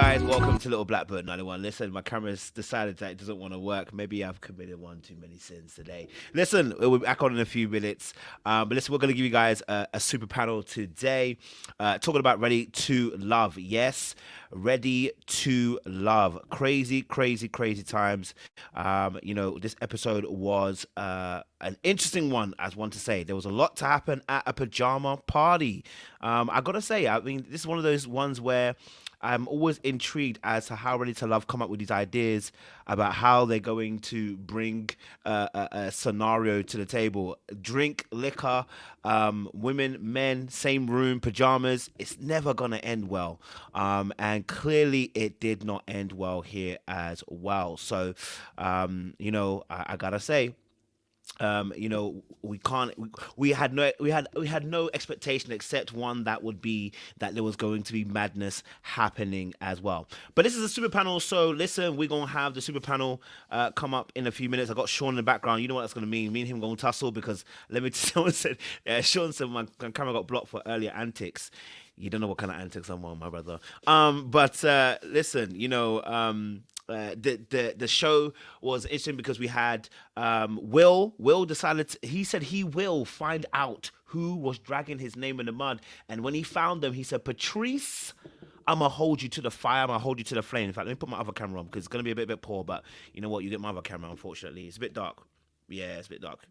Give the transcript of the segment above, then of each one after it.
guys, welcome to Little Blackbird 91. Listen, my camera's decided that it doesn't want to work. Maybe I've committed one too many sins today. Listen, we'll be back on in a few minutes. But listen, we're going to give you guys a super panel today, talking about Ready to Love. Yes, Ready to Love. Crazy, crazy, crazy times. This episode was an interesting one, as one to say. There was a lot to happen at a pajama party. I got to say, I mean, this is one of those ones where I'm always intrigued as to how Ready to Love come up with these ideas about how they're going to bring a scenario to the table. Drink, liquor, women, men, same room, pajamas. It's never going to end well. And clearly it did not end well here as well. So, I got to say, we had no expectation except one that would be that there was going to be madness happening as well. But this is a super panel, so listen, we're gonna have the super panel come up in a few minutes. I got Sean in the background. You know what that's gonna mean? Me and him gonna tussle because Sean said my camera got blocked for earlier antics. You don't know what kind of antics I'm on, my brother. Listen, the show was interesting because we had Will decided he said he will find out who was dragging his name in the mud, and when he found them, he said, Patrice, I'm gonna hold you to the fire, I'm gonna hold you to the flame. In fact, let me put my other camera on because it's gonna be a bit poor, but you know what, you get my other camera. Unfortunately, it's a bit dark. Yeah, it's a bit dark.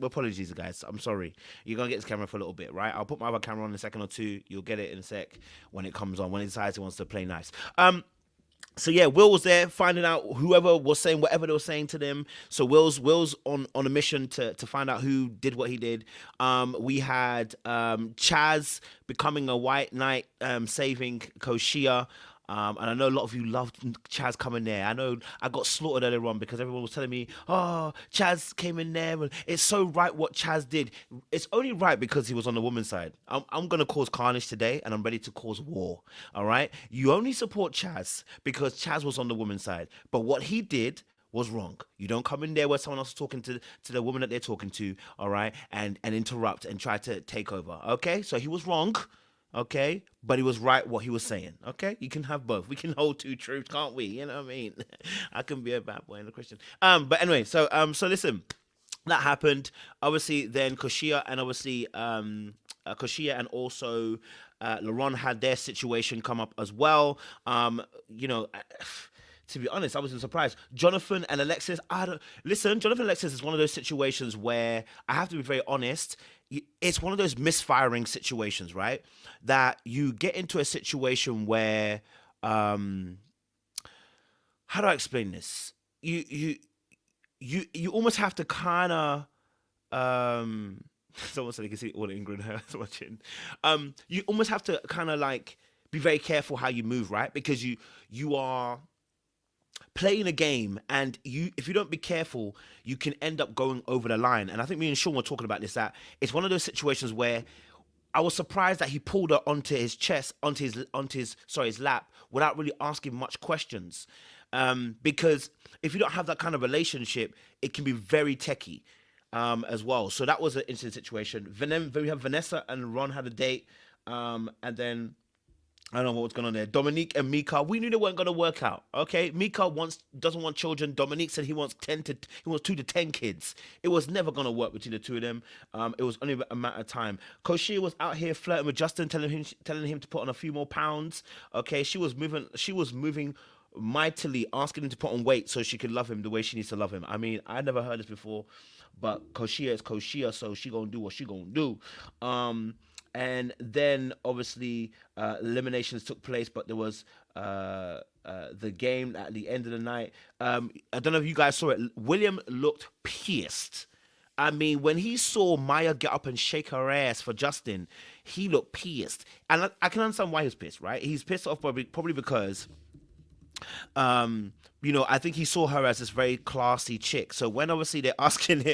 Apologies, guys. I'm sorry. You're gonna get this camera for a little bit, right? I'll put my other camera on in a second or two. You'll get it in a sec when it comes on, when it decides it wants to play nice. So yeah, Will was there finding out whoever was saying whatever they were saying to them. So Will's on a mission to find out who did what he did. We had Chaz becoming a white knight, saving Koshiea. And I know a lot of you loved Chaz coming there. I know I got slaughtered earlier on because everyone was telling me, oh, Chaz came in there and it's so right what Chaz did. It's only right because he was on the woman's side. I'm going to cause carnage today and I'm ready to cause war. All right? You only support Chaz because Chaz was on the woman's side. But what he did was wrong. You don't come in there where someone else is talking to the woman that they're talking to, all right, and interrupt and try to take over. Okay? So he was wrong. Okay, but he was right what he was saying. Okay, you can have both. We can hold two truths, can't we? You know what I mean? I can be a bad boy and a Christian. But anyway, so listen, that happened. Obviously, then Koshia and Koshia and also Laron had their situation come up as well. To be honest, I wasn't surprised. Jonathan and Alexis, Jonathan and Alexis is one of those situations where I have to be very honest. It's one of those misfiring situations, right? That you get into a situation where, how do I explain this? You almost have to kind of, someone said you can see all the England hairs watching. You almost have to kind of like be very careful how you move, right? Because you are playing a game, and if you don't be careful, you can end up going over the line. And I think me and Sean were talking about this, that it's one of those situations where I was surprised that he pulled her onto his chest, onto his lap, without really asking much questions. Because if you don't have that kind of relationship, it can be very techie as well. So that was an interesting situation. Then we have Vanessa and Ron had a date, and then I don't know what's going on there. Dominique and Mica, we knew they weren't going to work out. Okay, Mica doesn't want children. Dominique said he wants 2 to 10 kids. It was never going to work between the two of them. It was only a matter of time. Koshiea was out here flirting with Justin, telling him to put on a few more pounds. Okay, she was moving mightily, asking him to put on weight so she could love him the way she needs to love him. I mean, I never heard this before, but Koshia is Koshia, so she gonna do what she gonna do. And then obviously eliminations took place, but there was the game at the end of the night. I don't know if you guys saw it. William looked pissed. I mean, when he saw Maya get up and shake her ass for Justin, he looked pissed. And I can understand why he's pissed, right? He's pissed off probably because I think he saw her as this very classy chick. So when obviously they're asking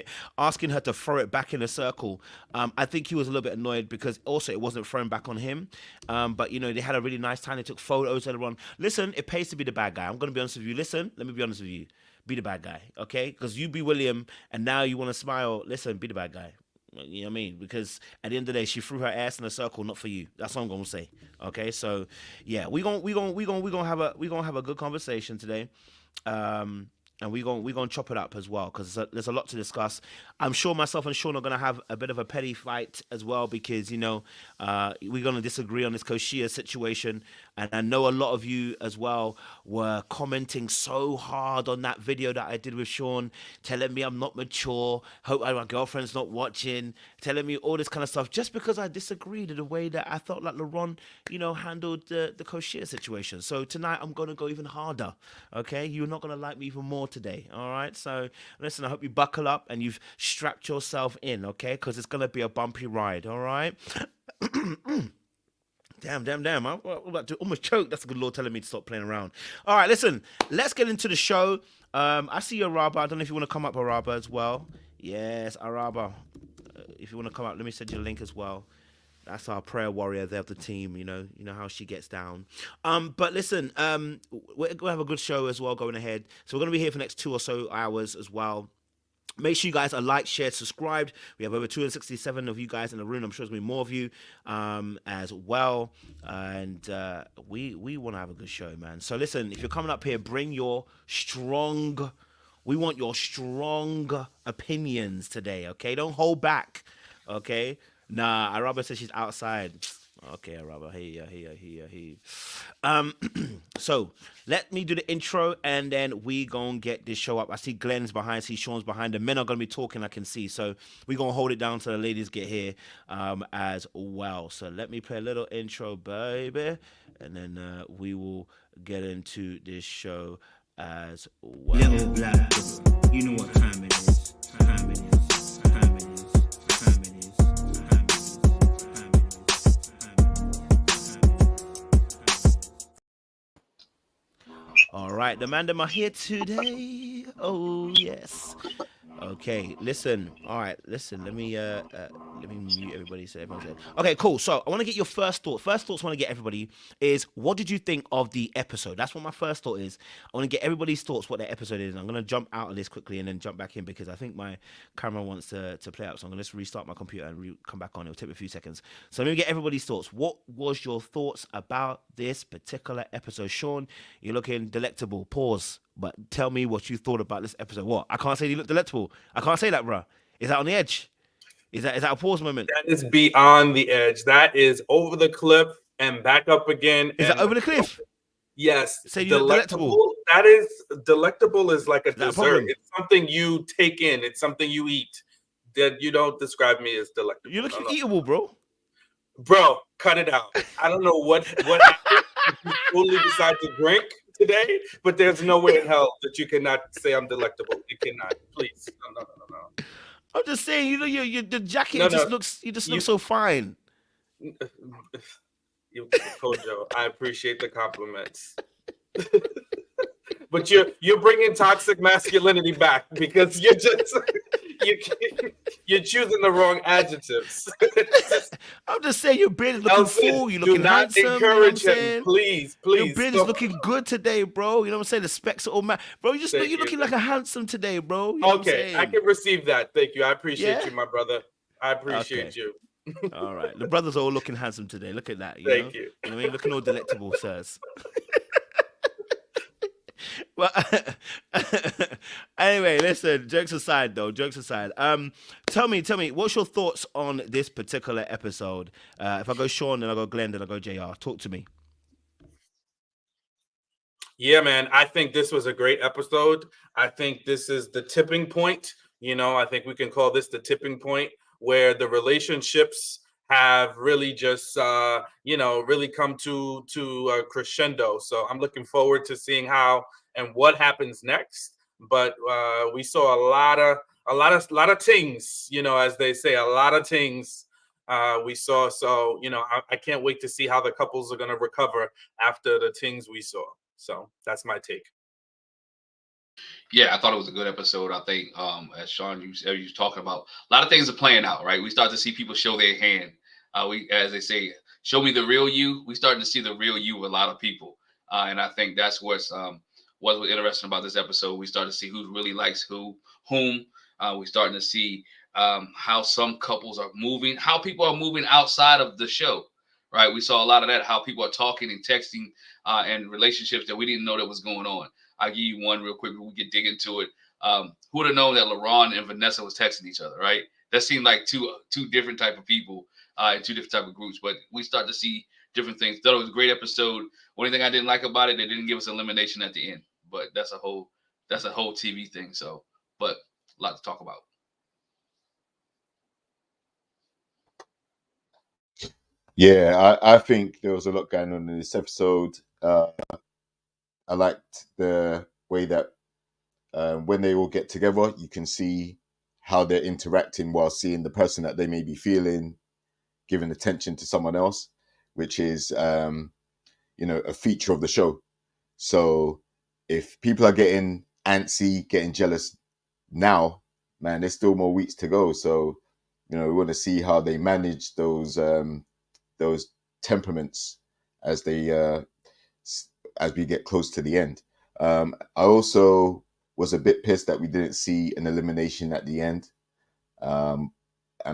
her to throw it back in a circle, I think he was a little bit annoyed because also it wasn't thrown back on him. But they had a really nice time. They took photos later on. Listen, it pays to be the bad guy. I'm gonna be honest with you. Listen, let me be honest with you. Be the bad guy, okay? Because you be William and now you want to smile. Listen, be the bad guy. You know what I mean? Because at the end of the day, she threw her ass in a circle, not for you. That's what I'm gonna say. Okay, so yeah, we gonna have a good conversation today. And we gonna chop it up as well because there's a lot to discuss. I'm sure myself and Sean are gonna have a bit of a petty fight as well because we're gonna disagree on this Koshiea situation, and I know a lot of you as well were commenting so hard on that video that I did with Sean, telling me I'm not mature, hope my girlfriend's not watching, telling me all this kind of stuff just because I disagreed with the way that I felt like Laron, handled the Koshiea situation. So tonight I'm gonna go even harder. Okay, you're not gonna like me even more today. All right. So listen, I hope you buckle up and you've strapped yourself in. Okay, because it's gonna be a bumpy ride. All right. Damn. I'm about to almost choke. That's a good Lord telling me to stop playing around. All right, listen, let's get into the show. I see you, Araba. I don't know if you want to come up, Araba, as well. Yes, Araba. If you want to come up, let me send you a link as well. That's our prayer warrior there of the team. You know how she gets down. But listen, we're gonna have a good show as well going ahead. So we're gonna be here for the next 2 or so hours as well. Make sure you guys are like, shared, subscribed. We have over 267 of you guys in the room. I'm sure there's going to be more of you as well. And we want to have a good show, man. So listen, if you're coming up here, bring your we want your strong opinions today, okay? Don't hold back, okay? Nah, Araba says she's outside. Okay, Araba, hey. So let me do the intro and then we gonna get this show up. I see Glenn's behind, I see Sean's behind. The men are gonna be talking, I can see. So we gonna hold it down till the ladies get here as well. So let me play a little intro, baby, and then we will get into this show as well. Little black, you know what time it is. Time it is. All right, the man them are here today. Oh yes. Okay, listen. All right, listen. Let me mute everybody so everyone's there. Okay, cool. So I want to get your first thought. First thoughts I want to get everybody is what did you think of the episode? That's what my first thought is. I want to get everybody's thoughts what the episode is. And I'm gonna jump out of this quickly and then jump back in because I think my camera wants to play out. So I'm gonna just restart my computer and come back on. It'll take me a few seconds. So let me get everybody's thoughts. What was your thoughts about this particular episode? Sean, you're looking delectable. Pause. But tell me what you thought about this episode. What? I can't say you look delectable. I can't say that, bro. Is that on the edge? Is that a pause moment? That is beyond the edge. That is over the cliff and back up again. Is that over the cliff? Yes. Say you look delectable. That is delectable is like a dessert. A it's something you take in. It's something you eat. That you don't describe me as delectable. You're looking eatable, bro. Bro, cut it out. I don't know what happened if you totally decide to drink today, but there's no way in hell that you cannot say I'm delectable. You cannot. Please. No. I'm just saying, the jacket looks so fine. Kojo, I appreciate the compliments. But you're bringing toxic masculinity back because you're choosing the wrong adjectives. I'm just saying your beard is looking full. You're looking handsome. Encourage him, please. Your beard is looking good today, bro. You know what I'm saying? The specs are all bro. You're looking like a handsome today, bro. You know okay, I can receive that. Thank you. I appreciate you, my brother. I appreciate you. All right, the brothers are all looking handsome today. Look at that. Thank you. You know what I mean? Looking all delectable, sirs. Well, anyway, listen. Jokes aside, though. Tell me, what's your thoughts on this particular episode? If I go Sean, then I go Glenn, then I go JR. Talk to me. Yeah, man. I think this was a great episode. I think this is the tipping point. I think we can call this the tipping point where the relationships have really just, really come to a crescendo. So I'm looking forward to seeing how and what happens next. But we saw a lot of things, as they say, a lot of things we saw. So, I can't wait to see how the couples are going to recover after the things we saw. So that's my take. Yeah, I thought it was a good episode. I think, as Sean, you was talking about, a lot of things are playing out, right? We start to see people show their hand. As they say, show me the real you. We starting to see the real you with a lot of people. And I think that's what was interesting about this episode. We start to see who really likes whom. We're starting to see how some couples are moving, how people are moving outside of the show, right? We saw a lot of that, how people are talking and texting and relationships that we didn't know that was going on. I'll give you one real quick before we get dig into it. Who would have known that Laron and Vanessa was texting each other, right? That seemed like two different type of people in two different type of groups, but we start to see different things. Thought it was a great episode. Only thing I didn't like about it, they didn't give us elimination at the end, but that's a whole TV thing. So, but a lot to talk about. Yeah, I think there was a lot going on in this episode. I liked the way that when they all get together, you can see how they're interacting while seeing the person that they may be feeling, giving attention to someone else, which is, a feature of the show. So if people are getting antsy, getting jealous now, man, there's still more weeks to go. So, we want to see how they manage those temperaments as we get close to the end. I also was a bit pissed that we didn't see an elimination at the end. And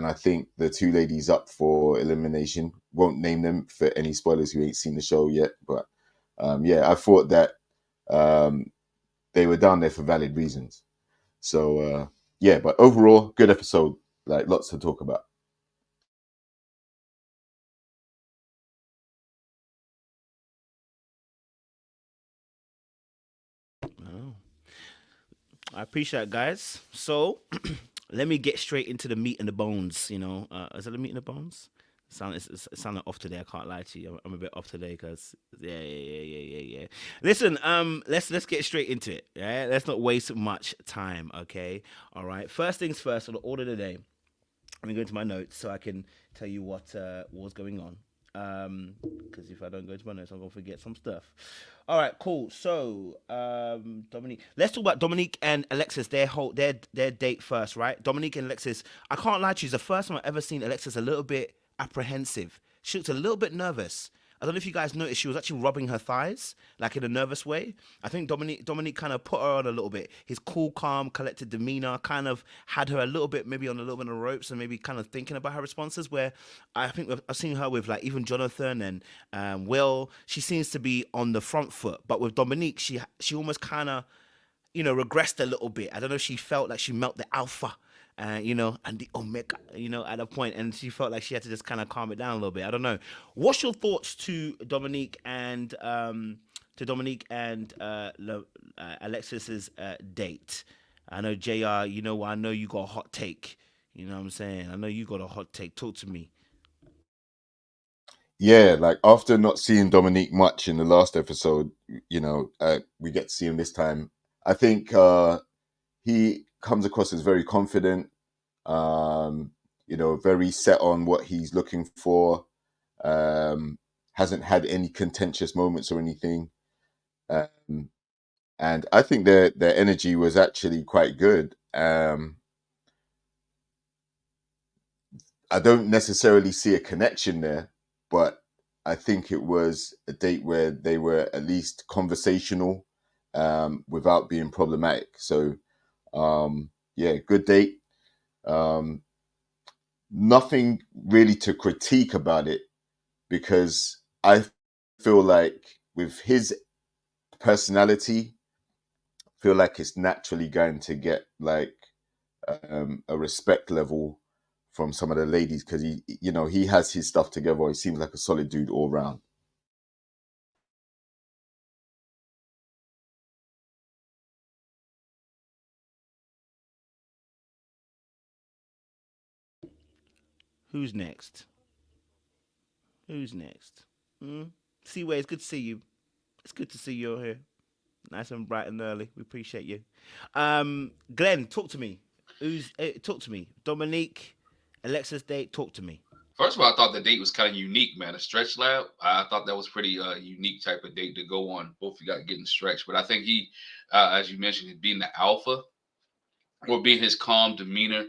I think the two ladies up for elimination, won't name them for any spoilers who ain't seen the show yet. But I thought that they were down there for valid reasons. So but overall, good episode. Like, lots to talk about. Oh. I appreciate it, guys. So let me get straight into the meat and the bones. Is that the meat and the bones? It sounded off today. I can't lie to you. I'm a bit off today because yeah. Listen, let's get straight into it. Yeah, let's not waste much time. Okay, all right. First things first. On the order of the day, let me go into my notes so I can tell you what was going on. Because if I don't go to my notes, I'm gonna forget some stuff. All right, cool. So, Dominique, let's talk about Dominique and Alexis. Their date first, right? Dominique and Alexis. I can't lie to you. It's the first time I've ever seen Alexis a little bit apprehensive. She looked a little bit nervous. I don't know if you guys noticed, she was actually rubbing her thighs, like in a nervous way. I think Dominique kind of put her on a little bit. His cool, calm, collected demeanor kind of had her a little bit, maybe on a little bit of ropes, and maybe kind of thinking about her responses. Where I think I've seen her with, like, even Jonathan and Will. She seems to be on the front foot, but with Dominique, she almost kind of, regressed a little bit. I don't know if she felt like she met the alpha. And the omega, at a point, and she felt like she had to just kind of calm it down a little bit. I don't know. What's your thoughts to Dominique and Alexis's date? I know JR. I know you got a hot take. You know what I'm saying? I know you got a hot take. Talk to me. Yeah, like, after not seeing Dominique much in the last episode, we get to see him this time. I think he comes across as very confident, very set on what he's looking for. Hasn't had any contentious moments or anything. And I think their energy was actually quite good. I don't necessarily see a connection there, but I think it was a date where they were at least conversational, without being problematic. So, good date. Nothing really to critique about it, because I feel like with his personality, feel like it's naturally going to get like a respect level from some of the ladies, because he has his stuff together. He seems like a solid dude all round. Who's next? Seaway, it's good to see you. It's good to see you here. Nice and bright and early. We appreciate you. Glenn, talk to me. Talk to me. Dominique, Alexis date, talk to me. First of all, I thought the date was kind of unique, man. A stretch lab. I thought that was pretty unique type of date to go on. Both of you got getting stretched, but I think he, as you mentioned, being the alpha, or being his calm demeanor,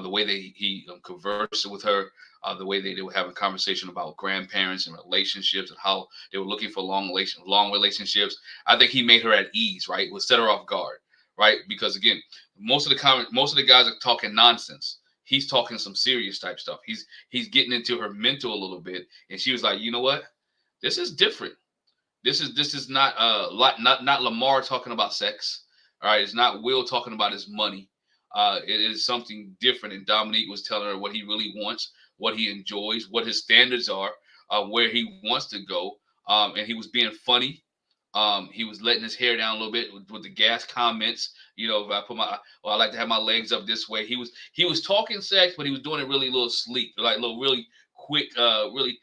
the way that he conversed with her, the way they were having conversation about grandparents and relationships and how they were looking for long relationships. I think he made her at ease, right? It would set her off guard, right? Because again, most of the guys are talking nonsense. He's talking some serious type stuff. He's getting into her mental a little bit, and she was like, you know what? This is different. This is not not Lamar talking about sex. All right, it's not Will talking about his money. It is something different. And Dominique was telling her what he really wants, what he enjoys, what his standards are, where he wants to go. And he was being funny. He was letting his hair down a little bit with the gas comments. You know, if I put I like to have my legs up this way. He was talking sex, but he was doing it really a little sleek, like a little really quick, really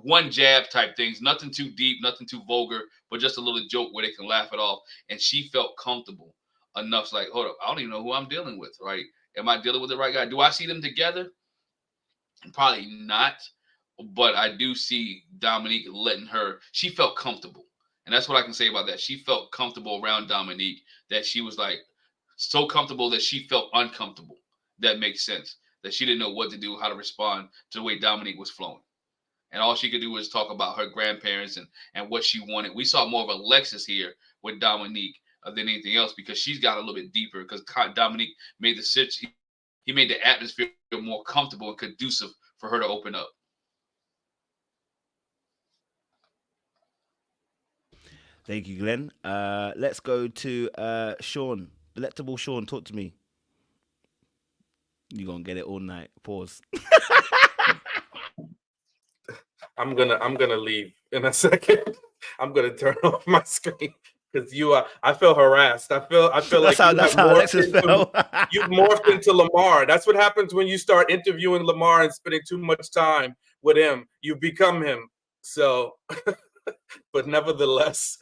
one jab type things. Nothing too deep, nothing too vulgar, but just a little joke where they can laugh it off. And she felt comfortable enough. Like, hold up, I don't even know who I'm dealing with, right? Am I dealing with the right guy? Do I see them together? Probably not. But I do see Dominique letting her. She felt comfortable. And that's what I can say about that. She felt comfortable around Dominique, that she was like so comfortable that she felt uncomfortable. That makes sense. That she didn't know what to do, how to respond to the way Dominique was flowing. And all she could do was talk about her grandparents and what she wanted. We saw more of Alexis here with Dominique than anything else, because she's got a little bit deeper, because Dominique made he made the atmosphere more comfortable and conducive for her to open up. Thank you, Glenn. Let's go to Sean. Delectable Sean, talk to me. You're going to get it all night. Pause. I'm gonna leave in a second. I'm gonna turn off my screen because I feel harassed. I feel like that's how Alexis felt. You've morphed into Lamar. That's what happens when you start interviewing Lamar and spending too much time with him. You become him. So, but nevertheless,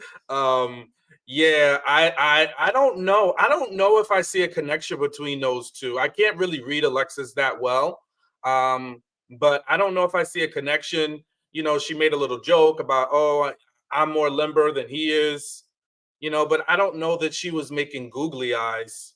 yeah, I don't know. I don't know if I see a connection between those two. I can't really read Alexis that well, but I don't know if I see a connection. You know, she made a little joke about, oh, I'm more limber than he is, you know, but I don't know that she was making googly eyes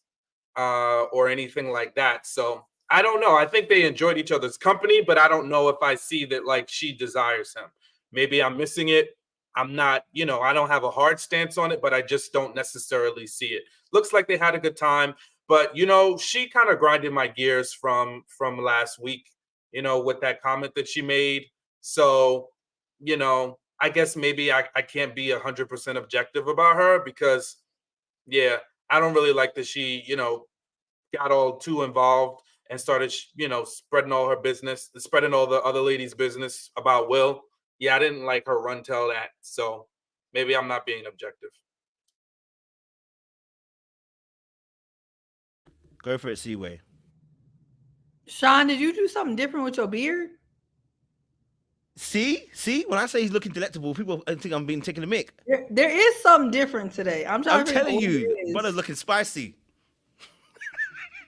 or anything like that. So I don't know. I think they enjoyed each other's company, but I don't know if I see that like she desires him. Maybe I'm missing it. I'm not, you know, I don't have a hard stance on it, but I just don't necessarily see it. Looks like they had a good time, but, you know, she kind of grinded my gears from last week, you know, with that comment that she made. So, you know, I guess maybe I can't be 100% objective about her because, yeah, I don't really like that she, you know, got all too involved and started, you know, spreading all her business, spreading all the other ladies' business about Will. Yeah, I didn't like her run tell that. So maybe I'm not being objective. Go for it, Seaway. Sean, did you do something different with your beard? See, when I say he's looking delectable, people think I'm being taking a mic. There is something different today. I'm telling you, brother's looking spicy.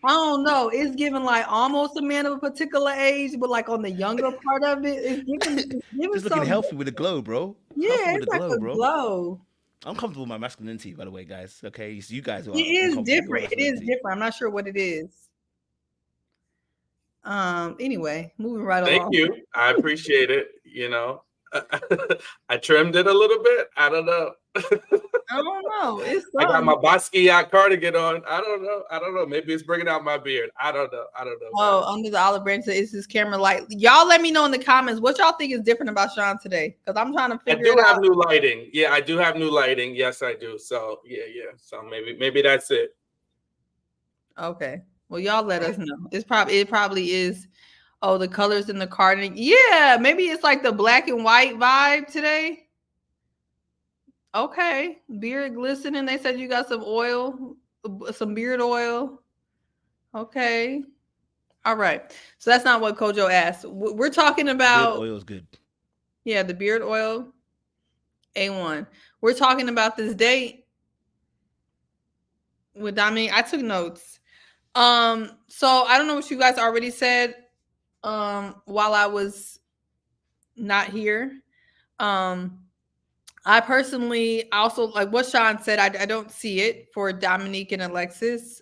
I don't know. It's giving like almost a man of a particular age, but like on the younger part of it, it's giving just looking healthy with a glow, bro. Yeah, it's like a glow. I'm comfortable with my masculinity, by the way, guys. Okay, so you guys are. It is different. It is different. I'm not sure what it is. Anyway, moving right along. Thank you. I appreciate it. You know, I trimmed it a little bit. I don't know. I don't know. I got my Basquiat cardigan on. I don't know. Maybe it's bringing out my beard. I don't know. Oh, under the olive branch is his camera light. Y'all let me know in the comments what y'all think is different about Sean today, because I'm trying to figure it out. I do have new lighting. Yeah, I do have new lighting. Yes, I do. So yeah. So maybe that's it. Okay. Well, y'all let us know. It probably is. Oh, the colors in the cardigan. Yeah, maybe it's like the black and white vibe today. Okay, beard glistening. They said you got some oil, some beard oil. Okay, all right. So that's not what Kojo asked. We're talking about beard oil is good. Yeah, the beard oil, A1. We're talking about this date with Dominique. I took notes. So I don't know what you guys already said while I was not here. I personally also, like what Sean said, I don't see it for Dominique and Alexis.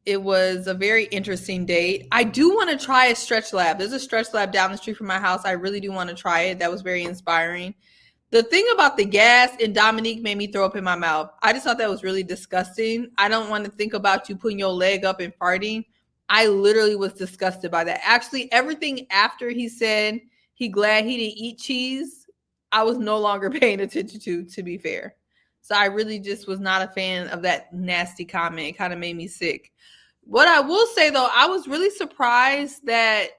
It was a very interesting date. I do want to try a stretch lab. There's a stretch lab down the street from my house. I really do want to try it. That was very inspiring. The thing about the gas and Dominique made me throw up in my mouth. I just thought that was really disgusting. I don't want to think about you putting your leg up and farting. I literally was disgusted by that. Actually, everything after he said he glad he didn't eat cheese, I was no longer paying attention to be fair. So I really just was not a fan of that nasty comment. It kind of made me sick. What I will say, though, I was really surprised that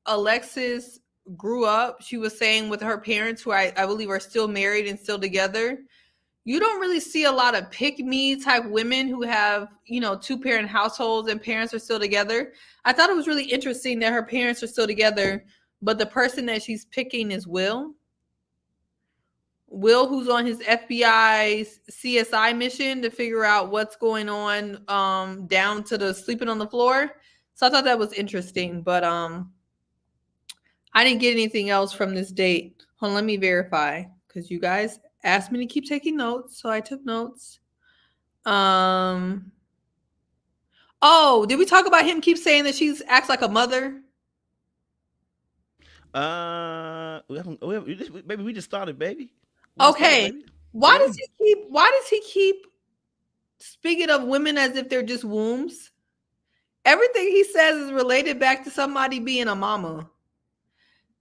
Alexis grew up. She was saying with her parents, who I believe are still married and still together. You don't really see a lot of pick-me type women who have, you know, two-parent households and parents are still together. I thought it was really interesting that her parents are still together, but the person that she's picking is Will. Will, who's on his FBI CSI mission to figure out what's going on down to the sleeping on the floor. So I thought that was interesting, but I didn't get anything else from this date. Hold on, let me verify because you guys asked me to keep taking notes, so I took notes. Oh, did we talk about him keep saying that she acts like a mother? Baby, we just started, baby. Okay. Why does he keep speaking of women as if they're just wombs? Everything he says is related back to somebody being a mama.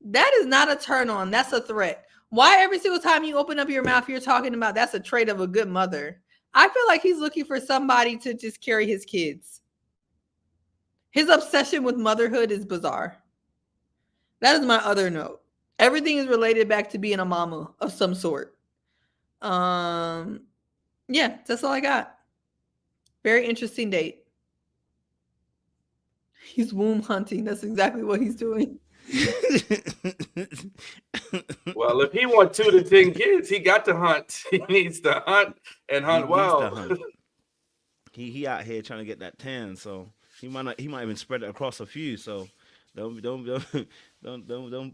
That is not a turn on. That's a threat. Why every single time you open up your mouth, you're talking about that's a trait of a good mother? I feel like he's looking for somebody to just carry his kids. His obsession with motherhood is bizarre. That is my other note. Everything is related back to being a mama of some sort. Yeah, that's all I got. Very interesting date. He's womb hunting. That's exactly what he's doing. Well, if he wants 2 to 10 kids, he got to hunt. He needs to hunt and hunt well. He out here trying to get that 10, so he might even spread it across a few. So don't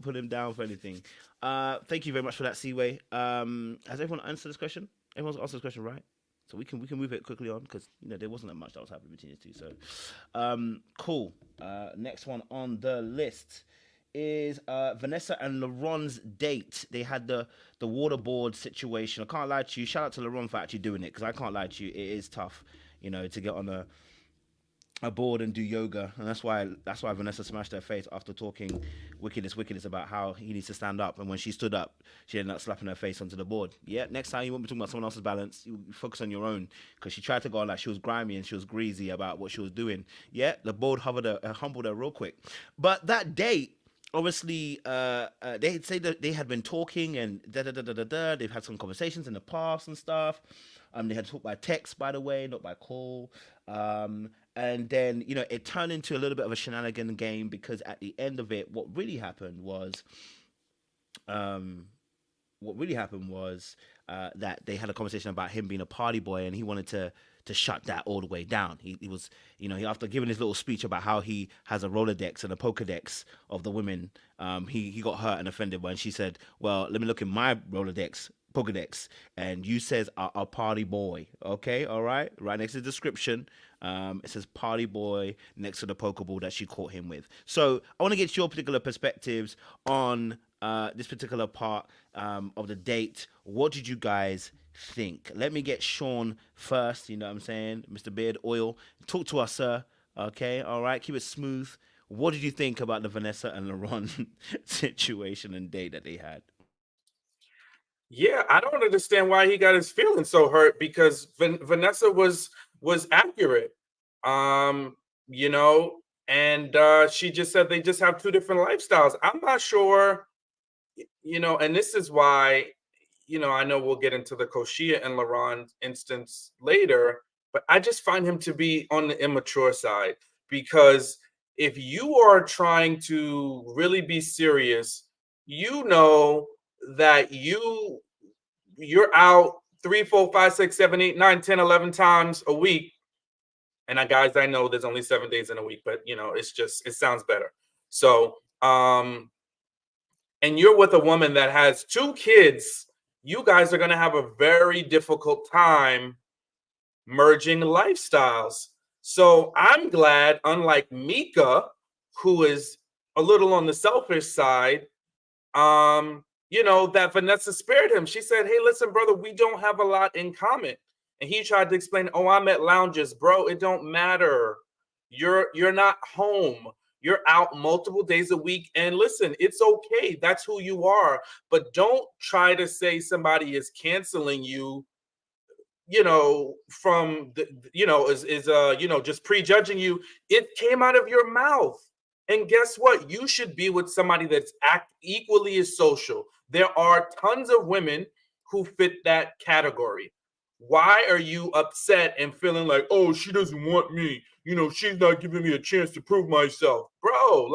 put him down for anything. Thank you very much for that, Seaway. Has everyone answered this question? Everyone's answered this question, right? So we can move it quickly on because there wasn't that much that was happening between you two. So cool. Next one on the list is Vanessa and Laron's date. They had the waterboard situation. I can't lie to you. Shout out to Laron for actually doing it because I can't lie to you. It is tough, to get on a board and do yoga, and that's why Vanessa smashed her face after talking wickedness about how he needs to stand up, and when she stood up, she ended up slapping her face onto the board. Yeah, next time you won't be talking about someone else's balance, you focus on your own, because she tried to go on like she was grimy and she was greasy about what she was doing. Yeah, the board humbled her real quick. But that date, obviously, they say that they had been talking and they've had some conversations in the past and stuff. They had talked by text, by the way, not by call. And then, it turned into a little bit of a shenanigan game because at the end of it, what really happened was that they had a conversation about him being a party boy and he wanted to shut that all the way down. He was, after giving his little speech about how he has a Rolodex and a Pokedex of the women, he got hurt and offended when she said, well, let me look in my Pokedex, and you says a party boy. Okay, all right, right next to the description, it says party boy next to the Pokeball that she caught him with. So I want to get your particular perspectives on this particular part of the date. What did you guys think? Let me get Sean first. You know what I'm saying, Mr. Beard Oil, talk to us, sir. Okay, all right, keep it smooth. What did you think about the Vanessa and Laron situation and date that they had? Yeah, I don't understand why he got his feelings so hurt because Vanessa was accurate, and she just said they just have 2 different lifestyles. I'm not sure, and this is why, I know we'll get into the Koshia and Luron instance later, but I just find him to be on the immature side because if you are trying to really be serious, that you're out 3, 4, 5, 6, 7, 8, 9, 10, 11 times a week. And guys, I know there's only 7 days in a week, but it sounds better. So, and you're with a woman that has 2 kids, you guys are going to have a very difficult time merging lifestyles. So I'm glad, unlike Mica, who is a little on the selfish side, that Vanessa spared him. She said, hey, listen, brother, we don't have a lot in common. And he tried to explain, oh, I'm at lounges. Bro, it don't matter. You're not home. You're out multiple days a week. And listen, it's okay. That's who you are. But don't try to say somebody is canceling you, from the, just prejudging you. It came out of your mouth. And guess what? You should be with somebody that's equally as social. There are tons of women who fit that category. Why are you upset and feeling like, oh, she doesn't want me? She's not giving me a chance to prove myself. Bro,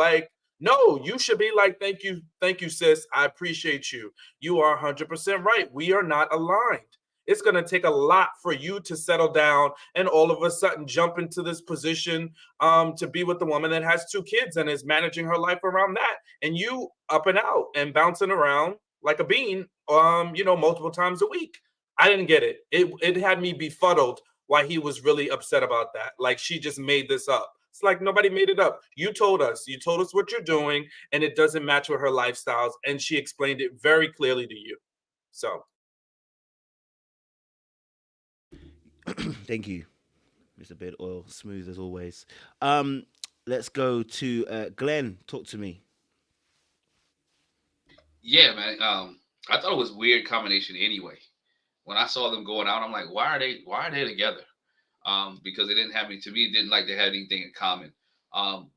no, you should be like, thank you, sis. I appreciate you. You are 100% right. We are not aligned. It's going to take a lot for you to settle down and all of a sudden jump into this position to be with the woman that has 2 kids and is managing her life around that. And you up and out and bouncing around like a bean, multiple times a week. I didn't get it. It had me befuddled why he was really upset about that. Like she just made this up. It's like nobody made it up. You told us what you're doing and it doesn't match with her lifestyles. And she explained it very clearly to you. So. Thank you, Mr. Beard Oil. Smooth as always. Let's go to Glenn. Talk to me. Yeah, man. I thought it was a weird combination anyway. When I saw them going out, I'm like, why are they together? Because they didn't have any, to me, it didn't like they had anything in common. I'm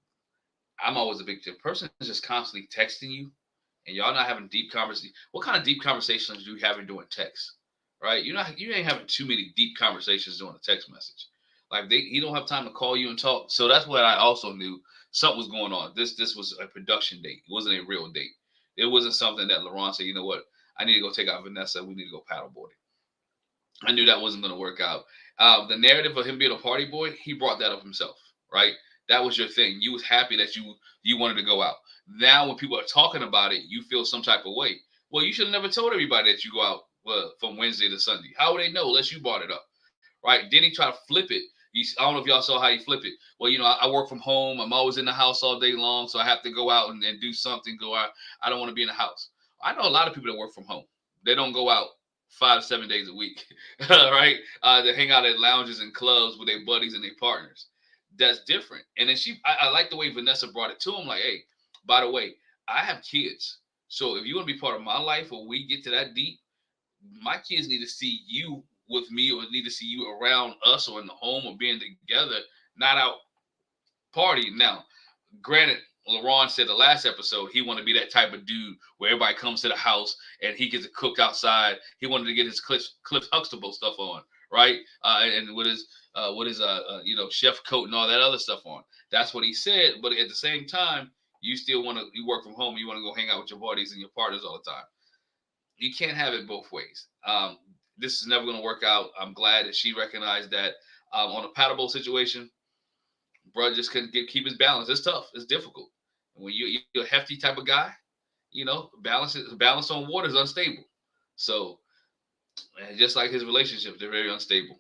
always a big person is just constantly texting you and y'all not having deep conversations. What kind of deep conversations do you have during text? Right? You ain't having too many deep conversations during a text message. Like he don't have time to call you and talk. So that's what I also knew something was going on. This was a production date. It wasn't a real date. It wasn't something that Laron said, you know what? I need to go take out Vanessa. We need to go paddleboarding. I knew that wasn't going to work out. The narrative of him being a party boy, he brought that up himself, right? That was your thing. You was happy that you wanted to go out. Now when people are talking about it, you feel some type of way. Well, you should have never told everybody that you go out from Wednesday to Sunday. How would they know unless you brought it up, right? Then he tried to flip it. I don't know if y'all saw how he flipped it. Well, I work from home. I'm always in the house all day long, so I have to go out and do something. Go out. I don't want to be in the house. I know a lot of people that work from home. They don't go out 5 to 7 days a week, right? They hang out at lounges and clubs with their buddies and their partners. That's different. And then I like the way Vanessa brought it to him. Like, hey, by the way, I have kids. So if you want to be part of my life or we get to that deep, my kids need to see you with me or need to see you around us or in the home or being together, not out partying. Now, granted, Laron said the last episode he wanted to be that type of dude where everybody comes to the house and he gets to cook outside. He wanted to get his Cliff Huxtable stuff on, right? And with his chef coat and all that other stuff on. That's what he said. But at the same time, you still you work from home. You want to go hang out with your buddies and your partners all the time. You can't have it both ways. This is never going to work out. I'm glad that she recognized that on a paddleboard situation. Bro just couldn't keep his balance. It's tough. It's difficult. When you're a hefty type of guy, balance on water is unstable. So just like his relationships, they're very unstable.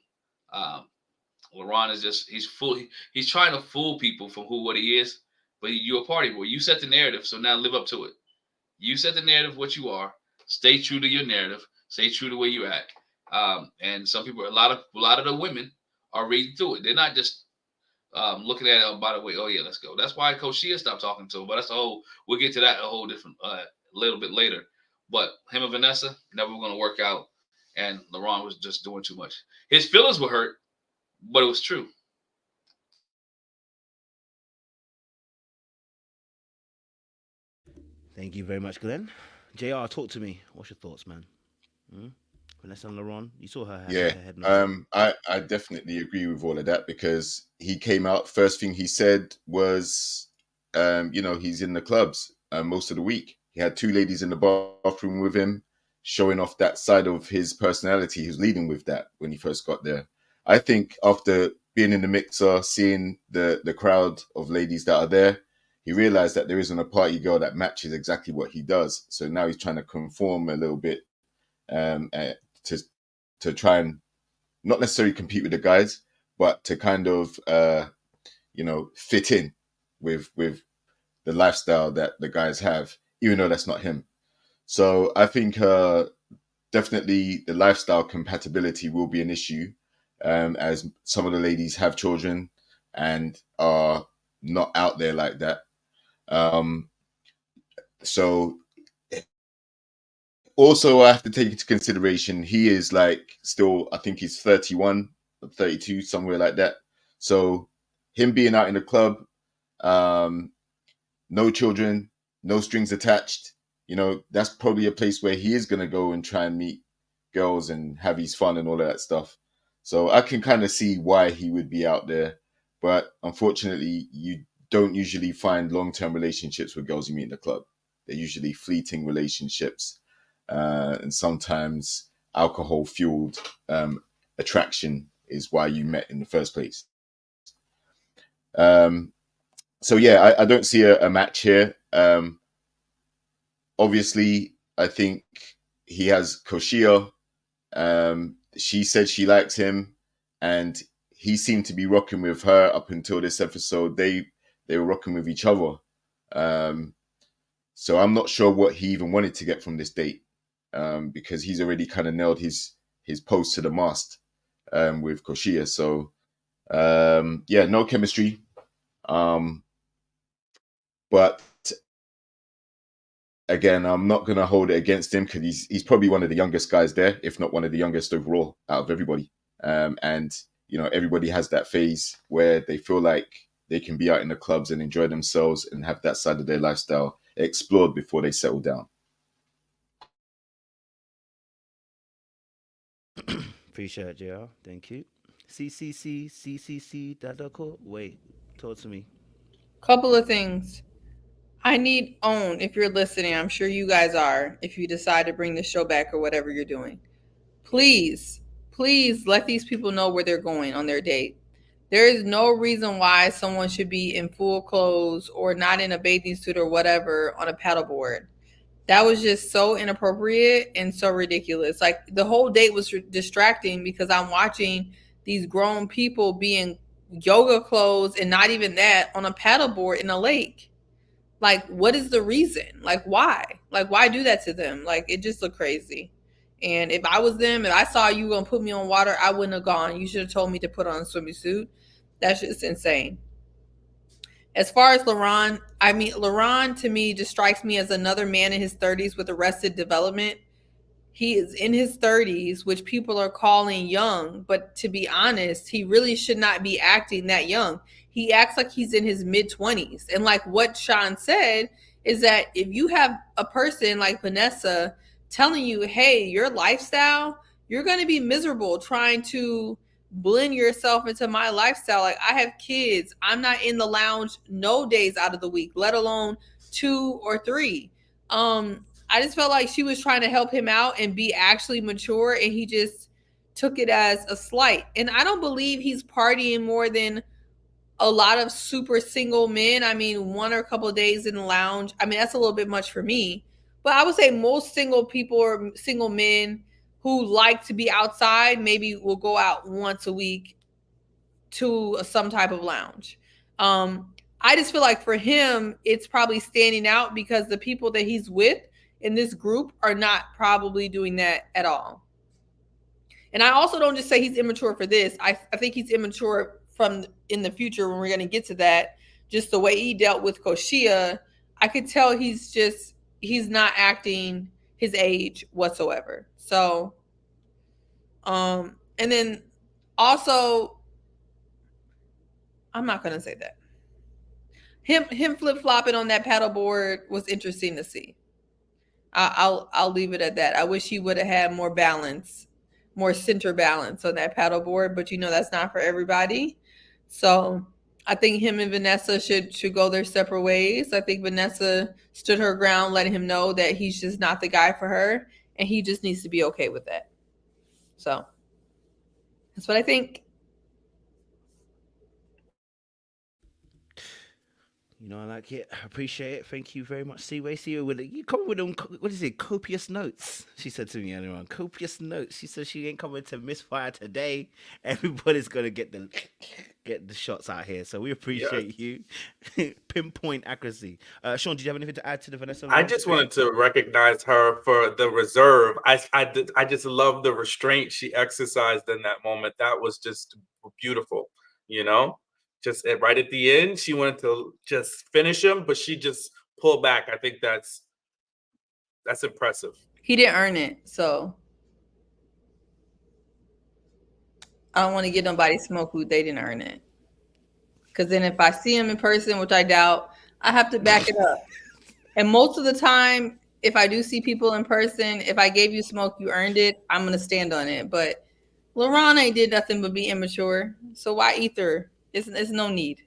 Laron is he's trying to fool people from what he is, but you're a party boy. You set the narrative, so now live up to it. You set the narrative what you are. Stay true to your narrative. Stay true to where you at. And some people, a lot of the women are reading through it. They're not just looking at it, by the way, oh yeah, let's go. That's why Koshiea stopped talking to him. But we'll get to that a whole different little bit later. But him and Vanessa never going to work out. And Laron was just doing too much. His feelings were hurt, but it was true. Thank you very much, Glenn. JR, talk to me. What's your thoughts, man? Vanessa and Laron, you saw her head. I definitely agree with all of that because he came out, first thing he said was, he's in the clubs most of the week. He had 2 ladies in the bathroom with him, showing off that side of his personality. He was leading with that when he first got there. I think after being in the mixer, seeing the crowd of ladies that are there, he realized that there isn't a party girl that matches exactly what he does. So now he's trying to conform a little bit to try and not necessarily compete with the guys, but to kind of, fit in with the lifestyle that the guys have, even though that's not him. So I think definitely the lifestyle compatibility will be an issue, as some of the ladies have children and are not out there like that. So also I have to take into consideration he is like still, I think he's 31 or 32, somewhere like that. So him being out in the club, no children, no strings attached, that's probably a place where he is going to go and try and meet girls and have his fun and all of that stuff. So I can kind of see why he would be out there. But unfortunately, you don't usually find long-term relationships with girls you meet in the club. They're usually fleeting relationships, and sometimes alcohol-fueled attraction is why you met in the first place. So yeah, I don't see a match here. Obviously, I think he has Koshiea. She said she likes him, and he seemed to be rocking with her up until this episode. They were rocking with each other. So I'm not sure what he even wanted to get from this date, because he's already kind of nailed his post to the mast with Koshia. So yeah, no chemistry. But again, I'm not going to hold it against him because he's probably one of the youngest guys there, if not one of the youngest overall out of everybody. And, everybody has that phase where they feel like they can be out in the clubs and enjoy themselves and have that side of their lifestyle explored before they settle down. Appreciate it, JR. Thank you. CCC, Dadako. Wait, talk to me. Couple of things. I need OWN, if you're listening, I'm sure you guys are, if you decide to bring the show back or whatever you're doing. Please let these people know where they're going on their date. There is no reason why someone should be in full clothes or not in a bathing suit or whatever on a paddleboard. That was just so inappropriate and so ridiculous. Like, the whole date was distracting because I'm watching these grown people be in yoga clothes and not even that on a paddleboard in a lake. Like, what is the reason? Like, why? Like, why do that to them? Like, it just looked crazy. And if I was them, if I saw you gonna put me on water, I wouldn't have gone. You should have told me to put on a swimming suit. That's just insane. As far as Laron, Laron to me just strikes me as another man in his 30s with arrested development. He is in his 30s, which people are calling young, but to be honest, he really should not be acting that young. He acts like he's in his mid-20s. And like what Sean said is that if you have a person like Vanessa telling you, hey, your lifestyle, you're going to be miserable trying to blend yourself into my lifestyle. Like, I have kids. I'm not in the lounge no days out of the week, let alone 2 or 3. I just felt like she was trying to help him out and be actually mature, and he just took it as a slight. And I don't believe he's partying more than a lot of super single men. I mean, 1 or a couple of days in the lounge. I mean, that's a little bit much for me. But I would say most single people or single men who like to be outside maybe will go out once a week to some type of lounge. I just feel like for him, it's probably standing out because the people that he's with in this group are not probably doing that at all. And I also don't just say he's immature for this. I think he's immature from in the future when we're going to get to that. Just the way he dealt with Koshia, I could tell he's not acting his age whatsoever. So, and then also, I'm not going to say that. Him flip-flopping on that paddleboard was interesting to see. I'll leave it at that. I wish he would have had more balance, more center balance on that paddleboard, but that's not for everybody. So I think him and Vanessa should go their separate ways. I think Vanessa stood her ground, letting him know that he's just not the guy for her, and he just needs to be okay with that. So that's what I think. I like it. I appreciate it. Thank you very much, Seaway. You come with them, what is it, copious notes? She said to me earlier on, copious notes. She said she ain't coming to misfire today. Everybody's going to get the get the shots out here. So we appreciate you. Pinpoint accuracy. Sean, did you have anything to add to the Vanessa? I just wanted to recognize her for the reserve. I just love the restraint she exercised in that moment. That was just beautiful, you know? Just right at the end, she wanted to just finish him, but she just pulled back. I think that's impressive. He didn't earn it, so I don't want to get nobody smoke who they didn't earn it. Because then if I see him in person, which I doubt, I have to back it up. And most of the time, if I do see people in person, if I gave you smoke, you earned it, I'm going to stand on it. But Laron ain't did nothing but be immature. So why ether? It's no need.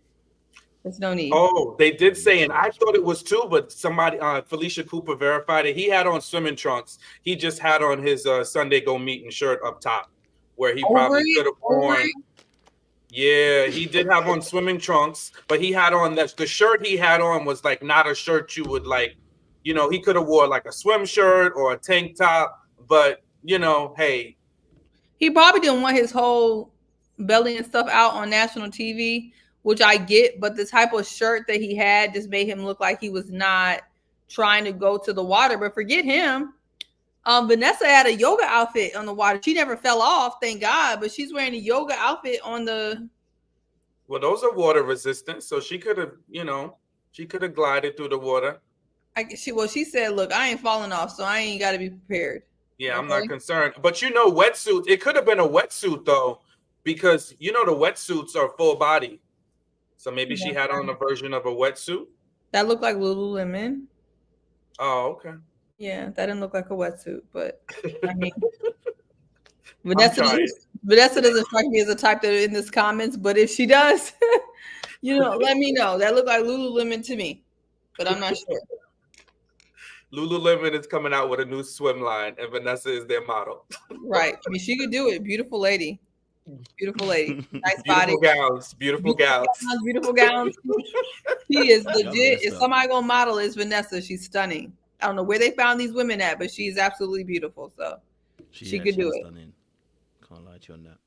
There's no need. Oh, they did say, and I thought it was too, but somebody, Felicia Cooper verified it. He had on swimming trunks. He just had on his Sunday Go Meeting shirt up top, where he probably could have worn. Yeah, he did have on swimming trunks, but he had on the shirt he had on was like not a shirt you would like, you know, he could have wore like a swim shirt or a tank top, but you know, hey. He probably didn't want his whole belly and stuff out on national TV, which I get, but the type of shirt that he had just made him look like he was not trying to go to the water. But forget him. Vanessa had a yoga outfit on the water. She never fell off, thank God, but she's wearing a yoga outfit on the. Well, those are water resistant, so she could have, you know, she could have glided through the water. She said, look, I ain't falling off, so I ain't got to be prepared. Yeah, okay? I'm not concerned. But you know, wetsuit, it could have been a wetsuit though, because you know the wetsuits are full body. So maybe she had on a version of a wetsuit. That looked like Lululemon. Oh, okay. Yeah, that didn't look like a wetsuit, but I mean, Vanessa doesn't strike me as a type that in this comments, but if she does, you know, let me know. That looked like Lululemon to me, but I'm not sure. Lululemon is coming out with a new swim line, and Vanessa is their model. Right. I mean, she could do it. Beautiful lady. Beautiful lady. Nice beautiful body. Gowns. Beautiful gowns. Beautiful gowns. She is legit. If somebody gonna model, it's Vanessa. She's stunning. I don't know where they found these women at, but she's absolutely beautiful. So she could do it. Stunning. Can't lie to you on that.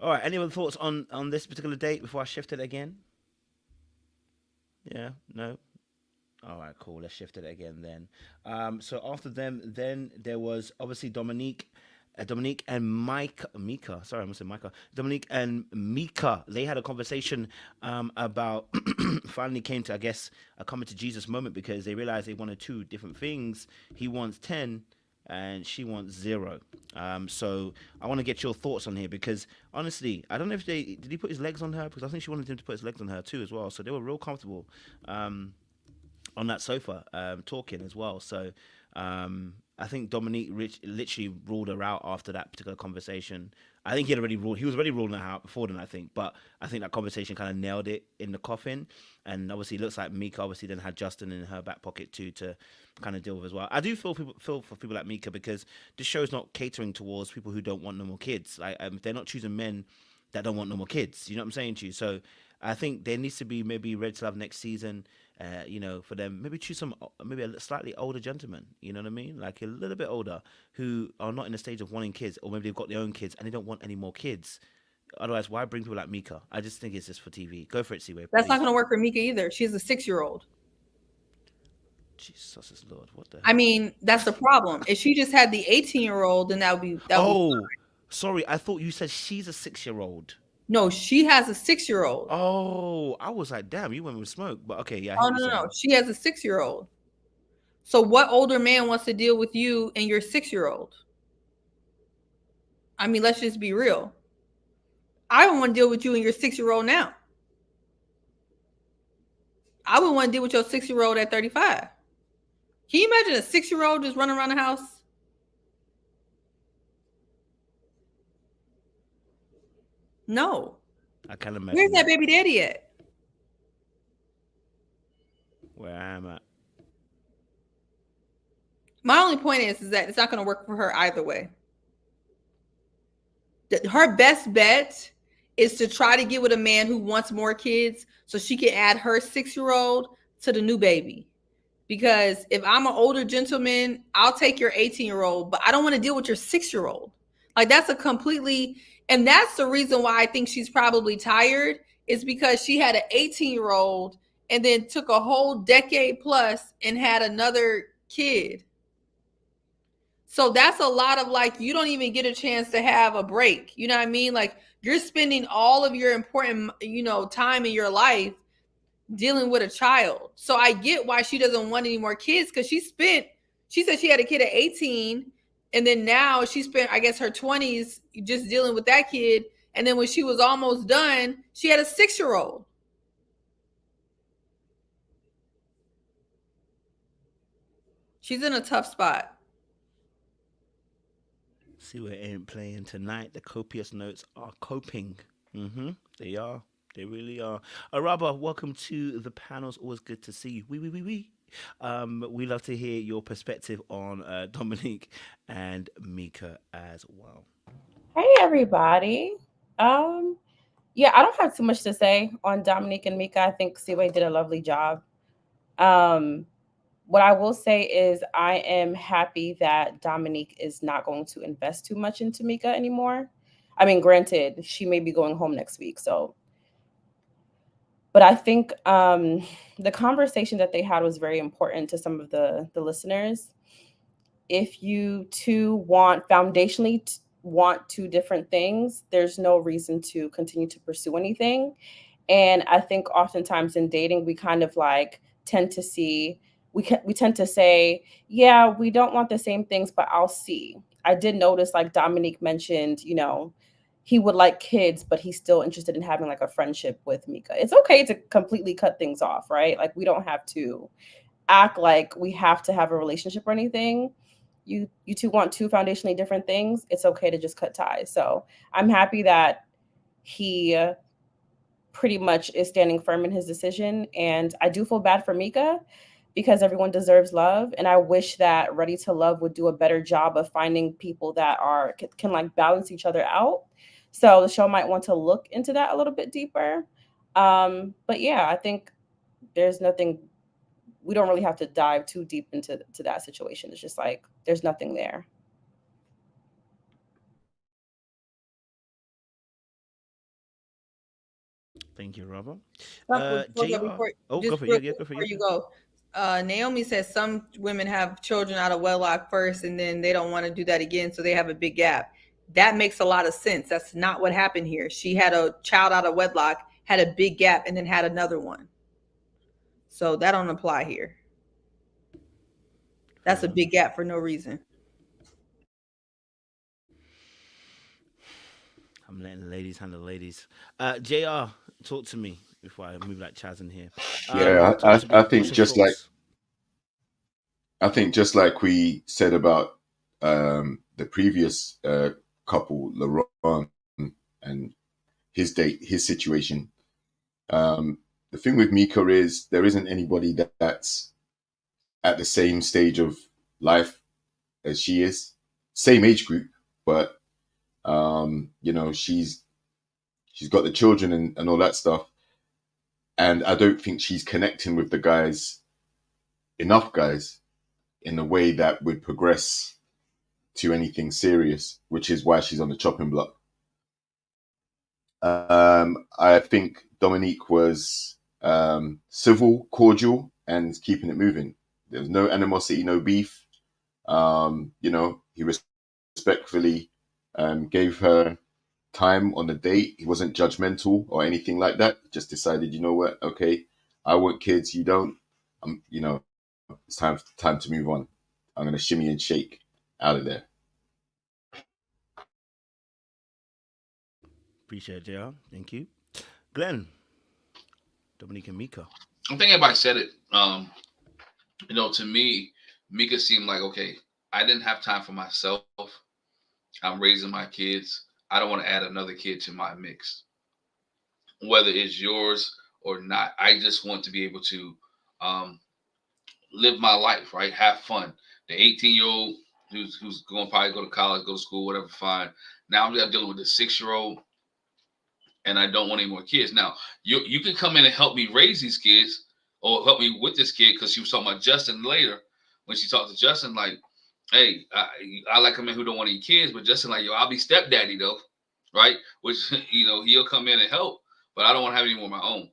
All right. Any other thoughts on this particular date before I shift it again? Yeah. No. All right. Cool. Let's shift it again then. So after them, then there was obviously Dominique and Mica. Sorry, I almost said Mica. Dominique and Mica. They had a conversation about finally came to, I guess, a coming to Jesus moment because they realized they wanted two different things. He wants 10 and she wants 0. So I want to get your thoughts on here because honestly, I don't know if did he put his legs on her? Because I think she wanted him to put his legs on her too as well. So they were real comfortable on that sofa talking as well. So I think Dominique literally ruled her out after that particular conversation. I think he was already ruling her out before then, I think. But I think that conversation kind of nailed it in the coffin. And obviously it looks like Mica obviously then had Justin in her back pocket too to kind of deal with as well. I do feel for people like Mica because this show's not catering towards people who don't want no more kids. Like they're not choosing men that don't want no more kids. You know what I'm saying to you? So I think there needs to be maybe Red Love next season. You know, for them, maybe choose maybe a slightly older gentleman, you know what I mean? Like a little bit older who are not in the stage of wanting kids, or maybe they've got their own kids and they don't want any more kids. Otherwise, why bring people like Mica? I just think it's just for TV. Go for it, Seaway. That's not going to work for Mica either. She's a 6-year-old. Jesus Lord, what the hell? I mean, that's the problem. If she just had the 18-year-old, then that would be sorry, I thought you said she's a 6-year-old. No, she has a 6-year-old. Oh, I was like, damn, you went with smoke. But okay, yeah. Oh, no. She has a 6-year-old. So what older man wants to deal with you and your 6-year-old? I mean, let's just be real. I don't want to deal with you and your 6-year-old now. I would want to deal with your 6-year-old at 35. Can you imagine a 6-year-old just running around the house? No. I can't imagine. Where's that baby daddy at? Where I am at. My only point is that it's not going to work for her either way. Her best bet is to try to get with a man who wants more kids so she can add her 6-year-old to the new baby. Because if I'm an older gentleman, I'll take your 18-year-old, but I don't want to deal with your 6-year-old. Like that's a completely, And that's the reason why I think she's probably tired, is because she had an 18-year-old and then took a whole decade plus and had another kid. So that's a lot of, like, you don't even get a chance to have a break. You know what I mean? Like, you're spending all of your important, time in your life dealing with a child. So I get why she doesn't want any more kids, because she said she had a kid at 18, and then now she spent, I guess, her 20s just dealing with that kid. And then when she was almost done, she had a 6-year-old. She's in a tough spot. See what ain't playing tonight. The copious notes are coping. They are. They really are. Araba, welcome to the panel. It's always good to see you. We love to hear your perspective on Dominique and Mica as well. Hey everybody. Yeah, I don't have too much to say on Dominique and Mica. I think Siwe did a lovely job. What I will say is I am happy that Dominique is not going to invest too much into Mica anymore. I mean, granted, she may be going home next week, so. But I think the conversation that they had was very important to some of the listeners. If you two foundationally want two different things, there's no reason to continue to pursue anything. And I think oftentimes in dating, we kind of like tend to see, we tend to say, yeah, we don't want the same things, but I'll see. I did notice, like Dominique mentioned, he would like kids, but he's still interested in having like a friendship with Mica. It's okay to completely cut things off, right? Like, we don't have to act like we have to have a relationship or anything. You two want two foundationally different things. It's okay to just cut ties. So I'm happy that he pretty much is standing firm in his decision. And I do feel bad for Mica, because everyone deserves love. And I wish that Ready to Love would do a better job of finding people that can like balance each other out. So the show might want to look into that a little bit deeper. But yeah, I think there's nothing, we don't really have to dive too deep into that situation. It's just like, there's nothing there. Thank you, Robert. Before you go. Naomi says some women have children out of wedlock first, and then they don't want to do that again, so they have a big gap. That makes a lot of sense. That's not what happened here. She had a child out of wedlock, had a big gap, and then had another one. So that don't apply here. That's a big gap for no reason. I'm letting the ladies handle the ladies. JR, talk to me before I move like Chaz in here. Yeah, I think just like we said about the previous couple, Laron and his situation. The thing with Mica is there isn't anybody that's at the same stage of life as she is, same age group, but she's got the children and all that stuff, and I don't think she's connecting with enough guys in a way that would progress to anything serious, which is why she's on the chopping block. I think Dominique was civil, cordial, and keeping it moving. There was no animosity, no beef. He respectfully gave her time on the date. He wasn't judgmental or anything like that. He just decided, you know what? Okay, I want kids. You don't. It's time to move on. I'm gonna shimmy and shake out of there. Appreciate it, JR. Thank you. Glenn, Dominique and Mica. I think everybody said it. To me, Mica seemed like, okay, I didn't have time for myself. I'm raising my kids. I don't want to add another kid to my mix. Whether it's yours or not, I just want to be able to live my life, right? Have fun. The 18-year-old who's going probably go to college, go to school, whatever, fine. Now I'm dealing with the 6-year-old, and I don't want any more kids. Now, you can come in and help me raise these kids or help me with this kid, because she was talking about Justin later. When she talked to Justin, like, hey, I like a man who don't want any kids, but Justin like, yo, I'll be stepdaddy though, right? Which, he'll come in and help, but I don't want to have any more of my own.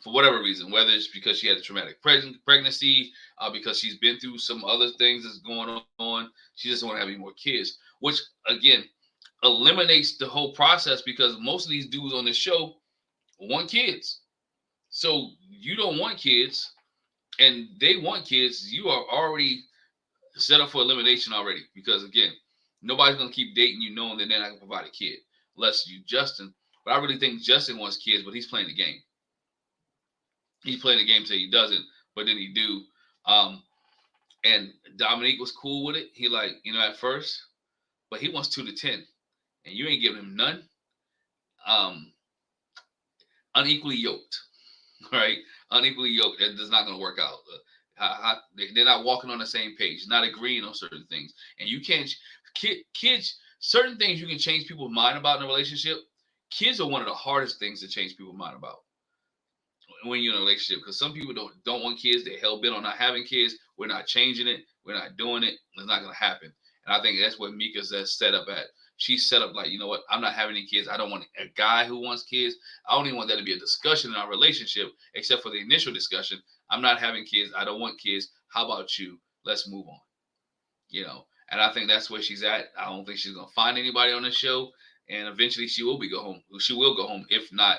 For whatever reason, whether it's because she had a traumatic pregnancy, because she's been through some other things that's going on, she doesn't want to have any more kids, which again eliminates the whole process, because most of these dudes on this show want kids. So you don't want kids and they want kids, you are already set up for elimination already, because again, nobody's going to keep dating you knowing that they're not going to provide a kid, unless you Justin. But I really think Justin wants kids, but he's playing the game. He's playing the game, say he doesn't, but then he do. And Dominique was cool with it. He at first, but he wants 2 to 10, and you ain't giving him none. Unequally yoked, right? Unequally yoked. That's not going to work out. They're not walking on the same page, not agreeing on certain things, and you can't. Kids, certain things you can change people's mind about in a relationship. Kids are one of the hardest things to change people's mind about when you're in a relationship, because some people don't want kids. They're hell bent on not having kids. We're not changing it. We're not doing it. It's not going to happen. And I think that's what Mica's set up at. She's set up like, you know what? I'm not having any kids. I don't want a guy who wants kids. I don't even want that to be a discussion in our relationship, except for the initial discussion. I'm not having kids. I don't want kids. How about you? Let's move on. And I think that's where she's at. I don't think she's going to find anybody on this show. And eventually she will go home. She will go home, if not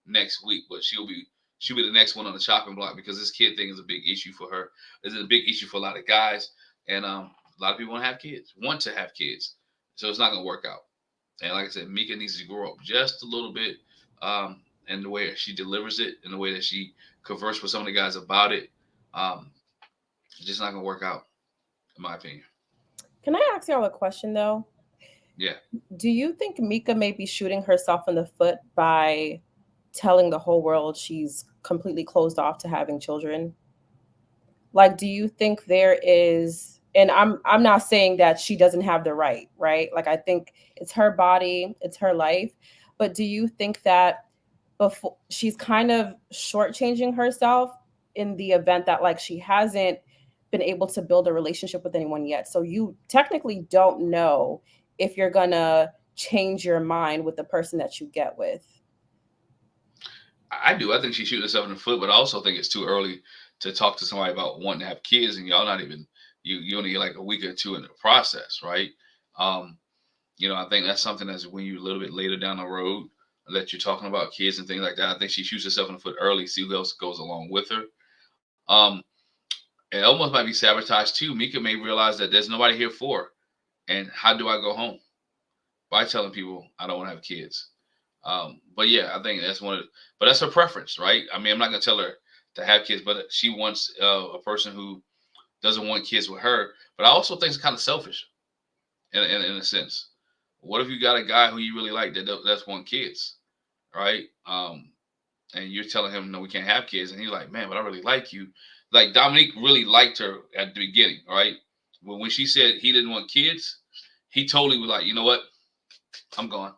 next week, but she'll be the next one on the chopping block, because this kid thing is a big issue for her. It's a big issue for a lot of guys. And a lot of people want to have kids. So it's not going to work out. And like I said, Mica needs to grow up just a little bit, in the way she delivers it, in the way that she converses with some of the guys about it. It's just not going to work out, in my opinion. Can I ask y'all a question, though? Yeah. Do you think Mica may be shooting herself in the foot by telling the whole world she's completely closed off to having children? Like, do you think there is, and I'm not saying that she doesn't have the right? Like, I think it's her body, it's her life. But do you think that before she's kind of shortchanging herself in the event that, like, she hasn't been able to build a relationship with anyone yet? So you technically don't know if you're gonna change your mind with the person that you get with. I do. I think she's shooting herself in the foot, but I also think it's too early to talk to somebody about wanting to have kids, and y'all not even, you only get like a week or two in the process, right? I think that's something that's when you're a little bit later down the road that you're talking about kids and things like that. I think she shoots herself in the foot early, see who else goes along with her. It almost might be sabotage too. Mica may realize that there's nobody here for her. And how do I go home? By telling people I don't want to have kids. But yeah, I think but that's her preference, right? I mean, I'm not going to tell her to have kids, but she wants a person who doesn't want kids with her. But I also think it's kind of selfish in a sense. What if you got a guy who you really like that's want kids, right? And you're telling him, no, we can't have kids. And he's like, man, but I really like you. Like, Dominique really liked her at the beginning, right? But when she said he didn't want kids, he totally was like, you know what? I'm gone.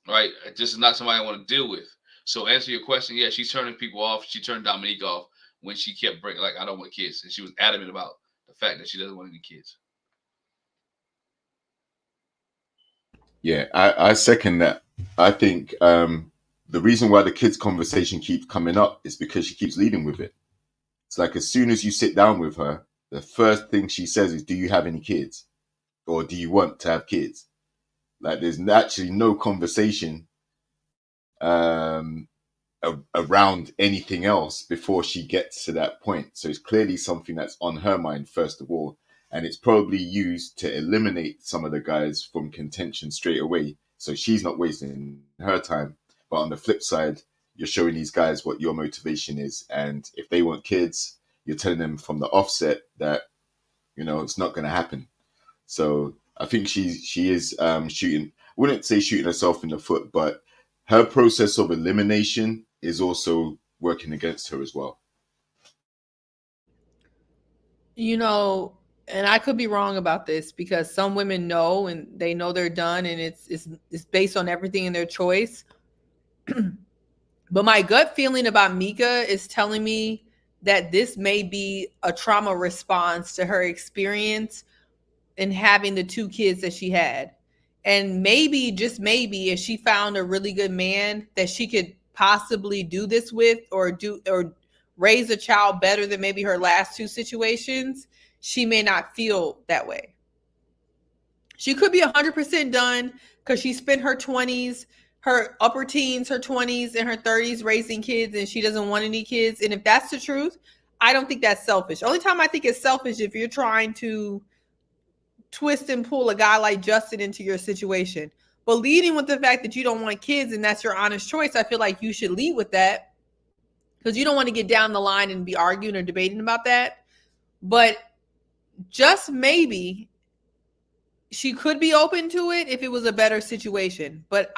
Right? This is not somebody I want to deal with. So answer your question. Yeah, she's turning people off. She turned Dominique off when she kept breaking, like, I don't want kids. And she was adamant about the fact that she doesn't want any kids. Yeah, I second that. I think the reason why the kids conversation keeps coming up is because she keeps leading with it. It's like, as soon as you sit down with her, the first thing she says is, do you have any kids? Or do you want to have kids? Like, there's actually no conversation around anything else before she gets to that point. So it's clearly something that's on her mind, first of all. And it's probably used to eliminate some of the guys from contention straight away. So she's not wasting her time. But on the flip side, you're showing these guys what your motivation is. And if they want kids, you're telling them from the offset that, it's not going to happen. So I think she is shooting, I wouldn't say shooting herself in the foot, but her process of elimination is also working against her as well. And I could be wrong about this, because some women know, and they know they're done, and it's based on everything in their choice. But my gut feeling about Mica is telling me that this may be a trauma response to her experience in having the 2 kids that she had. And maybe, just maybe, if she found a really good man that she could possibly do this with, or raise a child better than maybe her last two situations, she may not feel that way. She could be 100% done because she spent her 20s, her upper teens, her 20s, and her 30s raising kids, and she doesn't want any kids. And if that's the truth, I don't think that's selfish. The only time I think it's selfish if you're trying to twist and pull a guy like Justin into your situation. But leading with the fact that you don't want kids and that's your honest choice, I feel like you should lead with that, because you don't want to get down the line and be arguing or debating about that. But just maybe she could be open to it if it was a better situation. But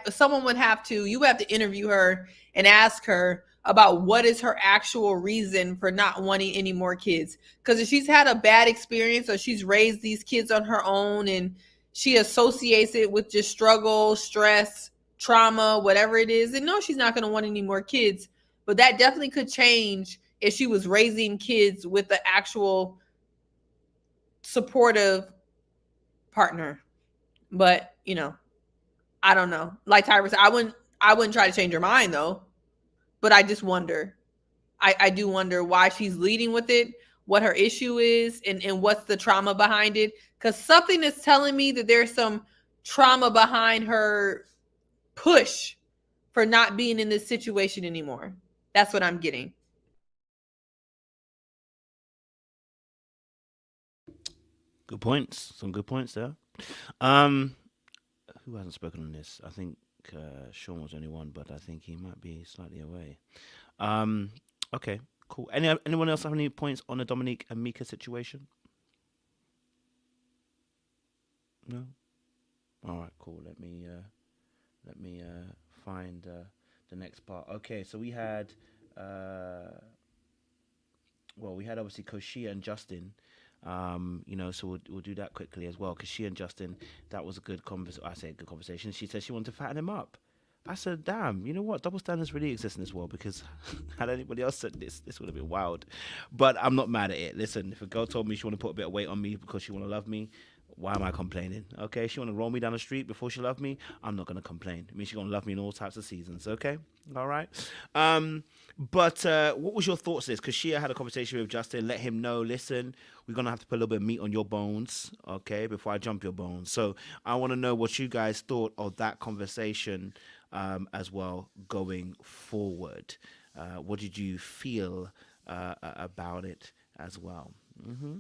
someone would have to, you have to interview her and ask her about what is her actual reason for not wanting any more kids. Because if she's had a bad experience, or she's raised these kids on her own and she associates it with just struggle, stress, trauma, whatever it is, then no, she's not going to want any more kids. But that definitely could change if she was raising kids with the actual supportive partner. But, you know, I don't know. Like Tyra said, I wouldn't try to change her mind though. But I just wonder. I do wonder why she's leading with it, what her issue is, and what's the trauma behind it. Because something is telling me that there's some trauma behind her push for not being in this situation anymore. That's what I'm getting. Good points. Some good points there. Who hasn't spoken on this? I think Sean was only one, but I think he might be slightly away. Okay, cool. Anyone else have any points on the Dominique and Mica situation? No. All right, cool. Let me find the next part. Okay, so we had obviously Koshia and Justin. So we'll do that quickly as well. Koshia and Justin, that was a good conversation. I say a good conversation. She said she wanted to fatten him up. I said, damn, you know what? Double standards really exist in this world, because had anybody else said this would have been wild. But I'm not mad at it. Listen, if a girl told me she want to put a bit of weight on me because she want to love me, why am I complaining? Okay, she want to roll me down the street before she love me, I'm not going to complain. I mean, she's going to love me in all types of seasons, okay? All right? But what was your thoughts on this? Koshia had a conversation with Justin, let him know, listen, we're going to have to put a little bit of meat on your bones, okay, before I jump your bones. So I want to know what you guys thought of that conversation as well going forward. What did you feel about it as well? Mm-hmm.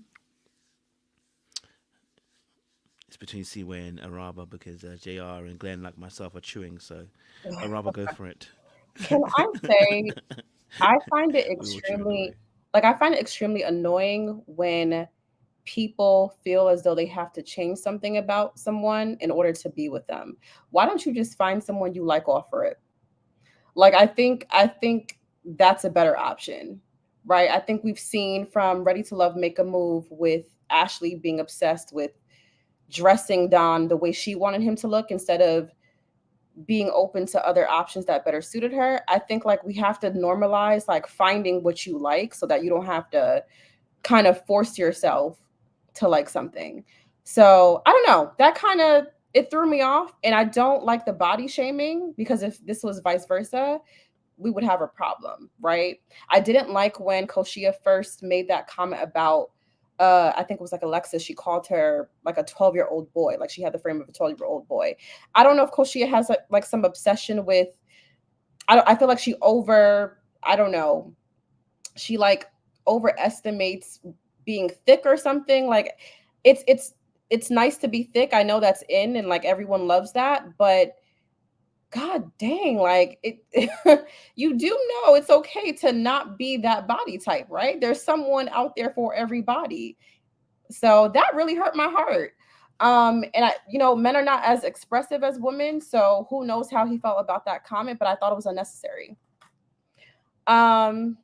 It's between Seaway and Araba, because JR and Glenn, like myself, are chewing. So Araba, go for it. Can I say, I find it extremely annoying when people feel as though they have to change something about someone in order to be with them. Why don't you just find someone you like off for it? Like, I think that's a better option, right? I think we've seen from Ready to Love make a move with Ashley being obsessed with dressing Don the way she wanted him to look instead of being open to other options that better suited her. I think like we have to normalize like finding what you like so that you don't have to kind of force yourself to like something. So I don't know, that kind of, it threw me off. And I don't like the body shaming, because if this was vice versa, we would have a problem, right? I didn't like when Koshia first made that comment about I think it was like Alexis. She called her like a 12-year-old boy. Like she had the frame of a 12-year-old boy. I don't know if Koshia has like some obsession with, I feel like she she like overestimates being thick or something. Like it's nice to be thick. I know that's in and like everyone loves that, but God dang, like you do know it's okay to not be that body type, right? There's someone out there for everybody. So that really hurt my heart. And men are not as expressive as women, so who knows how he felt about that comment, but I thought it was unnecessary. I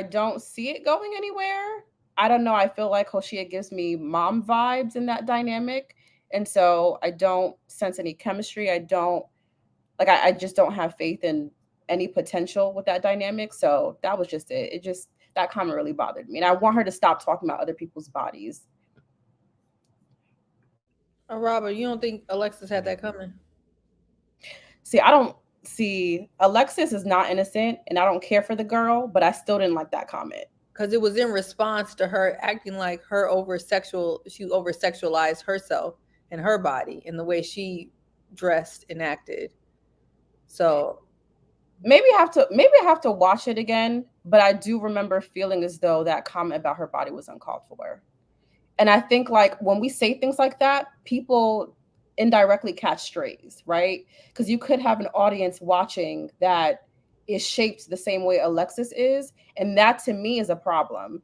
don't see it going anywhere. I don't know. I feel like Koshiea gives me mom vibes in that dynamic. And so I don't sense any chemistry. I just don't have faith in any potential with that dynamic. So that was just it. That comment really bothered me. And I want her to stop talking about other people's bodies. Robert, you don't think Alexis had that coming? See, I don't see Alexis is not innocent, and I don't care for the girl, but I still didn't like that comment. Because it was in response to her acting like she over sexualized herself and her body and the way she dressed and acted. So maybe I have to watch it again, but I do remember feeling as though that comment about her body was uncalled for. And I think like when we say things like that, people indirectly catch strays, right? Because you could have an audience watching that is shaped the same way Alexis is, and that to me is a problem.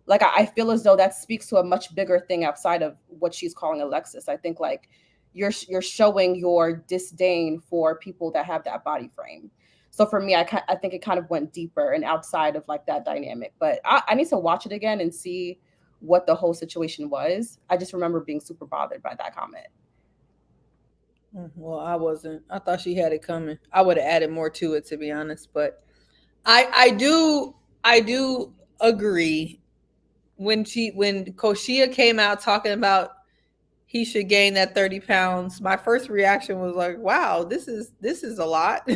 Like I feel as though that speaks to a much bigger thing outside of what she's calling Alexis. I think like you're showing your disdain for people that have that body frame. So for me, I think it kind of went deeper and outside of like that dynamic. But I need to watch it again and see what the whole situation was. I just remember being super bothered by that comment. Well, I wasn't. I thought she had it coming. I would have added more to it, to be honest. But I do agree when Koshiea came out talking about he should gain that 30 pounds. My first reaction was like, wow, this is a lot.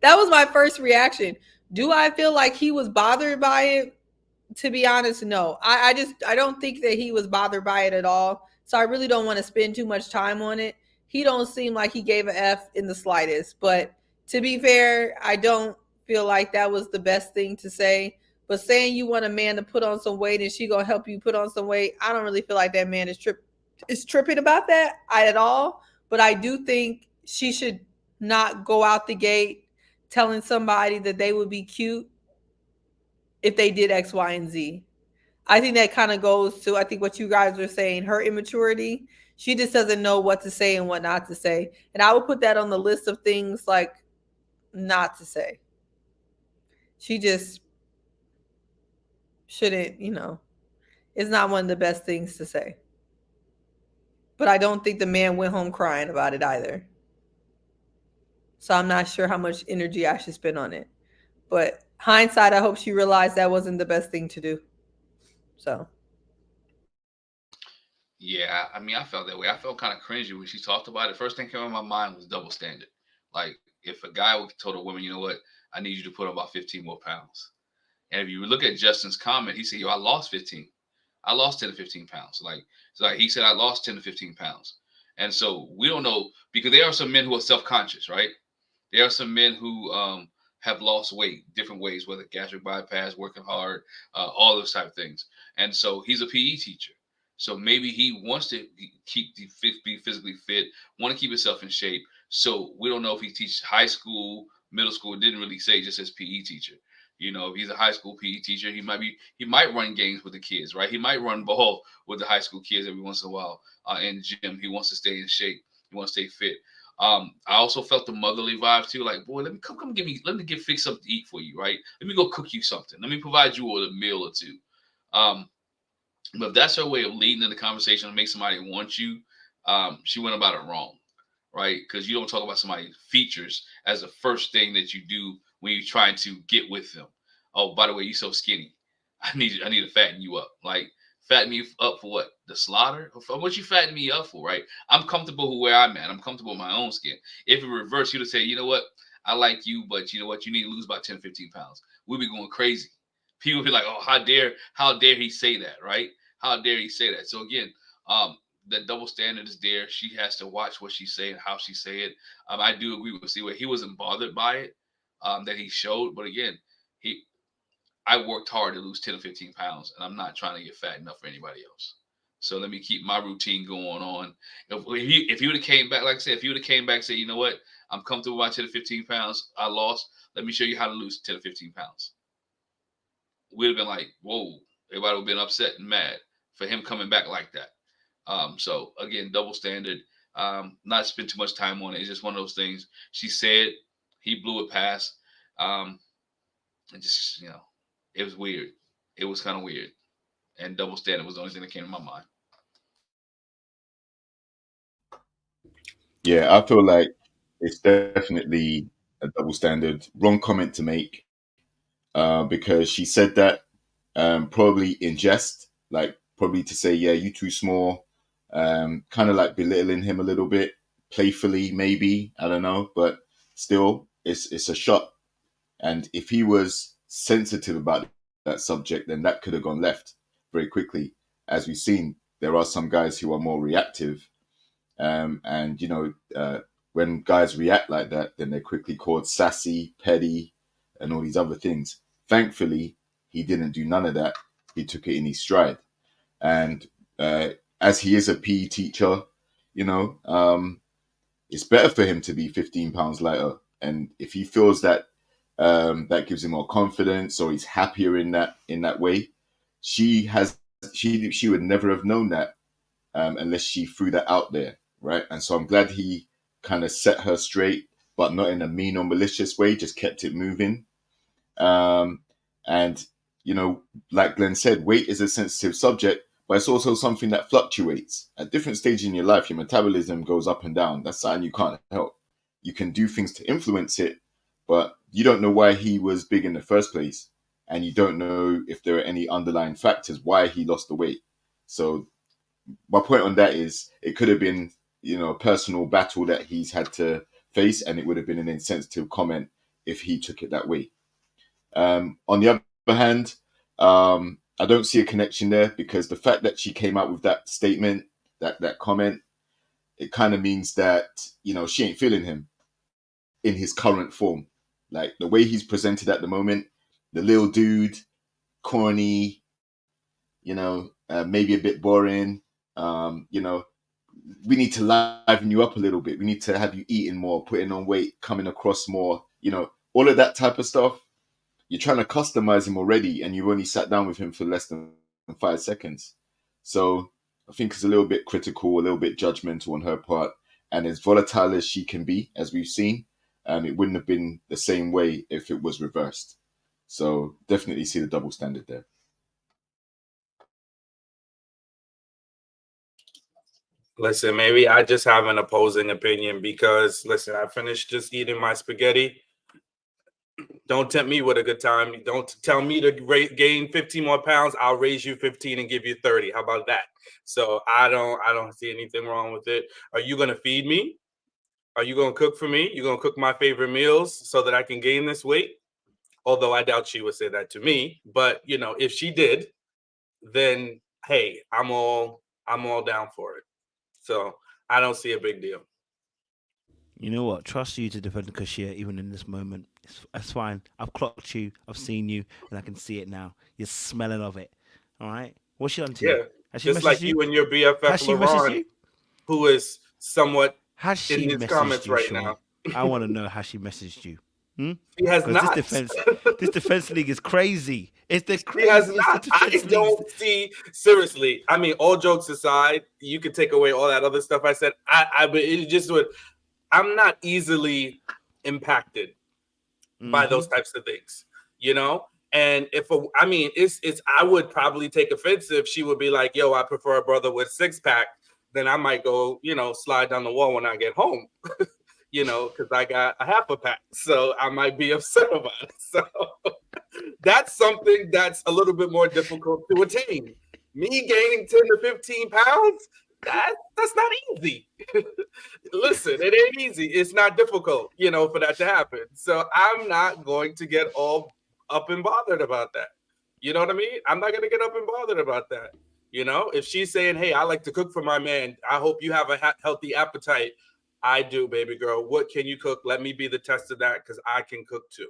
That was my first reaction. Do I feel like he was bothered by it? To be honest, no. I don't think that he was bothered by it at all. So I really don't want to spend too much time on it. He don't seem like he gave an F in the slightest. But to be fair, I don't feel like that was the best thing to say. But saying you want a man to put on some weight and she gonna help you put on some weight, I don't really feel like that man is tripping about that at all. But I do think she should not go out the gate telling somebody that they would be cute if they did X, Y, and Z. I think that kind of goes to, I think what you guys are saying, her immaturity. She just doesn't know what to say and what not to say. And I would put that on the list of things like not to say. She just shouldn't, it's not one of the best things to say. But I don't think the man went home crying about it either. So I'm not sure how much energy I should spend on it. But hindsight, I hope she realized that wasn't the best thing to do. So. Yeah, I mean, I felt that way. I felt kind of cringy when she talked about it. First thing came in my mind was double standard. Like, if a guy told a woman, you know what, I need you to put on about 15 more pounds. And if you look at Justin's comment, he said, yo, I lost 15. I lost 10 to 15 pounds. Like he said, I lost 10 to 15 pounds. And so we don't know, because there are some men who are self-conscious, right? There are some men who have lost weight different ways, whether gastric bypass, working hard, all those type of things. And so he's a PE teacher. So maybe he wants to be physically fit, want to keep himself in shape. So we don't know if he teaches high school, middle school. It didn't really say, just as PE teacher. If he's a high school PE teacher, he might run games with the kids, right? He might run ball with the high school kids every once in a while in gym. He wants to stay in shape. He wants to stay fit. I also felt the motherly vibe too. Like, boy, let me fix something to eat for you, right? Let me go cook you something. Let me provide you with a meal or two. But if that's her way of leading in the conversation to make somebody want you, she went about it wrong, right? Because you don't talk about somebody's features as the first thing that you do when you're trying to get with them. Oh, by the way, you're so skinny. I need to fatten you up. Like, fatten me up for what? The slaughter? For what you fatten me up for, right? I'm comfortable where I'm at. I'm comfortable with my own skin. If it reversed, you'd say, you know what? I like you, but you know what? You need to lose about 10, 15 pounds. We'll be going crazy. People be like, oh, how dare he say that, right? How dare he say that? So again, the double standard is there. She has to watch what she say and how she say it. I do agree with Seaway. He wasn't bothered by it that he showed, but again, I worked hard to lose 10 or 15 pounds, and I'm not trying to get fat enough for anybody else. So let me keep my routine going on. If he would have came back, like I said, if he would have came back and said, you know what, I'm comfortable with my 10 to 15 pounds I lost. Let me show you how to lose 10 to 15 pounds. We'd have been like, whoa, everybody would have been upset and mad for him coming back like that. So again, double standard, not spend too much time on it. It's just one of those things. She said, he blew it past. And just, it was weird. It was kind of weird. And double standard was the only thing that came to my mind. Yeah, I feel like it's definitely a double standard. Wrong comment to make, because she said that probably in jest, like probably to say, yeah, you too small. kind of like belittling him a little bit, playfully maybe, I don't know, but still, it's a shot. And if he was sensitive about that subject, then that could have gone left very quickly. As we've seen, there are some guys who are more reactive, and when guys react like that, then they're quickly called sassy, petty, and all these other things. Thankfully, he didn't do none of that. He took it in his stride, and as he is a PE teacher, it's better for him to be 15 pounds lighter. And if he feels that that gives him more confidence, or he's happier in that way, she would never have known that unless she threw that out there, right? And so I'm glad he kind of set her straight, but not in a mean or malicious way, just kept it moving. And like Glenn said, weight is a sensitive subject, but it's also something that fluctuates. At different stages in your life, your metabolism goes up and down. That's something you can't help. You can do things to influence it, but you don't know why he was big in the first place. And you don't know if there are any underlying factors why he lost the weight. So my point on that is it could have been, a personal battle that he's had to face, and it would have been an insensitive comment if he took it that way. On the other hand, I don't see a connection there, because the fact that she came out with that statement, that comment, it kind of means that, she ain't feeling him in his current form. Like the way he's presented at the moment, the little dude, corny, maybe a bit boring. We need to liven you up a little bit. We need to have you eating more, putting on weight, coming across more, all of that type of stuff. You're trying to customize him already, and you've only sat down with him for less than 5 seconds. So I think it's a little bit critical, a little bit judgmental on her part. And as volatile as she can be, as we've seen, it wouldn't have been the same way if it was reversed. So definitely see the double standard there. Listen, maybe I just have an opposing opinion because, listen, I finished just eating my spaghetti. Don't tempt me with a good time. Don't tell me to gain 15 more pounds. I'll raise you 15 and give you 30. How about that? So I don't see anything wrong with it. Are you going to feed me? Are you going to cook for me? You're going to cook my favorite meals so that I can gain this weight? Although I doubt she would say that to me. But, if she did, then, hey, I'm all down for it. So I don't see a big deal. You know what? Trust you to defend Koshiea even in this moment. It's fine. I've clocked you. I've seen you, and I can see it now. You're smelling of it. All right. What's she done to you? Yeah, just like you and your BFF Has she messaged Laron, you? who is somewhat Has she in his messaged comments you, right Sean? now. I want to know how she messaged you. He has not. This defense league is crazy. It's the He craziest has not. I defense don't league. see. Seriously, I mean, all jokes aside, you could take away all that other stuff I said. But it just would. I'm not easily impacted by those types of things, And I would probably take offense if she would be like, "Yo, I prefer a brother with 6-pack." Then I might go, slide down the wall when I get home, because I got a half a pack, so I might be upset about it. So that's something that's a little bit more difficult to attain. Me gaining 10 to 15 pounds. That's not easy. Listen, it ain't easy. It's not difficult, for that to happen. So I'm not going to get all up and bothered about that. You know what I mean? I'm not going to get up and bothered about that. If she's saying, "Hey, I like to cook for my man. I hope you have a healthy appetite." I do, baby girl. What can you cook? Let me be the test of that, because I can cook too.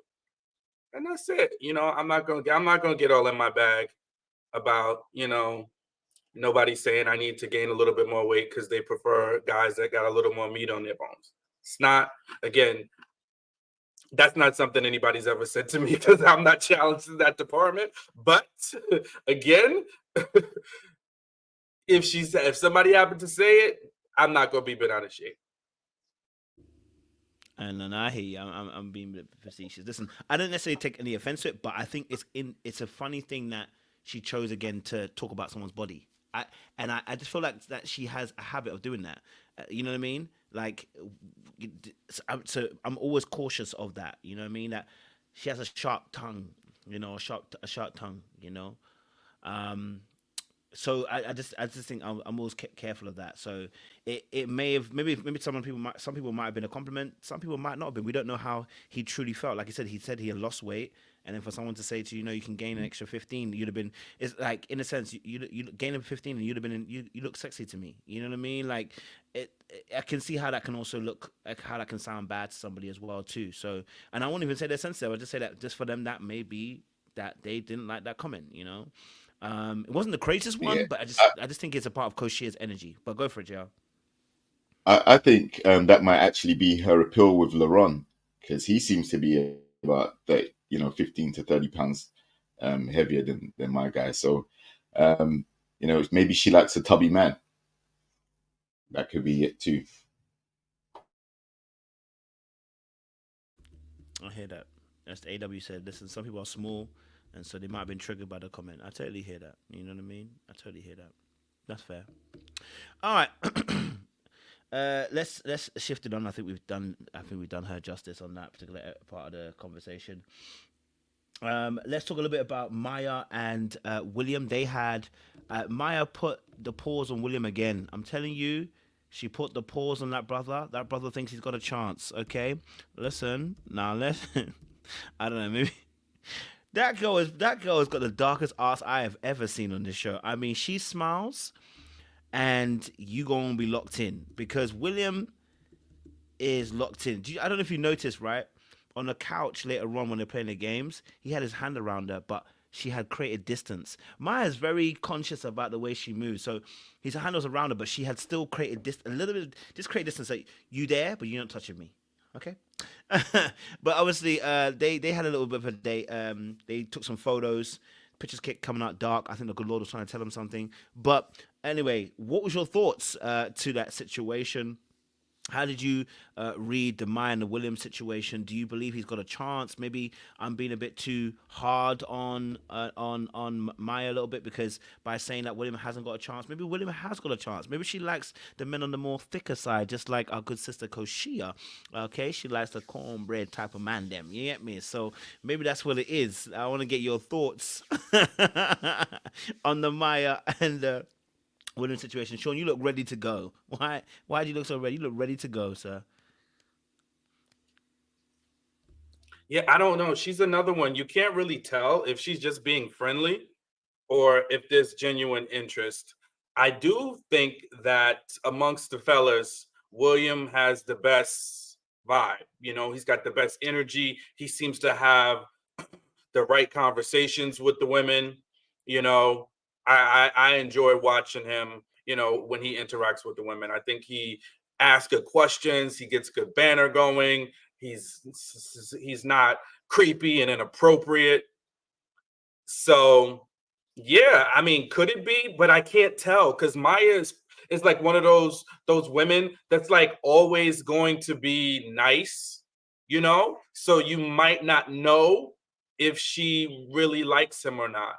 And that's it. I'm not going to get all in my bag about, nobody's saying I need to gain a little bit more weight because they prefer guys that got a little more meat on their bones. It's not, again, that's not something anybody's ever said to me, because I'm not challenged in that department. But again, if somebody happened to say it, I'm not going to be bent out of shape. And I hear you. I'm being facetious. Listen, I don't necessarily take any offense to it, but I think it's a funny thing that she chose again to talk about someone's body. I just feel like that she has a habit of doing that. You know what I mean? Like, so I'm always cautious of that. You know what I mean? That she has a sharp tongue. A sharp tongue. So I just think I'm always careful of that. So it may have maybe some people might have been a compliment, some people might not have been. We don't know how he truly felt. Like he said he had lost weight, and then for someone to say to you, you can gain an extra 15, you'd have been. It's like in a sense you gain a 15 and you'd have been you look sexy to me. You know what I mean? Like I can see how that can also look like how that can sound bad to somebody as well too. So and I won't even say they're sensitive. I just say that just for them that may be that they didn't like that comment. It wasn't the craziest one, Yeah, but I just think it's a part of Koshia's energy. But go for it, Joe. I think that might actually be her appeal with Laron, because he seems to be about that 15 to 30 pounds heavier than my guy. So maybe she likes a tubby man. That could be it too. I hear that. As the AW said, listen, some people are small, and so they might have been triggered by the comment. I totally hear that. You know what I mean? I totally hear that. That's fair. All right. Let's shift it on. I think we've done her justice on that particular part of the conversation. Let's talk a little bit about Maya and William. They had Maya put the pause on William again. I'm telling you, she put the pause on that brother. That brother thinks he's got a chance. Okay, listen now. I don't know. Maybe that girl has got the darkest ass I have ever seen on this show. I mean, she smiles, and you gonna be locked in because William is locked in. I don't know if you noticed, right? On the couch later on when they're playing the games, he had his hand around her, but she had created distance. Maya's very conscious about the way she moves, so his hand was around her, but she had still created a little bit, just create distance. Like, you there, but you're not touching me, okay? But obviously, they had a little bit of a date. They took some photos. Pictures kept coming out dark. I think the good Lord was trying to tell them something. But anyway, what was your thoughts to that situation? How did you read the Maya and the Williams situation? Do you believe he's got a chance? Maybe I'm being a bit too hard on Maya a little bit because by saying that William hasn't got a chance, maybe William has got a chance. Maybe she likes the men on the more thicker side, just like our good sister Koshiea. Okay, she likes the cornbread type of man. Them, you get me? So maybe that's what it is. I want to get your thoughts on the Maya and the William situation. Sean, you look ready to go. Why do you look so ready? You look ready to go, sir. Yeah, I don't know. She's another one. You can't really tell if she's just being friendly or if there's genuine interest. I do think that amongst the fellas, William has the best vibe. He's got the best energy. He seems to have the right conversations with the women. I enjoy watching him, when he interacts with the women. I think he asks good questions. He gets good banner going. He's not creepy and inappropriate. So, yeah, I mean, could it be? But I can't tell because Maya is like one of those women that's like always going to be nice, So you might not know if she really likes him or not.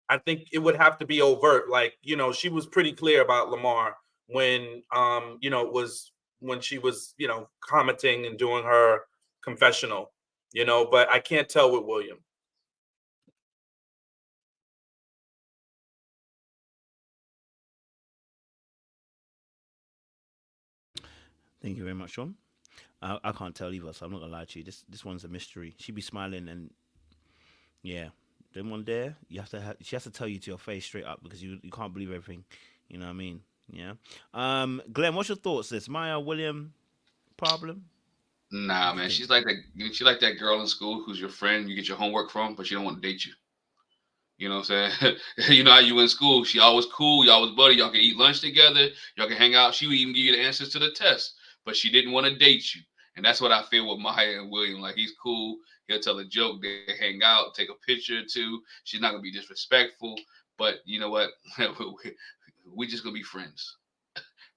I think it would have to be overt. Like, she was pretty clear about Lamar when, was when she was, commenting and doing her confessional, but I can't tell with William. Thank you very much, Sean. I can't tell either, so I'm not gonna lie to you. This one's a mystery. She be smiling, and yeah, them one there, she has to tell you to your face straight up because you can't believe everything. You know what I mean? Yeah. Glenn, what's your thoughts? This Maya William problem? Nah, man, she's like that. She like that girl in school who's your friend. You get your homework from, but she don't want to date you. You know what I'm saying? You know how you in school. She always cool. Y'all was buddy. Y'all can eat lunch together. Y'all can hang out. She would even give you the answers to the test, but she didn't want to date you. And that's what I feel with Maya and William. Like, he's cool. He'll tell a joke. They hang out, take a picture or two. She's not going to be disrespectful. But you know what? We just going to be friends.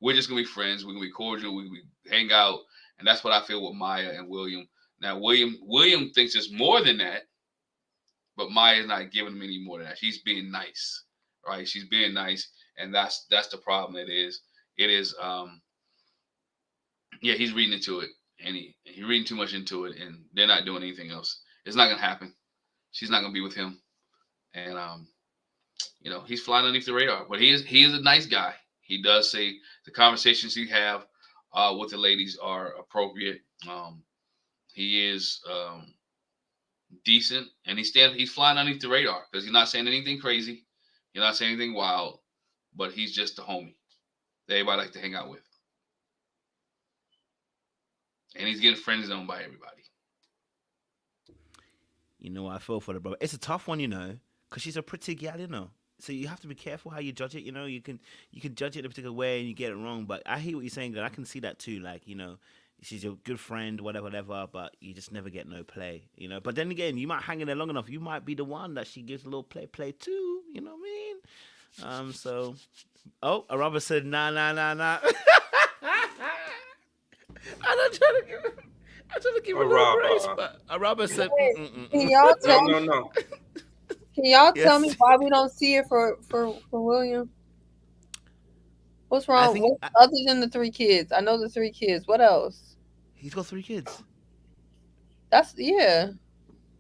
We're just going to be friends. We're going to be cordial. We hang out. And that's what I feel with Maya and William. Now, William thinks it's more than that. But Maya's not giving him any more than that. She's being nice, right? She's being nice, and that's the problem. It is, yeah, he's reading into it, and he's reading too much into it, and they're not doing anything else. It's not gonna happen. She's not gonna be with him, and he's flying underneath the radar, but he is a nice guy. He does say the conversations he have with the ladies are appropriate. He is decent, and he's flying underneath the radar because he's not saying anything crazy. He's not saying anything wild, but he's just a homie that everybody like to hang out with. And he's getting friend zoned by everybody. I feel for the brother. It's a tough one, because she's a pretty gal, So you have to be careful how you judge it. You can judge it in a particular way and you get it wrong. But I hear what you're saying, and I can see that too. Like, she's your good friend, whatever. But you just never get no play, But then again, you might hang in there long enough. You might be the one that she gives a little play too. You know what I mean? So, Araba said, nah. I'm trying to give her a little grace, but Araba said, Can y'all tell No. Can y'all tell me why we don't see it for William? What's wrong? Other than the 3 kids, I know the 3 kids. What else? He's got 3 kids. Yeah,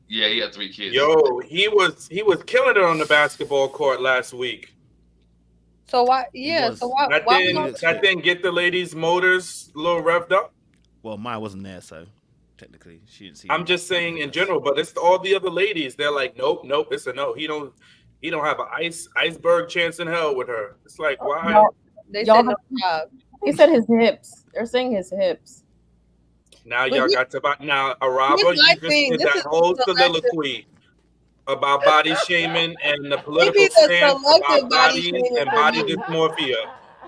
he had 3 kids. Yo, he was killing it on the basketball court last week. So why? Yeah. So why? That didn't get the ladies' motors a little revved up. Well, Maya wasn't there, so technically she didn't see. I'm just saying in general, but it's all the other ladies. They're like, nope, it's a no. He don't have an iceberg chance in hell with her. It's like, why? They said no job. He said his hips. They're saying his hips. Now y'all got to now Araba, you just did that whole soliloquy about body shaming and the political stance about bodies and body dysmorphia.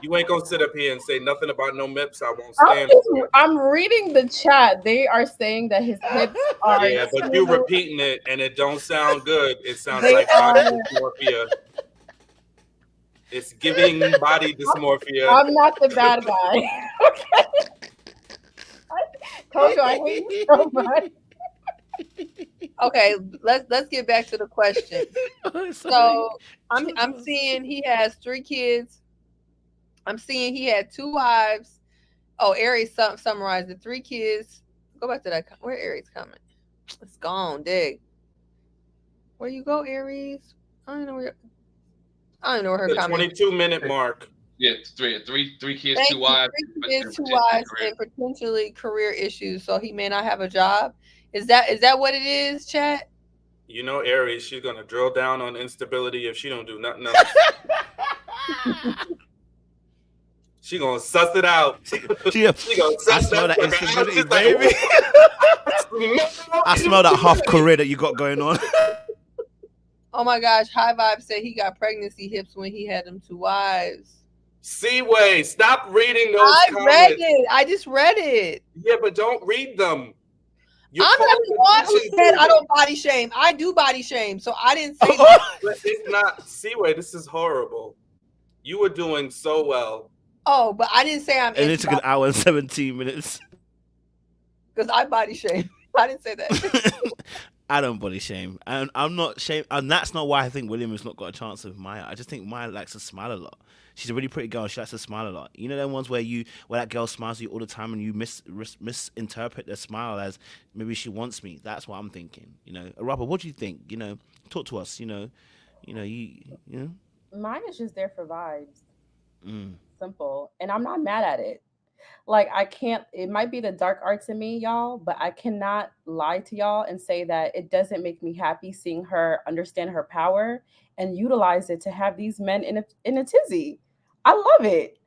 You ain't gonna sit up here and say nothing about no MIPS. I won't stand for it. I'm reading the chat. They are saying that his hips are. Yeah, but you repeating it and it don't sound good. It sounds like body dysmorphia. It's giving body dysmorphia. I'm not the bad guy. Okay. Told you I hate you so much. Okay, let's get back to the question. So I'm seeing he has 3 kids. I'm seeing he had 2 wives. Oh, Aries summarized the 3 kids. Go back to that. Where Aries coming? It's gone. Dig. Where you go, Aries? I don't know where her comment. 22-minute mark. Yeah, 3 kids, 2 wives. 3 kids, 2 wives, and potentially career issues. So he may not have a job. Is that what it is, chat? Aries, she's gonna drill down on instability if she don't do nothing else. She gonna suss it out. She gonna I smell that instability, baby. I smell that half career that you got going on. Oh my gosh, High Vibe said he got pregnancy hips when he had them 2 wives. Seaway, stop reading those comments. Read it. I just read it. Yeah, but don't read them. I'm not the one who said I don't body shame. I do body shame, so I didn't say that. But it's not Seaway. This is horrible. You were doing so well. Oh, but I didn't say I'm. And it took an hour and 17 minutes. Because I body shame. I didn't say that. I don't body shame, and I'm not shame, and that's not why I think William has not got a chance with Maya. I just think Maya likes to smile a lot. She's a really pretty girl. She likes to smile a lot. You know, them ones where that girl smiles at you all the time, and you misinterpret the smile as maybe she wants me. That's what I'm thinking. Robert, what do you think? Talk to us. You know. Maya's just there for vibes. Simple, and I'm not mad at it. Like, I can't, it might be the dark arts in me, y'all, but I cannot lie to y'all and say that it doesn't make me happy seeing her understand her power and utilize it to have these men in a tizzy. I love it.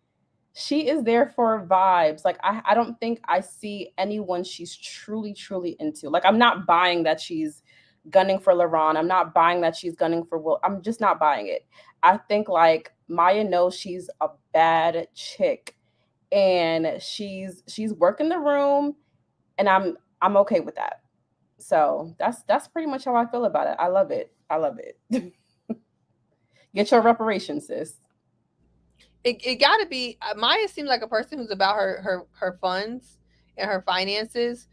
She is there for vibes. Like, I don't think I see anyone she's truly, truly into. Like, I'm not buying that she's gunning for Laron. I'm not buying that she's gunning for Will. I'm just not buying it. I think, like, Maya knows she's a bad chick. And she's working the room, and I'm okay with that. So that's pretty much how I feel about it. I love it. Get your reparations, sis. It got to be. Maya seems like a person who's about her funds and her finances,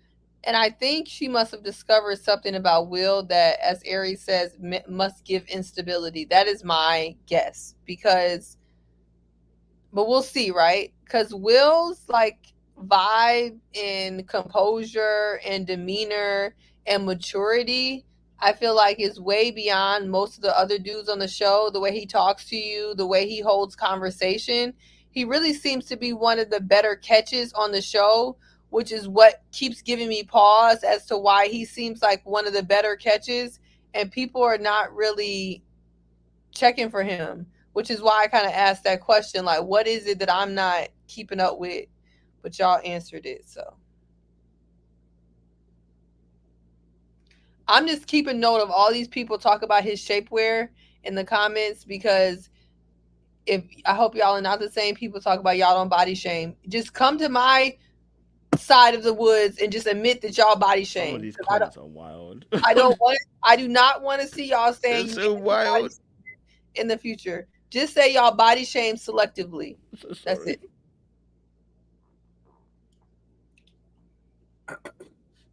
and I think she must have discovered something about Will that, as Aries says, must give instability. That is my guess, but we'll see, right? Because Will's like vibe and composure and demeanor and maturity I feel like it's way beyond most of the other dudes on the show. The way he talks to you, the way he holds conversation. He really seems to be one of the better catches on the show, which is what keeps giving me pause as to why he seems like one of the better catches. And people are not really checking for him, which is why I kind of asked that question, like, what is it that I'm not keeping up with? But y'all answered it, so. I'm just keeping note of all these people talk about his shapewear in the comments, because I hope y'all are not the same people talk about y'all don't body shame. Just come to my side of the woods and just admit that y'all body shame. Some of these comments are wild. I do not want to see y'all saying It's so wild in the future. Just say y'all body shame selectively. So That's it.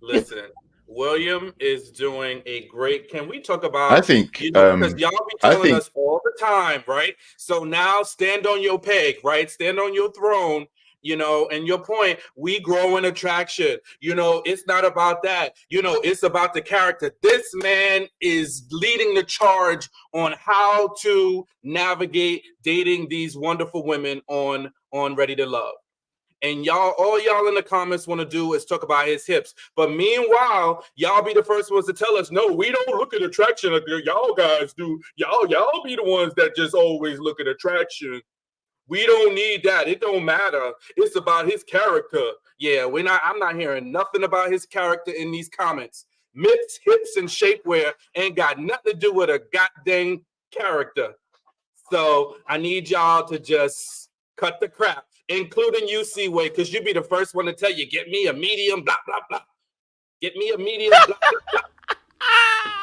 Listen, William is doing a great. Can we talk about? I think because y'all be telling us all the time, right? So now stand on your peg, right? Stand on your throne. And your point, we grow in attraction. It's not about that. It's about the character. This man is leading the charge on how to navigate dating these wonderful women on Ready to Love. And all y'all in the comments want to do is talk about his hips. But meanwhile, y'all be the first ones to tell us, no, we don't look at attraction like y'all guys do. Y'all be the ones that just always look at attraction. We don't need that. It don't matter. It's about his character. Yeah, I'm not hearing nothing about his character in these comments. Mitts, hips, and shapewear ain't got nothing to do with a goddamn character. So I need y'all to just cut the crap, including you, C-Way, because you be the first one to tell you, get me a medium, blah, blah, blah. Get me a medium, blah, blah, blah.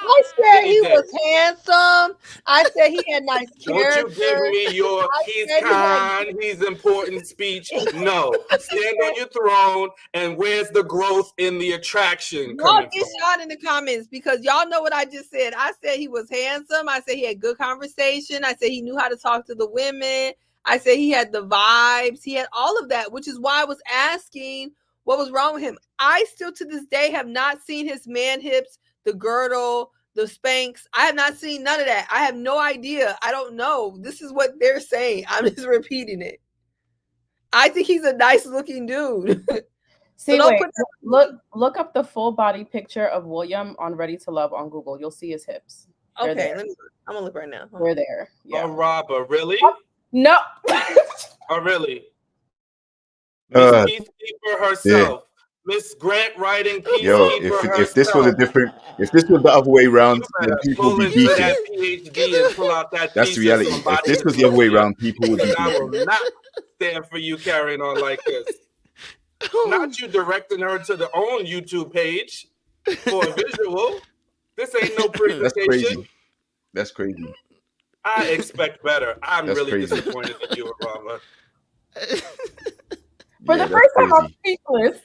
I said he was handsome. I said he had nice character. Don't you give me your he's kind, he's important speech. No. Stand on your throne, and where's the growth in the attraction? Y'all get shot in the comments, because y'all know what I just said. I said he was handsome. I said he had good conversation. I said he knew how to talk to the women. I said he had the vibes. He had all of that, which is why I was asking what was wrong with him. I still to this day have not seen his man hips, the girdle, the Spanx. I have not seen none of that. I have no idea. I don't know. This is what they're saying. I'm just repeating it. I think he's a nice looking dude. See, so look up the full body picture of William on Ready to Love on Google. You'll see his hips. Okay, I'm gonna look right now. We're there. Yeah. Oh, Robert, really? No. Oh, really? Miss Peacekeeper herself. Miss Grant writing Peacekeeper if this was the other way around, then people would be beefing. PhD and pull out that That's the reality. If this was the other way around, people would be beefing. I will not stand for you carrying on like this. Not you directing her to the own YouTube page for a visual. This ain't no presentation. That's crazy. I expect better. I'm really disappointed in you, Obama. For the first time, I'm speechless.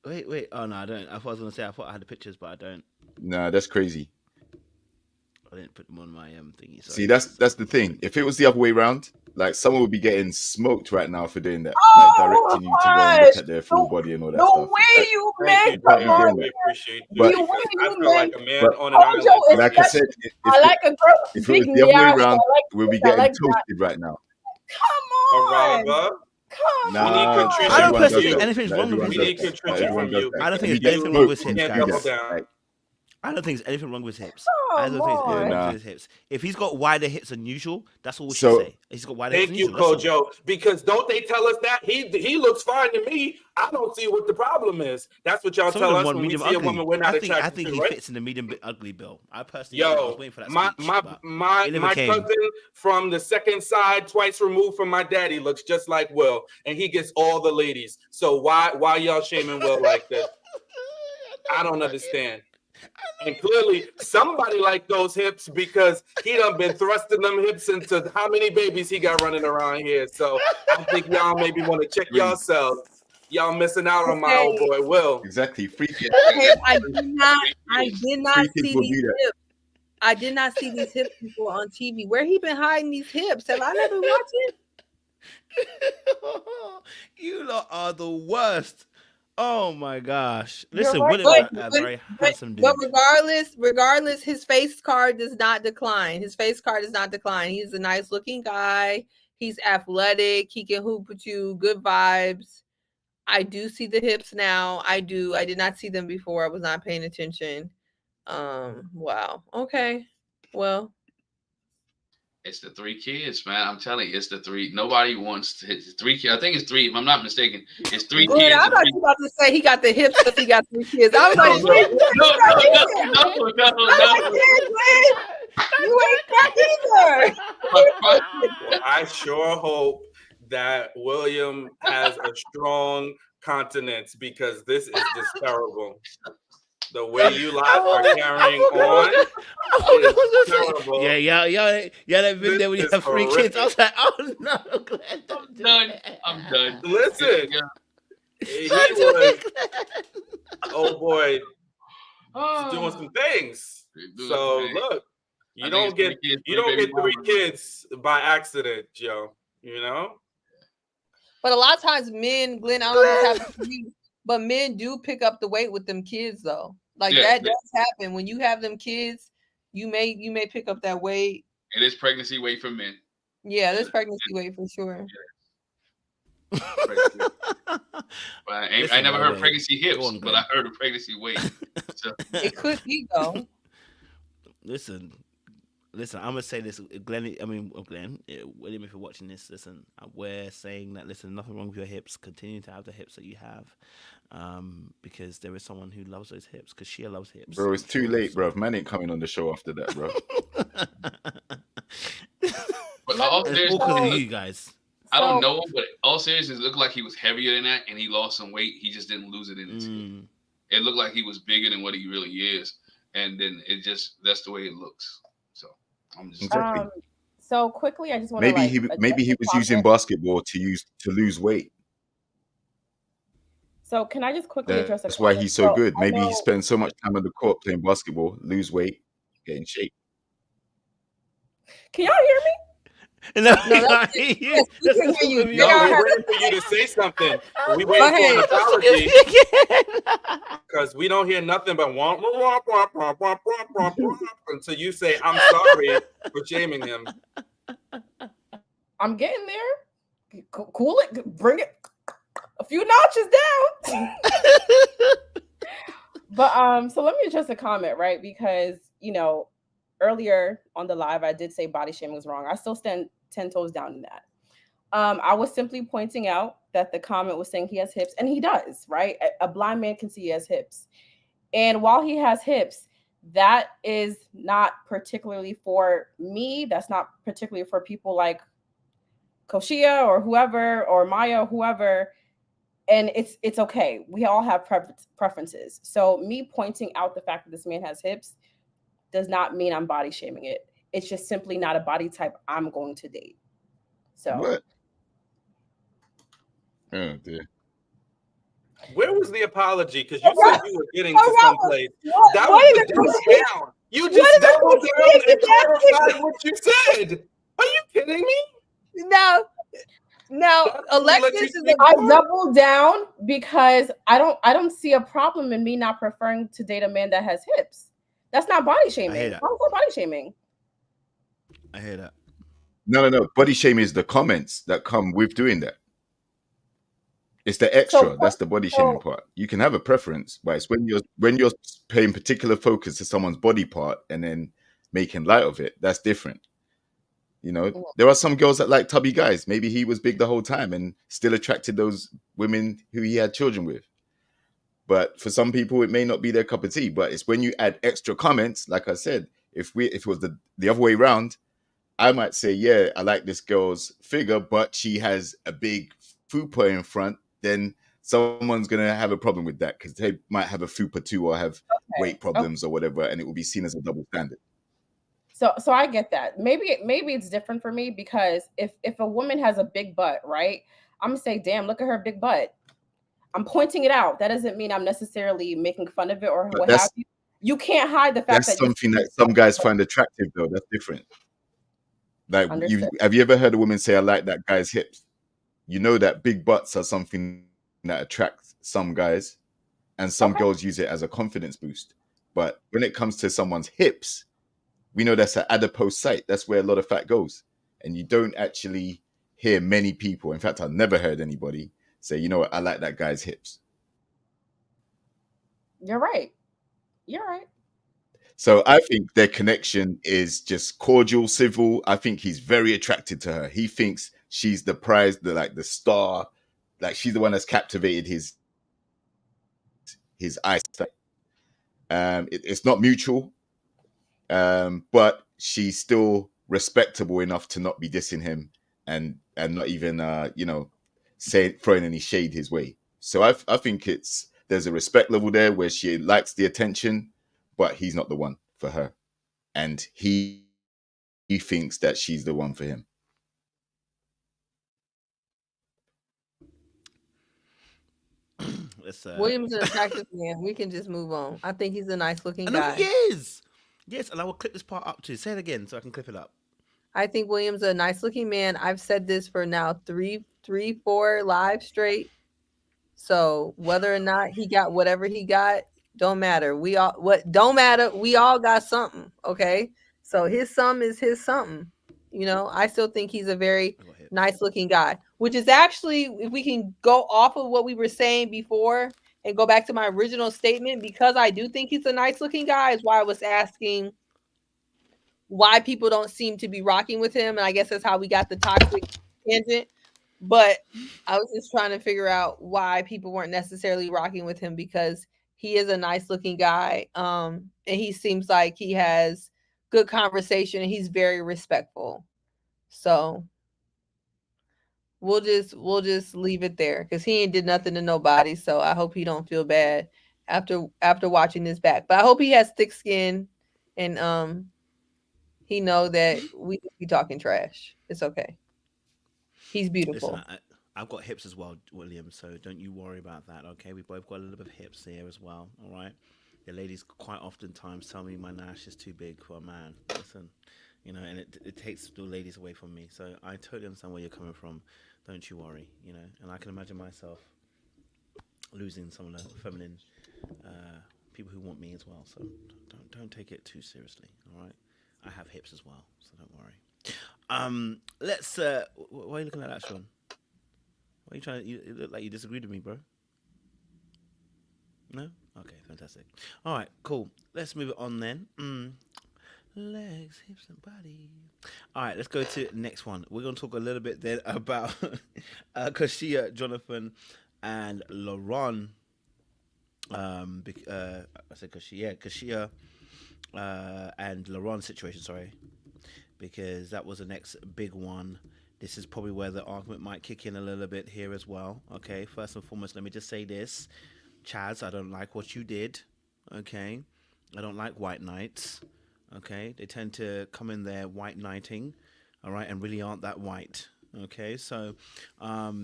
Wait. Oh, no, I don't. I was going to say, I thought I had the pictures, but I don't. Nah, that's crazy. I didn't put them on my thingy. Sorry. See, that's the thing. If it was the other way around, like someone would be getting smoked right now for doing that, like directing you to go and look at their full body and all that stuff. The way you make we appreciate you. But, I feel like a man on an island. Like I said, if it was the other way around, we'll be getting toasted right now. Come on. Araba. Come Nah, on. I don't personally think anything's wrong with We his need hips. contrition from you. I don't think there's anything wrong with his hips, Can't double guys. down. I don't think there's anything wrong with his hips. I don't think there's anything wrong with his hips. If he's got wider hips than usual, that's all we should say. He's got wider hips than usual. Thank you, Kojo. Because don't they tell us that? He looks fine to me. I don't see what the problem is. That's what y'all tell us when we see a woman we're not attracted to, I think he right? fits in the medium bit ugly bill. I personally was waiting for that speech, my cousin from the second side, twice removed from my daddy, looks just like Will, and he gets all the ladies. So why y'all shaming Will like this? I don't understand. And clearly somebody liked those hips, because he done been thrusting them hips into how many babies he got running around here. So I think y'all maybe want to check yourselves. Y'all missing out on my old boy Will. Exactly. Free kids. I did not see these hips. I did not see these hips before on TV. Where he been hiding these hips? Have I never watched it? You lot are the worst. Oh my gosh! You're Listen, right, William, But, a but, very but, handsome dude. but regardless, his face card does not decline. His face card does not decline. He's a nice looking guy. He's athletic. He can hoop with you. Good vibes. I do see the hips now. I do. I did not see them before. I was not paying attention. Wow. Okay. Well, It's the 3 kids, man. I'm telling you, it's the 3. Nobody wants to hit the 3 kids. I think it's 3. If I'm not mistaken, it's 3 Glenn, kids. I thought you were about to say he got the hips because he got 3 kids. I was No, like, no, Glenn, you no, ain't stuck either. no. I was like, Glenn, you ain't stuck either. I sure hope that William has a strong continence because this is just terrible. The way you lot are carrying on is terrible. Yeah, that video when you This have is 3 kids. I was like, oh no, Glenn, don't do done. that. I'm done. Listen, Yeah. he Don't do was, it, Glenn. oh boy, Oh. doing some things. Doing So some things. look, I you think don't it's get 3 kids, you 3 don't baby get 3 mamas. kids by accident, Joe. You know? But a lot of times men, Glenn, I don't know what's happening to you, but men do pick up the weight with them kids though. Like Yeah, that yeah. does happen. When you have them kids, you may pick up that weight. It is pregnancy weight for men. Yeah, there's pregnancy weight for sure. Pregnancy. But I Listen, never heard Glenn. pregnancy hips, Go on, but Glenn. I heard of pregnancy weight. So, It could be though. Listen, I'm gonna say this, Glenn. William, if you're watching this, listen, we're saying that. Listen, nothing wrong with your hips. Continue to have the hips that you have, because there is someone who loves those hips. Koshiea loves hips. Bro, it's too late, bro. Man ain't coming on the show after that, bro. but all It's all seriousness, because of you guys. I don't know, but all seriousness, it looked like he was heavier than that, and he lost some weight. He just didn't lose it in his hip. It looked like he was bigger than what he really is, and then that's the way it looks. So I'm just Exactly. So quickly, I just want to maybe he was using basketball to lose weight. So can I just quickly address That's why he's so good. Maybe he spends so much time on the court playing basketball, lose weight, get in shape. Can y'all hear me? No, Yes, we can hear you. No, we're waiting for you to say something. We waiting for an apology because we don't hear nothing but womp, womp, womp, womp, womp, womp, womp, womp, until you say, I'm sorry for shaming him. I'm getting there. Cool it. Bring it a few notches down. But so let me address a comment, right? Because earlier on the live, I did say body shaming was wrong. I still stand 10 toes down in that. I was simply pointing out that the comment was saying he has hips, and he does, right? A blind man can see he has hips. And while he has hips, that is not particularly for me. That's not particularly for people like Koshiea or whoever, or Maya, whoever. And it's okay. We all have preferences. So me pointing out the fact that this man has hips does not mean I'm body shaming it. It's just simply not a body type I'm going to date. So What? Oh dear. Where was the apology? Because you said you were getting to someplace. That what was is the it? double down. You just doubled down and clarified what you said. Are you kidding me? No, Alexis is I double down because I don't see a problem in me not preferring to date a man that has hips. That's not body shaming. How's that body shaming? I hear that. No. Body shaming is the comments that come with doing that. It's the extra. That's the body shaming part. You can have a preference, but it's when you're paying particular focus to someone's body part and then making light of it. That's different. There are some girls that like tubby guys. Maybe he was big the whole time and still attracted those women who he had children with. But for some people, it may not be their cup of tea. But it's when you add extra comments, like I said, if it was the other way around, I might say, yeah, I like this girl's figure, but she has a big fupa in front. Then someone's going to have a problem with that because they might have a fupa too or have weight problems or whatever, and it will be seen as a double standard. So I get that. Maybe it's different for me because if a woman has a big butt, right, I'm going to say, damn, look at her big butt. I'm pointing it out. That doesn't mean I'm necessarily making fun of it or what have you. You can't hide the fact that's something that some guys find attractive, though. That's different. Like, have you ever heard a woman say, I like that guy's hips? You know that big butts are something that attracts some guys, and some Okay. girls use it as a confidence boost. But when it comes to someone's hips, we know that's an adipose site. That's where a lot of fat goes. And you don't actually hear many people. In fact, I've never heard anybody say, you know what, I like that guy's hips. You're right. You're right. So I think their connection is just cordial, civil. I think he's very attracted to her. He thinks she's the prize, the star, like she's the one that's captivated his eyesight. It's not mutual, but she's still respectable enough to not be dissing him and not even throwing any shade his way. So I think there's a respect level there where she likes the attention, but he's not the one for her, and he thinks that she's the one for him. William's an attractive man. We can just move on. I think he's a nice looking I know guy. he is. Yes, and I will clip this part up too. Say it again so I can clip it up. I think William's a nice looking man. I've said this for now 4 lives straight. So whether or not he got whatever he got, don't matter. We all got something. Okay. So his sum is his something. I still think he's a very nice looking guy, which is actually, if we can go off of what we were saying before and go back to my original statement, because I do think he's a nice looking guy, is why I was asking why people don't seem to be rocking with him. And I guess that's how we got the toxic tangent. But I was just trying to figure out why people weren't necessarily rocking with him, because he is a nice looking guy. And he seems like he has good conversation and he's very respectful. So we'll just leave it there, because he ain't did nothing to nobody. So I hope he don't feel bad after watching this back. But I hope he has thick skin and he know that we be talking trash. It's okay. He's beautiful. Listen, I've got hips as well, William, so don't you worry about that, okay? We both got a little bit of hips here as well, all right? The ladies quite oftentimes tell me my nash is too big for a man. Listen, and it takes the ladies away from me. So I totally understand where you're coming from. Don't you worry, And I can imagine myself losing some of the feminine people who want me as well. So don't take it too seriously, all right? I have hips as well, so don't worry. Let's. Why are you looking at that, Sean? Why are you trying? You look like you disagreed with me, bro. No? Okay, fantastic. All right, cool. Let's move it on then. Legs, hips, and body. All right, let's go to the next one. We're going to talk a little bit then about Koshia, Jonathan, and Laron. I said Koshia and Laron situation, sorry, because that was the next big one. This is probably where the argument might kick in a little bit here as well. Okay, first and foremost, let me just say this. Chaz, I don't like what you did. Okay, I don't like white knights. Okay, they tend to come in there white knighting, all right, and really aren't that white. Okay, so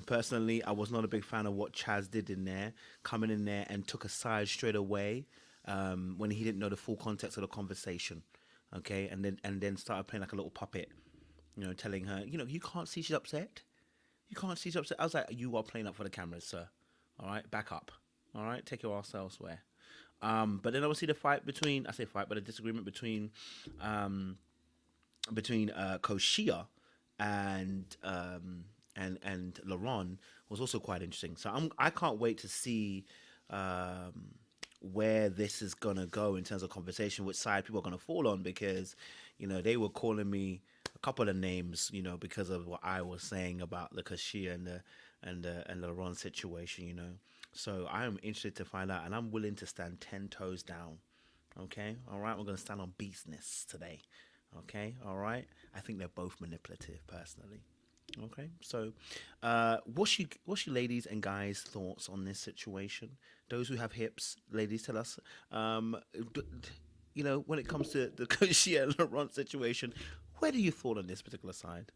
personally, I was not a big fan of what Chaz did in there, coming in there and took a side straight away when he didn't know the full context of the conversation. Okay, and then started playing like a little puppet, telling her, you can't see she's upset. You can't see she's upset. I was like, you are playing up for the cameras, sir. All right, back up. All right, take your ass elsewhere. But then obviously the disagreement between Koshia and Laron was also quite interesting. So I can't wait to see where this is gonna go in terms of conversation, which side people are gonna fall on, because they were calling me a couple of names, because of what I was saying about the Koshia and the Laron situation, So I am interested to find out, and I'm willing to stand 10 toes down. Okay, all right, we're gonna stand on business today. Okay, all right. I think they're both manipulative, personally. Okay, so what's your ladies and guys' thoughts on this situation? Those who have hips, ladies, tell us. When it comes to the Koshia and Laron situation, where do you fall on this particular side?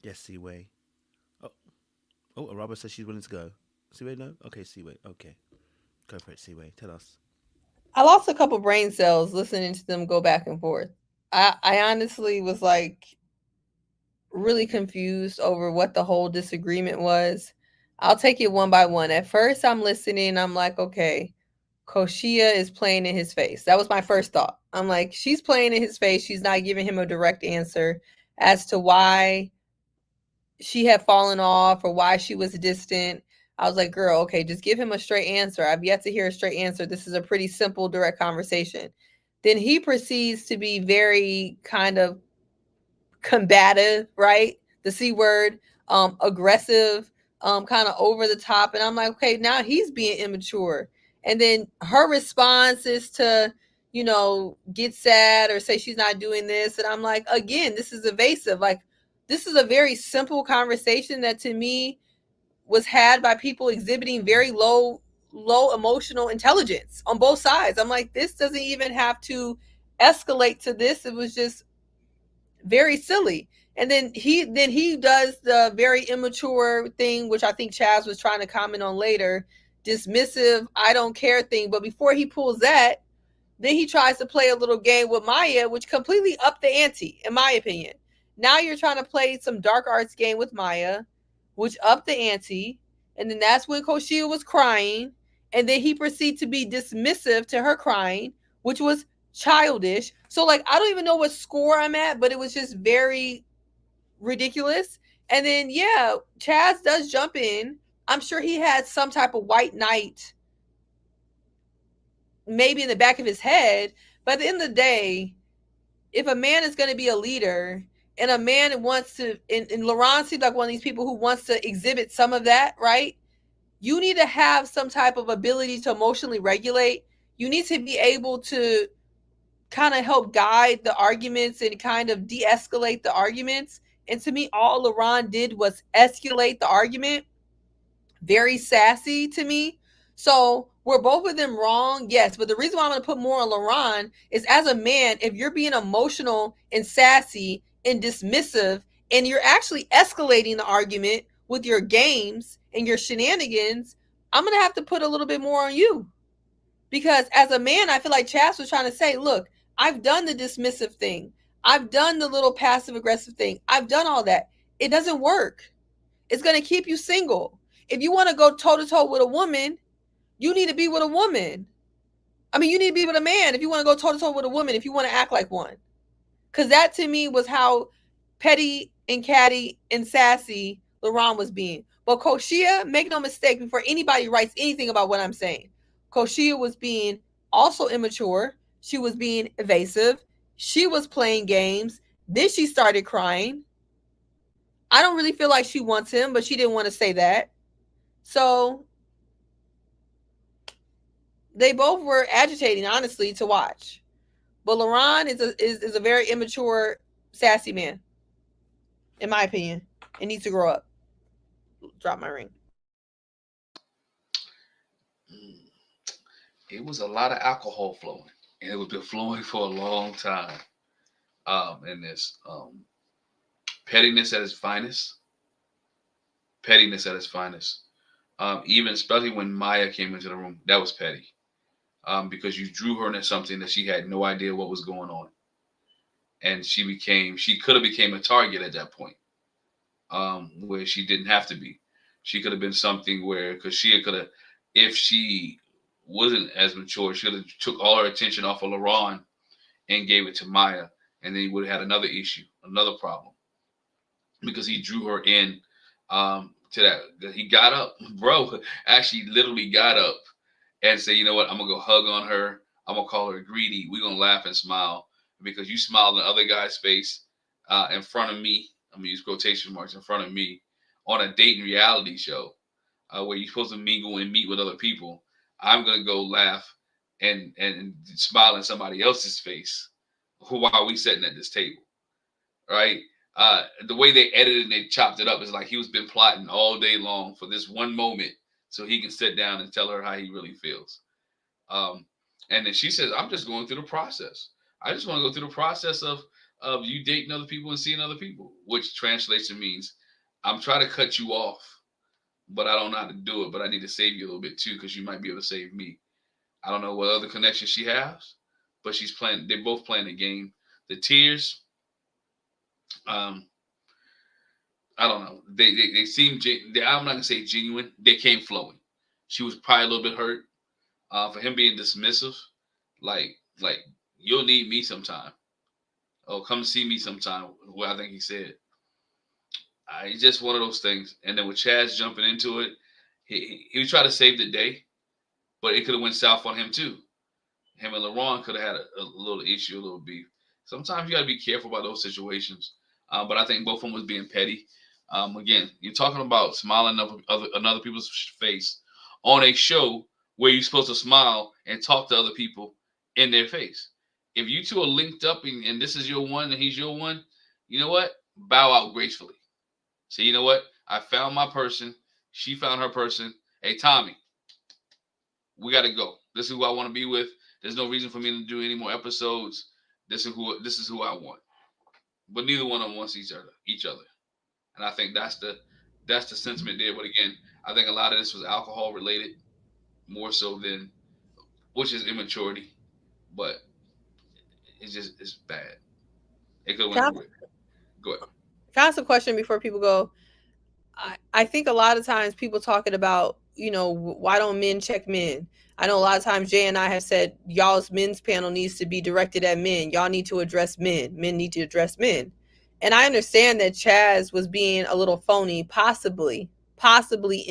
Yes, Seaway. Oh, Araba says she's willing to go. Seaway, no? Okay, Seaway. Okay, go for it, Seaway. Tell us. I lost a couple brain cells listening to them go back and forth. I honestly was like really confused over what the whole disagreement was. I'll take it one by one. At first, I'm listening. I'm like, okay, Koshiea is playing in his face. That was my first thought. I'm like, she's playing in his face. She's not giving him a direct answer as to why she had fallen off or why she was distant. I was like, girl, okay, just give him a straight answer. I've yet to hear a straight answer. This is a pretty simple, direct conversation. Then he proceeds to be very kind of combative, right? The C word, aggressive, kind of over the top. And I'm like, okay, now he's being immature. And then her response is to, get sad or say she's not doing this. And I'm like, again, this is evasive. Like, this is a very simple conversation that to me was had by people exhibiting very low emotional intelligence on both sides. I'm like, this doesn't even have to escalate to this. It was just very silly. And then he does the very immature thing, which I think Chaz was trying to comment on later, dismissive, I don't care thing. But before he pulls that, then he tries to play a little game with Maya, which completely upped the ante, in my opinion. Now you're trying to play some dark arts game with Maya, which upped the ante. And then that's when Koshiea was crying. And then he proceeded to be dismissive to her crying, which was childish. So, like, I don't even know what score I'm at, but it was just very ridiculous. And then, yeah, Chaz does jump in. I'm sure he had some type of white knight maybe in the back of his head. But at the end of the day, if a man is going to be a leader and a man wants to, and Laron seems like one of these people who wants to exhibit some of that, right? You need to have some type of ability to emotionally regulate. You need to be able to kind of help guide the arguments and kind of de-escalate the arguments. And to me, all Laron did was escalate the argument. Very sassy to me. So were both of them wrong? Yes. But the reason why I'm going to put more on Laron is, as a man, if you're being emotional and sassy and dismissive and you're actually escalating the argument with your games and your shenanigans, I'm going to have to put a little bit more on you. Because as a man, I feel like Chaz was trying to say, look, I've done the dismissive thing. I've done the little passive aggressive thing. I've done all that. It doesn't work. It's going to keep you single. If you want to go toe to toe with a woman, you need to be with a woman. I mean, you need to be with a man if you want to go toe to toe with a woman, if you want to act like one. Because that to me was how petty and catty and sassy Laron was being. But Koshiea, make no mistake, before anybody writes anything about what I'm saying, Koshiea was being also immature. She was being evasive. She was playing games. Then she started crying. I don't really feel like she wants him, but she didn't want to say that. So they both were agitating, honestly, to watch. But Laron is a very immature, sassy man, in my opinion. It needs to grow up. Drop my ring. It was a lot of alcohol flowing, and it was been flowing for a long time. In this pettiness at its finest. Pettiness at its finest. Even especially when Maya came into the room, that was petty. Because you drew her into something that she had no idea what was going on, and she could have became a target at that point, where she didn't have to be. She could have been something where Koshiea could have, if she wasn't as mature, she could have took all her attention off of Laron and gave it to Maya, and then he would have had another issue, another problem, because he drew her in to that. He got up, bro. Actually, literally got up and say, you know what? I'm gonna go hug on her. I'm gonna call her greedy. We're gonna laugh and smile because you smiled in the other guy's face in front of me. I'm gonna use quotation marks, in front of me, on a dating reality show where you're supposed to mingle and meet with other people. I'm gonna go laugh and smile in somebody else's face while we sitting at this table, right? The way they edited and they chopped it up is like he was been plotting all day long for this one moment so he can sit down and tell her how he really feels. And then she says, I'm just going through the process. I just want to go through the process of you dating other people and seeing other people, which translation means I'm trying to cut you off, but I don't know how to do it, but I need to save you a little bit too, because you might be able to save me. I don't know what other connection she has, but they're both playing the game. The tears, I don't know. They seem. I'm not gonna say genuine. They came flowing. She was probably a little bit hurt for him being dismissive. Like you'll need me sometime. Oh, come see me sometime. What I think he said. It's just one of those things. And then with Chaz jumping into it, he was trying to save the day, but it could have went south on him too. Him and Laron could have had a little issue, a little beef. Sometimes you got to be careful about those situations. But I think both of them was being petty. Again, you're talking about smiling up another people's face on a show where you're supposed to smile and talk to other people in their face. If you two are linked up and this is your one and he's your one, you know what? Bow out gracefully. Say, you know what? I found my person. She found her person. Hey, Tommy, we got to go. This is who I want to be with. There's no reason for me to do any more episodes. This is who I want. But neither one of them wants each other. And I think that's the sentiment there. But again, I think a lot of this was alcohol related, more so than, which is immaturity. But it's bad. It could have went. Go ahead. Can I ask a question before people go? I think a lot of times people talking about, why don't men check men? I know a lot of times Jay and I have said y'all's men's panel needs to be directed at men. Y'all need to address men. Men need to address men. And I understand that Chaz was being a little phony, possibly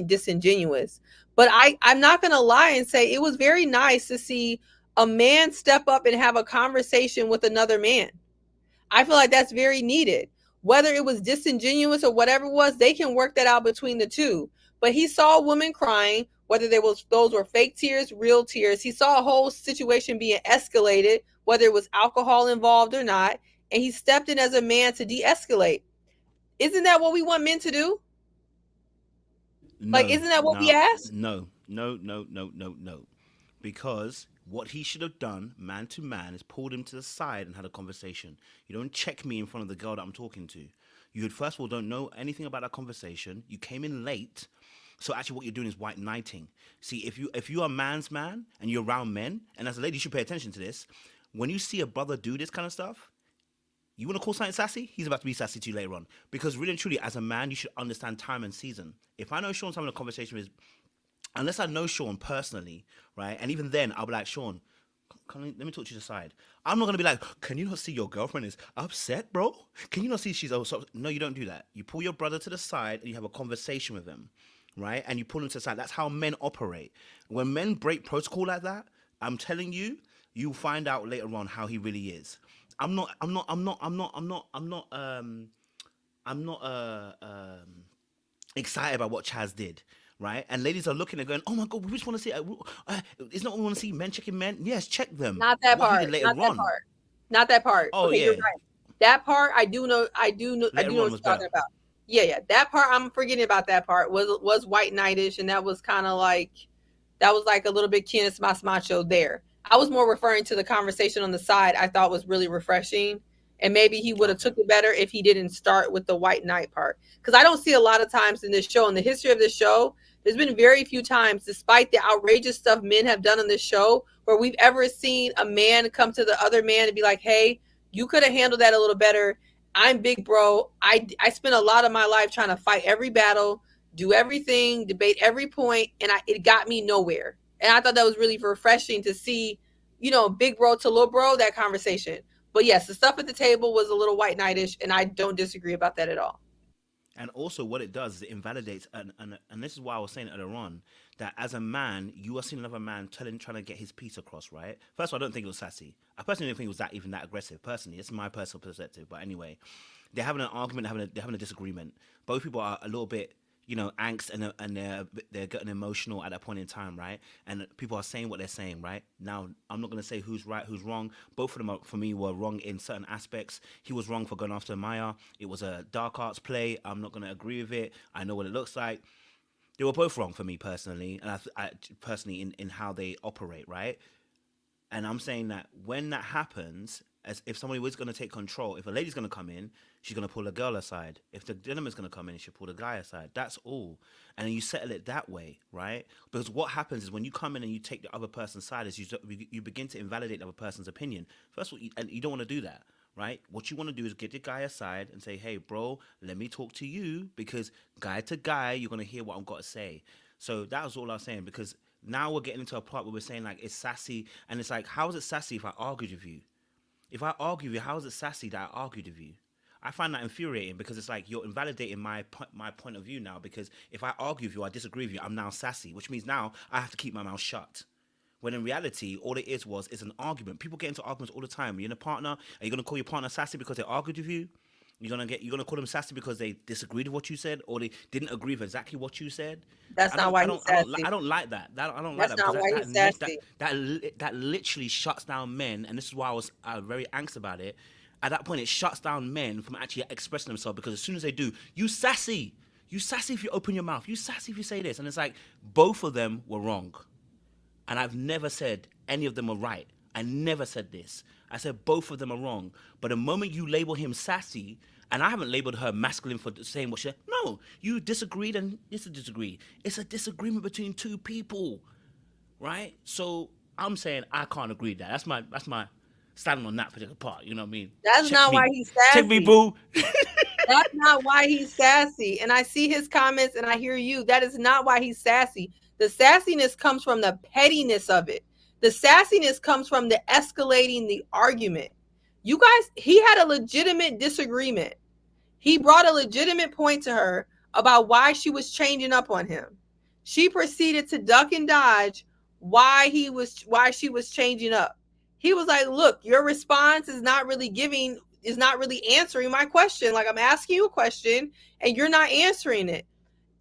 disingenuous. But I'm not going to lie and say it was very nice to see a man step up and have a conversation with another man. I feel like that's very needed. Whether it was disingenuous or whatever it was, they can work that out between the two. But he saw a woman crying, whether those were fake tears, real tears. He saw a whole situation being escalated, whether it was alcohol involved or not. And he stepped in as a man to de-escalate. Isn't that what we want men to do? Isn't that what we ask? No. Because what he should have done, man to man, is pulled him to the side and had a conversation. You don't check me in front of the girl that I'm talking to. You first of all don't know anything about that conversation. You came in late. So actually what you're doing is white knighting. See, if you are a man's man and you're around men, and as a lady you should pay attention to this, when you see a brother do this kind of stuff, you want to call something sassy? He's about to be sassy to you later on. Because really and truly, as a man, you should understand time and season. If I know Sean's having a conversation with, unless I know Sean personally, right? And even then, I'll be like, Sean, let me talk to you to the side. I'm not going to be like, can you not see your girlfriend is upset, bro? Can you not see she's also... No, you don't do that. You pull your brother to the side and you have a conversation with him, right? And you pull him to the side. That's how men operate. When men break protocol like that, I'm telling you, you'll find out later on how he really is. I'm not excited about what Chaz did, right? And ladies are looking and going, "Oh my God, we just want to see. It's not what we want to see. Men checking men. Yes, check them. Not that part. Not that part. Oh okay, yeah, you're right. That part I do know. I do know what you're talking about. Yeah. That part I'm forgetting about. That part was white knightish, and that was kind of like a little bit Kenneth Macho there. I was more referring to the conversation on the side. I thought was really refreshing, and maybe he would have took it better if he didn't start with the white knight part. Because I don't see a lot of times in this show, in the history of this show, there's been very few times, despite the outrageous stuff men have done on this show, where we've ever seen a man come to the other man and be like, "Hey, you could have handled that a little better. I'm big bro. I spent a lot of my life trying to fight every battle, do everything, debate every point, and it got me nowhere." And I thought that was really refreshing to see, big bro to little bro, that conversation. But yes, the stuff at the table was a little white knightish, and I don't disagree about that at all. And also what it does is it invalidates, and this is why I was saying earlier on, that as a man, you are seeing another man trying to get his piece across, right? First of all, I don't think it was sassy. I personally don't think it was even that aggressive, personally. It's my personal perspective. But anyway, they're having an argument, they're having a disagreement. Both people are a little bit, angst, and they're getting emotional at that point in time, right? And people are saying what they're saying, right? Now, I'm not going to say who's right, who's wrong. Both of them, for me, were wrong in certain aspects. He was wrong for going after Maya. It was a dark arts play. I'm not going to agree with it. I know what it looks like. They were both wrong for me personally, and I personally in how they operate, right? And I'm saying that when that happens, as if somebody was going to take control, if a lady's going to come in, she's going to pull a girl aside. If the gentleman's going to come in, she'll pull the guy aside. That's all. And then you settle it that way, right? Because what happens is when you come in and you take the other person's side, is you begin to invalidate the other person's opinion. First of all, and you don't want to do that, right? What you want to do is get the guy aside and say, hey, bro, let me talk to you, because guy to guy, you're going to hear what I've got to say. So that was all I was saying, because now we're getting into a part where we're saying, like, it's sassy. And it's like, how is it sassy if I argued with you? If I argue with you, how is it sassy that I argued with you? I find that infuriating, because it's like you're invalidating my point of view now, because if I argue with you, I disagree with you, I'm now sassy, which means now I have to keep my mouth shut. When in reality, all it is an argument. People get into arguments all the time. You're in a partner, are you gonna call your partner sassy because they argued with you? You're gonna call them sassy because they disagreed with what you said, or they didn't agree with exactly what you said. That's not why he's sassy. I don't like that. I don't That's like that, not because why he's sassy. that literally shuts down men, and this is why I was very angst about it. At that point, it shuts down men from actually expressing themselves, because as soon as they do, you sassy. You sassy if you open your mouth. You sassy if you say this, and it's like both of them were wrong. And I've never said any of them are right. I never said this. I said both of them are wrong. But the moment you label him sassy, and I haven't labeled her masculine for saying what she said. No, you disagreed, and it's a disagree. It's a disagreement between two people, right? So I'm saying I can't agree with that. That's my standing on that particular part. You know what I mean? That's Check not me. why he's sassy. Check me, boo. That's not why he's sassy. And I see his comments and I hear you. That is not why he's sassy. The sassiness comes from the pettiness of it. The sassiness comes from the escalating the argument. You guys, he had a legitimate disagreement. He brought a legitimate point to her about why she was changing up on him. She proceeded to duck and dodge why she was changing up. He was like, look, your response is not really answering my question. Like, I'm asking you a question and you're not answering it.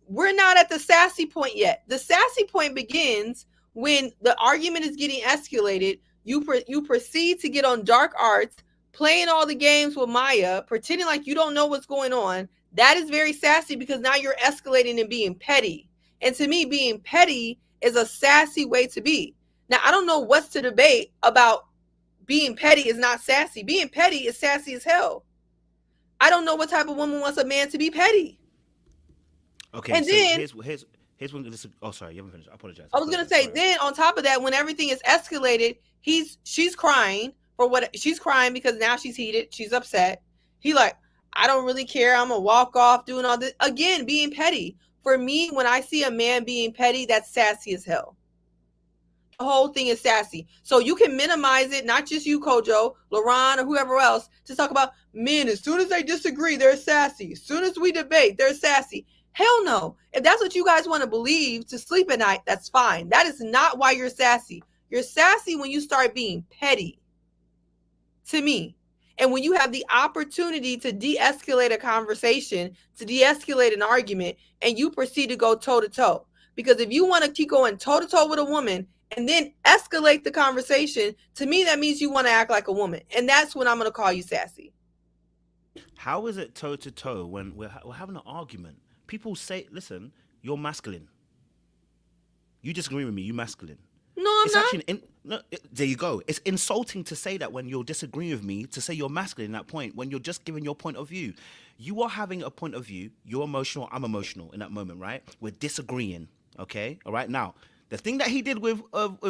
We're not at the sassy point yet. The sassy point begins when the argument is getting escalated. You proceed to get on dark arts, playing all the games with Maya, pretending like you don't know what's going on. That is very sassy, because now you're escalating and being petty. And to me, being petty is a sassy way to be. Now, I don't know what's to debate about being petty is not sassy. Being petty is sassy as hell. I don't know what type of woman wants a man to be petty. Okay, and so then here's when this. Oh, sorry, you haven't finished. I apologize. I was gonna say, then on top of that, when everything is escalated, she's crying for what she's crying because now she's heated, she's upset. He like, I don't really care. I'm gonna walk off doing all this again, being petty. For me, when I see a man being petty, that's sassy as hell. The whole thing is sassy. So you can minimize it, not just you, Kojo, Laron, or whoever else, to talk about men. As soon as they disagree, they're sassy. As soon as we debate, they're sassy. Hell no. If that's what you guys want to believe to sleep at night, that's fine. That is not why you're sassy. You're sassy when you start being petty, to me. And when you have the opportunity to de-escalate a conversation, to de-escalate an argument, and you proceed to go toe-to-toe. Because if you want to keep going toe-to-toe with a woman and then escalate the conversation, to me, that means you want to act like a woman. And that's when I'm going to call you sassy. How is it toe-to-toe when we're having an argument? People say, listen, you're masculine. You disagree with me, you masculine. No, I'm not. There you go. It's insulting to say that when you're disagreeing with me, to say you're masculine at that point, when you're just giving your point of view. You are having a point of view. You're emotional. I'm emotional in that moment, right? We're disagreeing, okay? All right? Now, the thing that he did with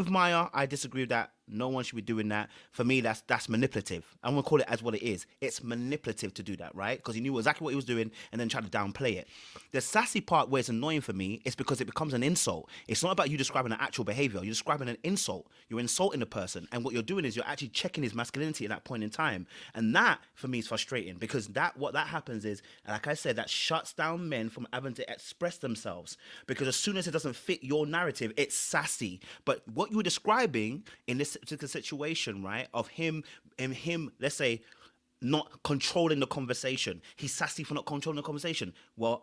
Maya, I disagree with that. No one should be doing that. For me, that's manipulative. I'm going to call it as what it is. It's manipulative to do that, right? Because he knew exactly what he was doing and then tried to downplay it. The sassy part where it's annoying for me is because it becomes an insult. It's not about you describing an actual behavior. You're describing an insult. You're insulting the person. And what you're doing is you're actually checking his masculinity at that point in time. And that, for me, is frustrating because what that happens is, like I said, that shuts down men from having to express themselves. Because as soon as it doesn't fit your narrative, it's sassy. But what you were describing in this particular situation, right, of him, let's say, not controlling the conversation. He's sassy for not controlling the conversation. Well,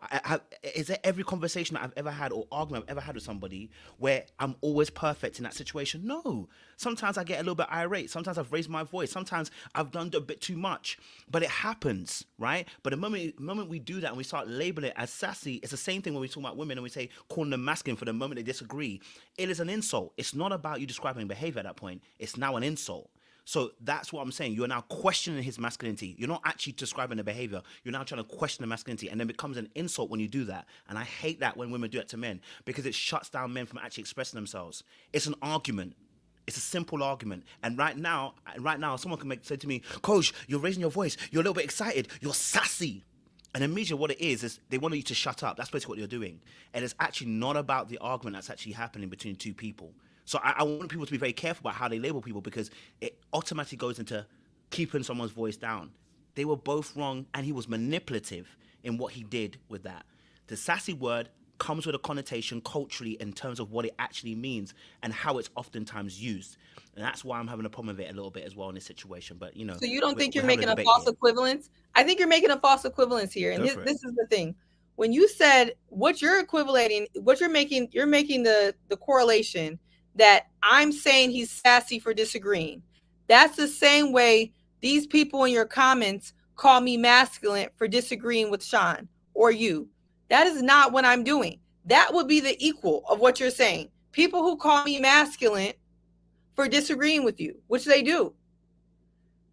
is there every conversation that I've ever had or argument I've ever had with somebody where I'm always perfect in that situation? No. Sometimes I get a little bit irate. Sometimes I've raised my voice. Sometimes I've done a bit too much. But it happens, right? But the moment we do that and we start labeling it as sassy, it's the same thing when we talk about women and we say calling them masculine for the moment they disagree. It is an insult. It's not about you describing behavior at that point. It's now an insult. So that's what I'm saying. You're now questioning his masculinity. You're not actually describing the behavior. You're now trying to question the masculinity, and then it becomes an insult when you do that. And I hate that when women do it to men because it shuts down men from actually expressing themselves. It's an argument. It's a simple argument. And right now, someone can say to me, Coach, you're raising your voice. You're a little bit excited. You're sassy. And immediately what it is they want you to shut up. That's basically what you're doing. And it's actually not about the argument that's actually happening between two people. So I want people to be very careful about how they label people, because it automatically goes into keeping someone's voice down. They were both wrong, and he was manipulative in what he did with that. The sassy word comes with a connotation culturally in terms of what it actually means and how it's oftentimes used. And that's why I'm having a problem with it a little bit as well in this situation. But, you know. So you don't think you're making a false equivalence? I think you're making a false equivalence here. And this is the thing. When you said what you're equivalating, you're making the correlation that I'm saying he's sassy for disagreeing. That's the same way these people in your comments call me masculine for disagreeing with Sean or you. That is not what I'm doing. That would be the equal of what you're saying. People who call me masculine for disagreeing with you, which they do.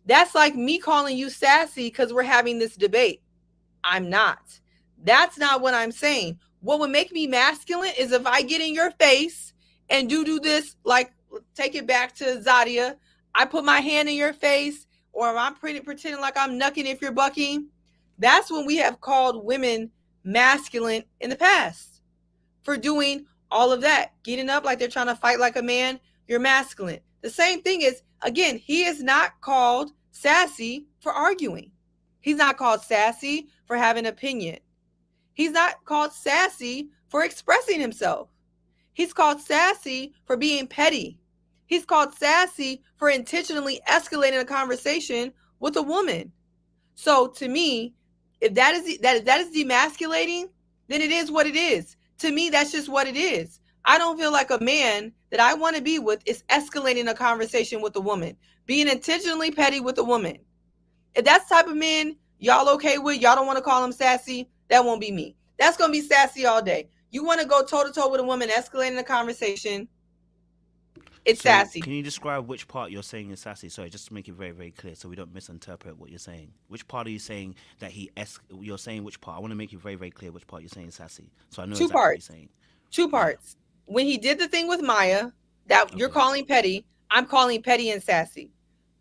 That's like me calling you sassy because we're having this debate. I'm not. That's not what I'm saying. What would make me masculine is if I get in your face and do this, like take it back to Zadia. I put my hand in your face, or I'm pretending like I'm knucking if you're bucking. That's when we have called women masculine in the past for doing all of that. Getting up like they're trying to fight like a man, you're masculine. The same thing is, again, he is not called sassy for arguing. He's not called sassy for having an opinion. He's not called sassy for expressing himself. He's called sassy for being petty. He's called sassy for intentionally escalating a conversation with a woman. So to me, if that is demasculating, then it is what it is. To me, that's just what it is. I don't feel like a man that I want to be with is escalating a conversation with a woman, being intentionally petty with a woman. If that's the type of man y'all okay with, y'all don't want to call him sassy, that won't be me. That's going to be sassy all day. You want to go toe-to-toe with a woman escalating a conversation, it's sassy. Can you describe which part you're saying is sassy? Sorry, just to make it very, very clear so we don't misinterpret what you're saying. Which part are you saying that you're saying which part? I want to make it very, very clear which part you're saying is sassy. So I know exactly what you're saying. Two parts. When he did the thing with Maya, that you're calling petty, I'm calling petty and sassy.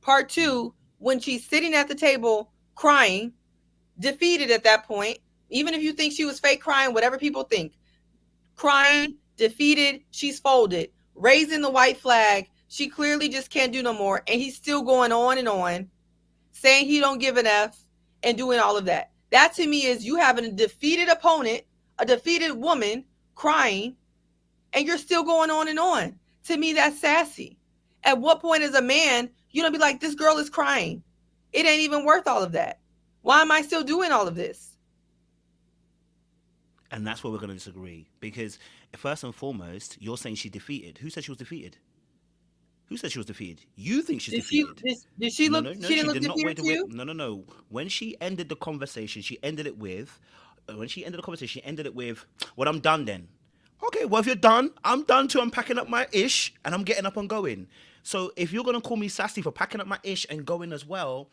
Part two, when she's sitting at the table crying, defeated at that point, even if you think she was fake crying, whatever people think, crying, defeated, she's folded, raising the white flag, she clearly just can't do no more, and he's still going on and on, saying he don't give an F and doing all of that. That to me is you having a defeated opponent, a defeated woman crying, and you're still going on and on. To me, that's sassy. At what point as a man, you don't be like, this girl is crying. It ain't even worth all of that. Why am I still doing all of this? And that's where we're going to disagree. Because first and foremost, you're saying she defeated. Who said she was defeated? Who said she was defeated? You think she's defeated. Did she look? She didn't look defeated to you? No. When she ended the conversation, she ended it with, well, I'm done then. Okay, well, if you're done, I'm done too. I'm packing up my ish and I'm getting up and going. So if you're going to call me sassy for packing up my ish and going as well,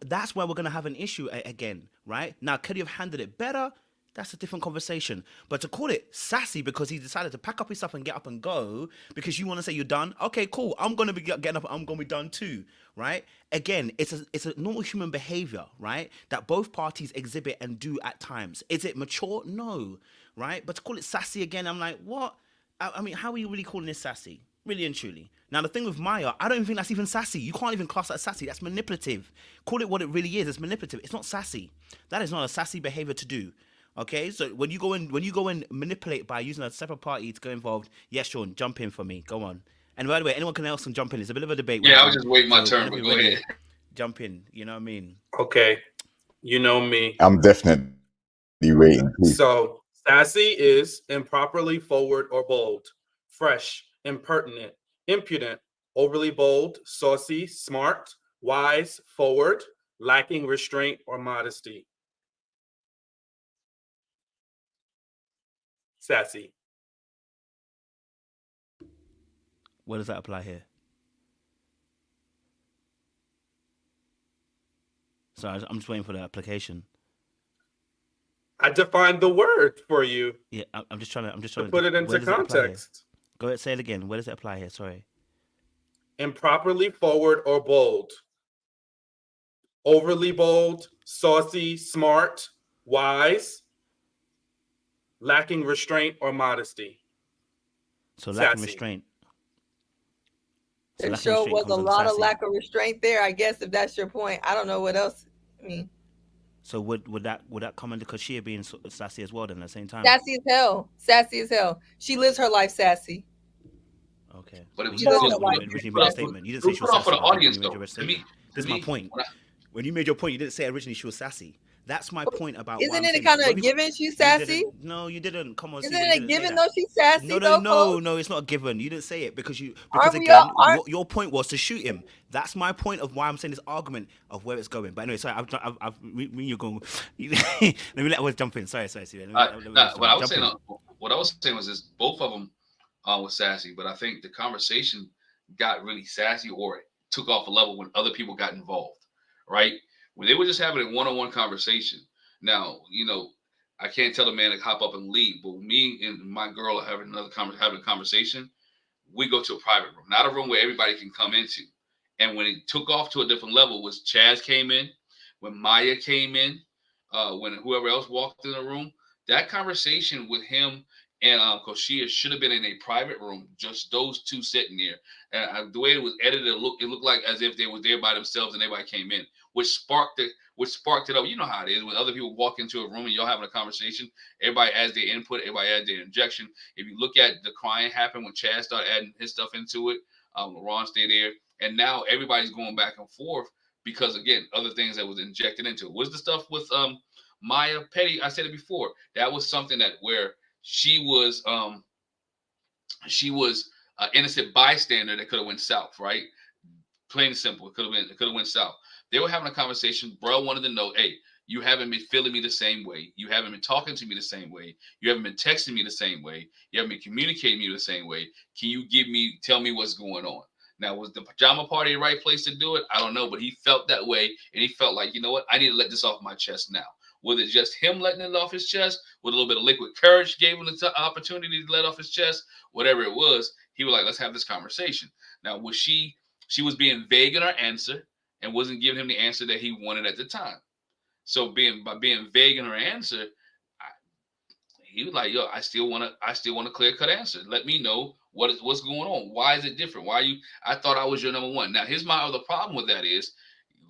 that's where we're going to have an issue again, right? Now, could you have handled it better? That's a different conversation. But to call it sassy because he decided to pack up his stuff and get up and go because you want to say you're done, okay, cool. I'm going to be getting up. I'm going to be done too, right? Again, it's a normal human behavior, right? That both parties exhibit and do at times. Is it mature? No, right? But to call it sassy again, I'm like, what? I mean, how are you really calling this sassy? Really and truly. Now, the thing with Maya, I don't even think that's even sassy. You can't even class that as sassy. That's manipulative. Call it what it really is. It's manipulative. It's not sassy. That is not a sassy behavior to do. Okay, so when you go and manipulate by using a separate party to go involved, yes, Sean, jump in for me. Go on. And by the way, anyone else can jump in. It's a bit of a debate. Yeah, I was just waiting my turn, but go ahead. Jump in. You know what I mean? Okay, you know me. I'm definitely waiting. So sassy is improperly forward or bold, fresh, impertinent, impudent, overly bold, saucy, smart, wise, forward, lacking restraint or modesty. Sassy. Where does that apply here? So I'm just waiting for the application. I defined the word for you. Yeah, I'm just trying to put it into context. Go ahead, say it again. Where does it apply here? Sorry. improperly forward or bold, overly bold, saucy, smart, wise, lacking restraint or modesty. So lacking Sassy. restraint. So There lacking sure restraint was comes a under lot of sassy. lack of restraint there, I guess, if that's your point. I don't know what else. I mean, So would that come under Koshiea being sassy as well then at the same time? sassy as hell. Sassy as hell. She lives her life sassy. Okay. But it You was didn't say still that when like- you originally made a statement. You didn't It say was she was put on for sassy the when you audience, made though. your To me, statement. This is my point. when I- When you made your point, you didn't say originally she was sassy. That's my point about why Isn't I'm it a saying kind this. of given she's You sassy? didn't- No, you didn't. Come on, Isn't see, but it you a didn't say given that. though she's sassy No, though? no, it's not a given. You didn't say it because Aren't we again, all- aren't- your point was to shoot him. That's my point of why I'm saying this argument of where it's going. But anyway, sorry, you're going. Let me let Wes jump in. Sorry. What I was saying was this: both of them was sassy, but I think the conversation got really sassy or took off a level when other people got involved, right? When they were just having a one-on-one conversation. Now, I can't tell a man to hop up and leave, but me and my girl are having having a conversation. We go to a private room, not a room where everybody can come into. And when it took off to a different level was Chaz came in, when Maya came in, when whoever else walked in the room, that conversation with him and Koshiea should have been in a private room, just those two sitting there. And the way it was edited, it looked like as if they were there by themselves and everybody came in, which sparked it up. You know how it is when other people walk into a room and y'all having a conversation. Everybody adds their input, everybody adds their injection. If you look at the crying happen when Chad started adding his stuff into it, Laron stayed there, and now everybody's going back and forth because again, other things that was injected into it. Was the stuff with Maya Petty? I said it before. That was something that where she was an innocent bystander that could have went south, right? Plain and simple. It could have went south. They were having a conversation. Bro wanted to know, hey, you haven't been feeling me the same way. You haven't been talking to me the same way. You haven't been texting me the same way. You haven't been communicating me the same way. Can you tell me what's going on? Now, was the pajama party the right place to do it? I don't know, but he felt that way, and he felt like, you know what? I need to let this off my chest now. Was it just him letting it off his chest? With a little bit of liquid courage gave him the opportunity to let off his chest? Whatever it was, he was like, let's have this conversation. Now, was she was being vague in her answer and wasn't giving him the answer that he wanted at the time. So by being vague in her answer, he was like, yo, I still want a clear-cut answer. Let me know what's going on. Why is it different? I thought I was your number one. Now, here's my other problem with that is,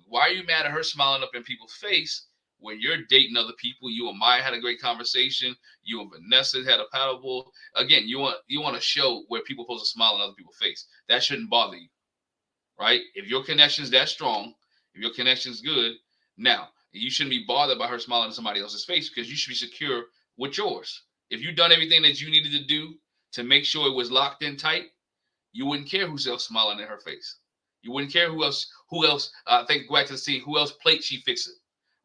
why are you mad at her smiling up in people's face when you're dating other people? You and Maya had a great conversation. You and Vanessa had a paddleball. Again, you want a show where people supposed to smile in other people's face. That shouldn't bother you, right? If your connection's that strong, if your connection's good, now you shouldn't be bothered by her smiling in somebody else's face because you should be secure with yours. If you've done everything that you needed to do to make sure it was locked in tight, you wouldn't care who's else smiling in her face. You wouldn't care who else. I think go back to the scene. Who else plate she fixed it,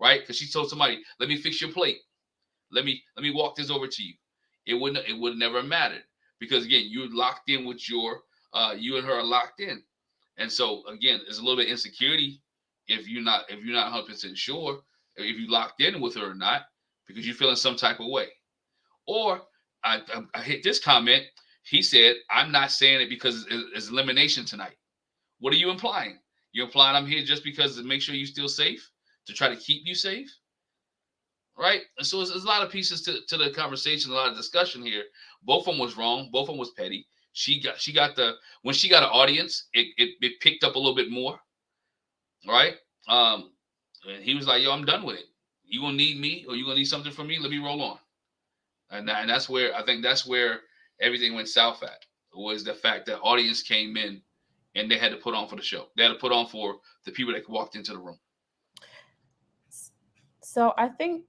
right? Because she told somebody, "Let me fix your plate. Let me walk this over to you." It would never mattered because again, you're locked in with you and her are locked in, and so again, there's a little bit of insecurity if you're not 100% sure if you locked in with her or not because you're feeling some type of way. Or I hit this comment. He said, "I'm not saying it because it's elimination tonight." What are you implying? You're implying I'm here just because to make sure you're still safe, to try to keep you safe, right? And so there's a lot of pieces to the conversation, a lot of discussion here. Both of them was wrong. Both of them was petty. When she got an audience, it picked up a little bit more, right? And he was like, "Yo, I'm done with it. You gonna need me or you gonna need something from me? Let me roll on." And that's where I think that's where everything went south at, was the fact that audience came in and they had to put on for the show. They had to put on for the people that walked into the room. So I think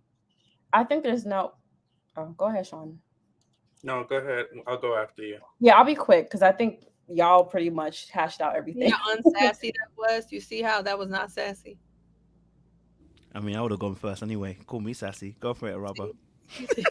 there's no. Oh, go ahead, Sean. No, go ahead. I'll go after you. Yeah, I'll be quick because I think y'all pretty much hashed out everything. Yeah, unsassy that was. You see how that was not sassy? I mean, I would have gone first anyway. Call me sassy. Go for it, Robert.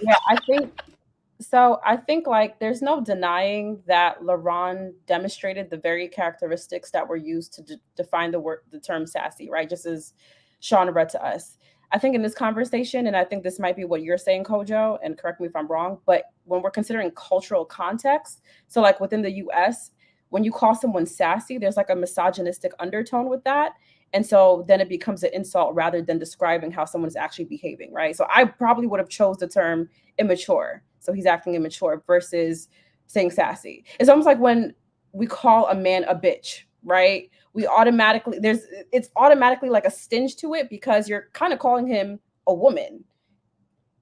Yeah, I think like there's no denying that Laron demonstrated the very characteristics that were used to define the term sassy, right? Just as Sean read to us. I think in this conversation, and I think this might be what you're saying, Kojo, and correct me if I'm wrong, but when we're considering cultural context, so like within the US, when you call someone sassy, there's like a misogynistic undertone with that. And so then it becomes an insult rather than describing how someone's actually behaving, right? So I probably would have chose the term immature. So he's acting immature versus saying sassy. It's almost like when we call a man a bitch, right? It's automatically like a stinge to it because you're kind of calling him a woman.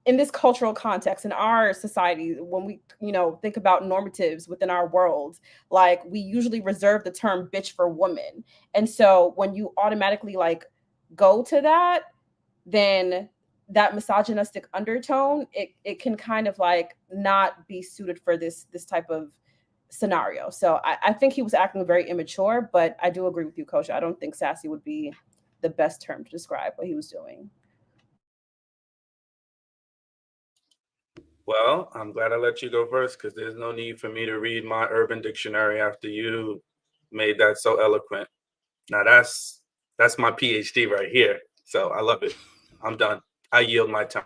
In this cultural context, in our society, when we, think about normatives within our world, like we usually reserve the term bitch for woman. And so when you automatically like go to that, then that misogynistic undertone, it can kind of like not be suited for this type of scenario. So I think he was acting very immature, but I do agree with you, Koshia. I don't think sassy would be the best term to describe what he was doing. Well, I'm glad I let you go first because there's no need for me to read my Urban Dictionary after you made that so eloquent. Now that's my PhD right here. So I love it. I'm done. I yield my time.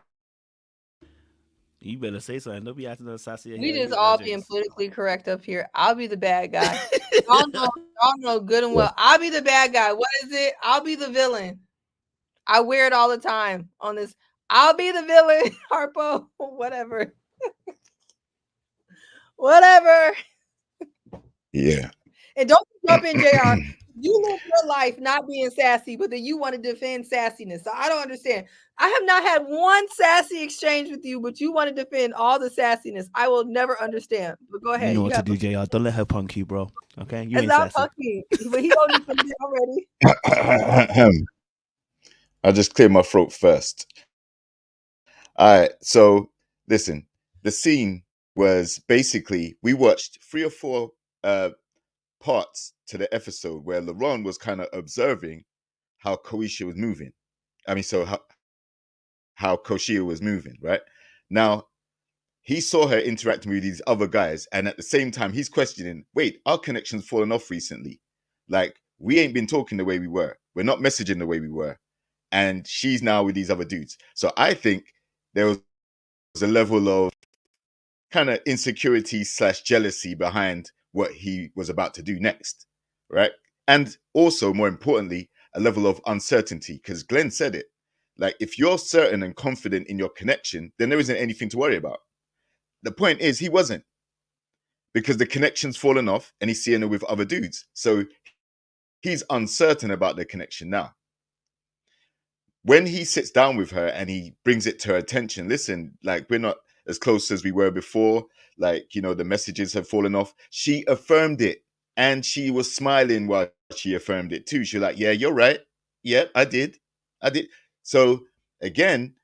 You better say something. Don't be acting all sassy. We just all being politically correct up here. I'll be the bad guy. y'all know good and well. I'll be the bad guy. What is it? I'll be the villain. I wear it all the time on this. I'll be the villain, Harpo. Whatever. Whatever. Yeah. And don't jump in, JR. You live your life not being sassy, but then you want to defend sassiness. So I don't understand. I have not had one sassy exchange with you, but you want to defend all the sassiness. I will never understand. But go ahead. You know what to do, JR. Don't let her punk you, bro. Okay? You it's ain't not sassy. punky, but he don't defend it already. I'll just clear my throat first. All right. So listen, the scene was basically, we watched 3 or 4 parts to the episode where Laron was kind of observing how Koshia was moving. I mean, so how Koshiea was moving, right? Now, he saw her interacting with these other guys, and at the same time, he's questioning, wait, our connection's fallen off recently. Like, we ain't been talking the way we were. We're not messaging the way we were. And she's now with these other dudes. So I think there was a level of kind of insecurity / jealousy behind what he was about to do next, right? And also, more importantly, a level of uncertainty, because Glenn said it. Like, if you're certain and confident in your connection, then there isn't anything to worry about. The point is, he wasn't, because the connection's fallen off and he's seeing her with other dudes. So he's uncertain about the connection now. When he sits down with her and he brings it to her attention, listen, like, we're not as close as we were before. Like, the messages have fallen off. She affirmed it, and she was smiling while she affirmed it too. She's like, yeah, you're right. Yeah, I did. So again,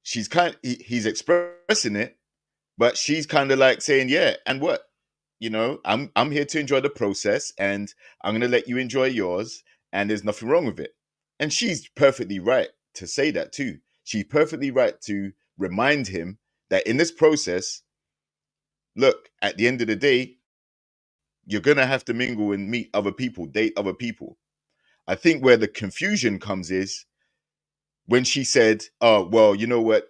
he's expressing it, but she's kind of like saying, yeah, and what? I'm here to enjoy the process, and I'm going to let you enjoy yours, and there's nothing wrong with it. And she's perfectly right to say that too. She's perfectly right to remind him that in this process, look, at the end of the day, you're going to have to mingle and meet other people, date other people. I think where the confusion comes is when she said, oh, well, you know what?